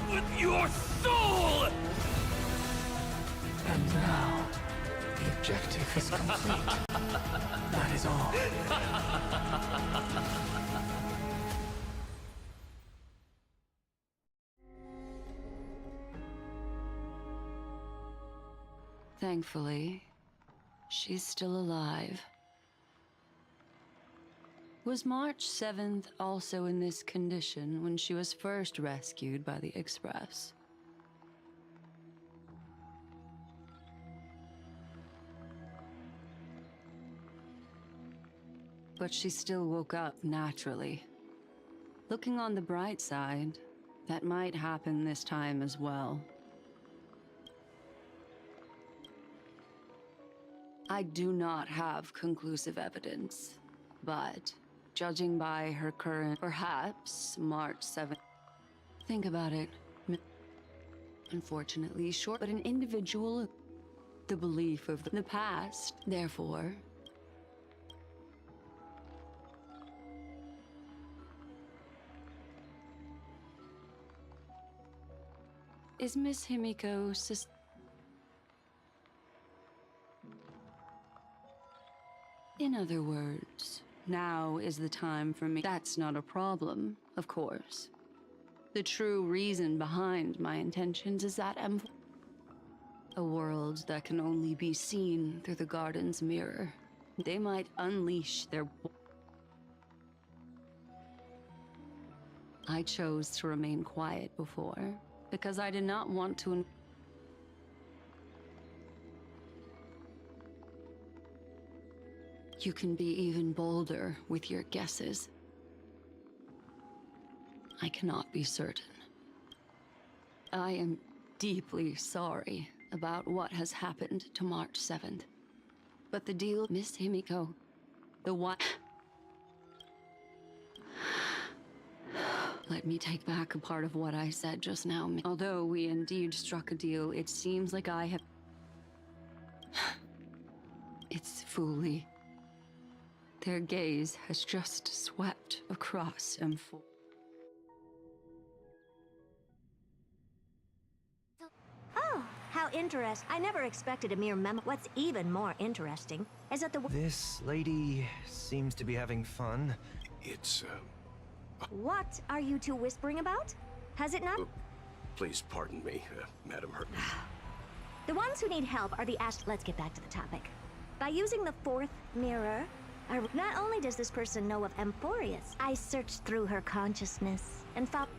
with your soul! And now, the objective is complete. That is all. Thankfully, she's still alive. Was March 7th also in this condition when she was first rescued by the Express? But she still woke up naturally. Looking on the bright side, that might happen this time as well. I do not have conclusive evidence, but judging by her current, perhaps March 7th. Think about it. Unfortunately short, but an individual, the belief of the past, therefore. Is Miss Himiko In other words, now is the time for me. That's not a problem, of course. The true reason behind my intentions is that a world that can only be seen through the garden's mirror. They might unleash their... I chose to remain quiet before, because I did not want to... You can be even bolder with your guesses. I cannot be certain. I am deeply sorry about what has happened to March 7th. But the deal, Miss Himiko, the one... Let me take back a part of what I said just now. Although we indeed struck a deal, it seems like I have... It's fully... Their gaze has just swept across M4. Oh, how interesting. I never expected a mere memo. What's even more interesting is that the... This lady seems to be having fun. It's, What are you two whispering about? Has it not... Please pardon me, Madam Hurt. The ones who need help are the Let's get back to the topic. By using the fourth mirror, not only does this person know of Emphorius, I searched through her consciousness and found...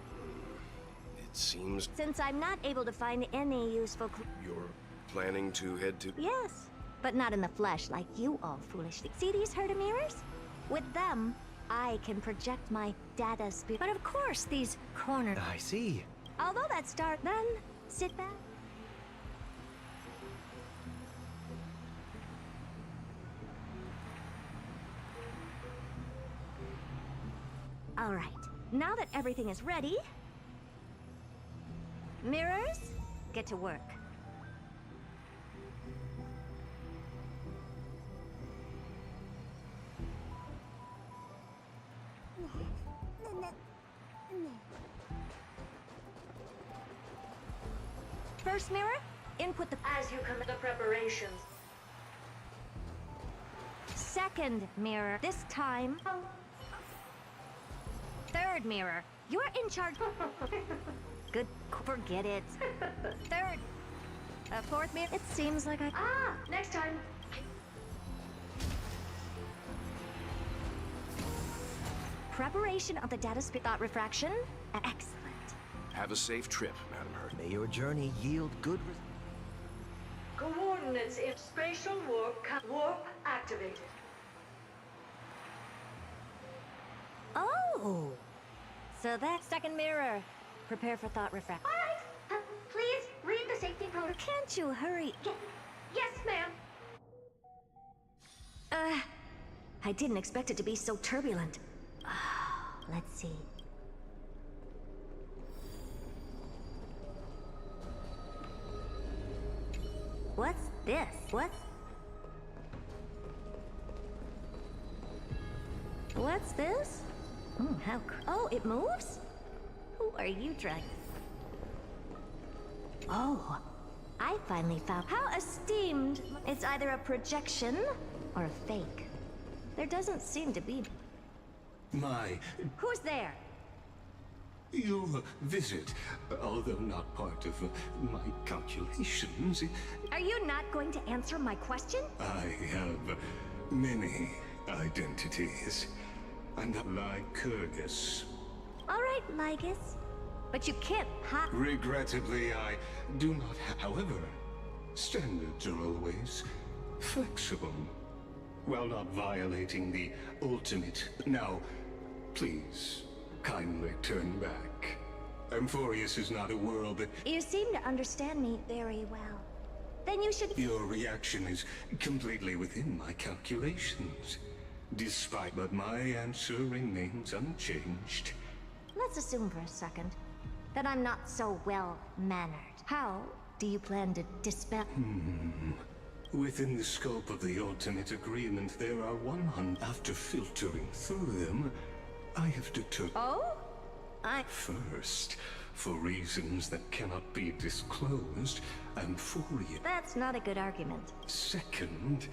It seems... Since I'm not able to find any useful You're planning to head to... Yes, but not in the flesh like you all foolishly. See these Herda mirrors? With them, I can project my data spirit. But of course, these corners... I see. Although that's dark, then sit back. All right, now that everything is ready, mirrors, get to work. First mirror, input the... As you come the preparations. Second mirror, this time... Third mirror, you're in charge. Good, forget it. Third. Fourth mirror, it seems like I... Ah, next time. Preparation of the data thought refraction. Excellent. Have a safe trip, Madam Hurt. May your journey yield good Coordinates in spatial warp activated. Oh! So that second mirror. Prepare for thought refract. All right. Please read the safety protocol. Can't you hurry? Yes, ma'am. I didn't expect it to be so turbulent. Let's see. What's this? What's this? Oh, it moves? Who are you trying? Oh, I finally found how esteemed. It's either a projection or a fake. There doesn't seem to be. Who's there? Your visit, although not part of my calculations... Are you not going to answer my question? I have many identities. I'm not Lycurgus. All right, Lycus. But you can't Regrettably, I do not however, standards are always flexible, while not violating the ultimate. Now, please, kindly turn back. Amphorius is not a world that... You seem to understand me very well. Then you should... Your reaction is completely within my calculations. Despite but my answer remains unchanged. Let's assume for a second that I'm not so well-mannered. How do you plan to dispel... Within the scope of the ultimate agreement, there are 100. After filtering through them, I have determined... Oh? First, for reasons that cannot be disclosed, Amphorius... That's not a good argument. Second,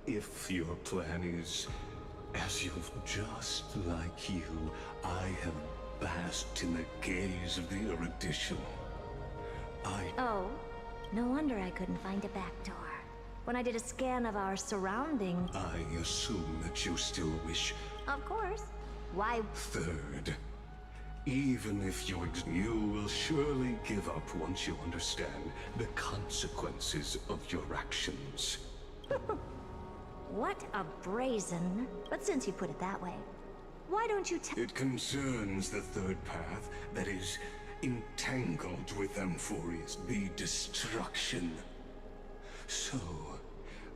if your plan is... As you've just like you, I have basked in the gaze of the erudition. Oh, no wonder I couldn't find a back door. When I did a scan of our surrounding... I assume that you still wish... Of course. Why... Third, even if you will surely give up once you understand the consequences of your actions. What a brazen... But since you put it that way, why don't you It concerns the third path that is entangled with Amphorius, the destruction. So,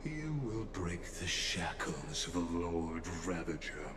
you will break the shackles of a Lord Ravager.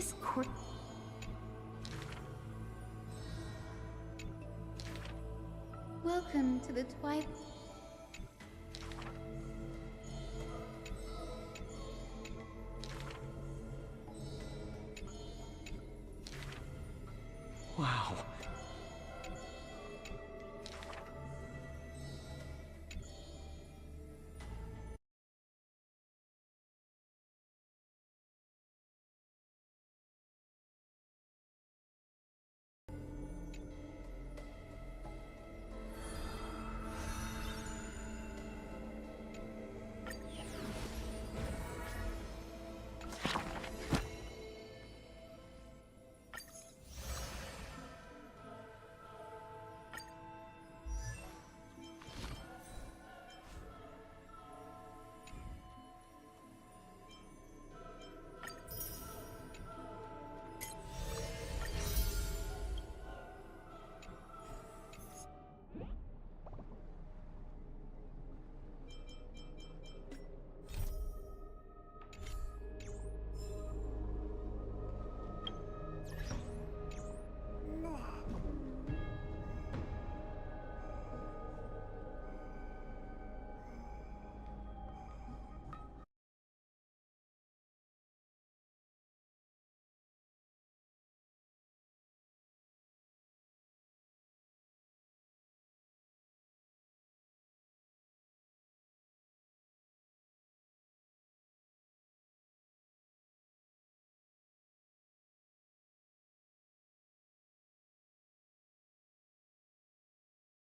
this court? Welcome to the Twilight. Wow,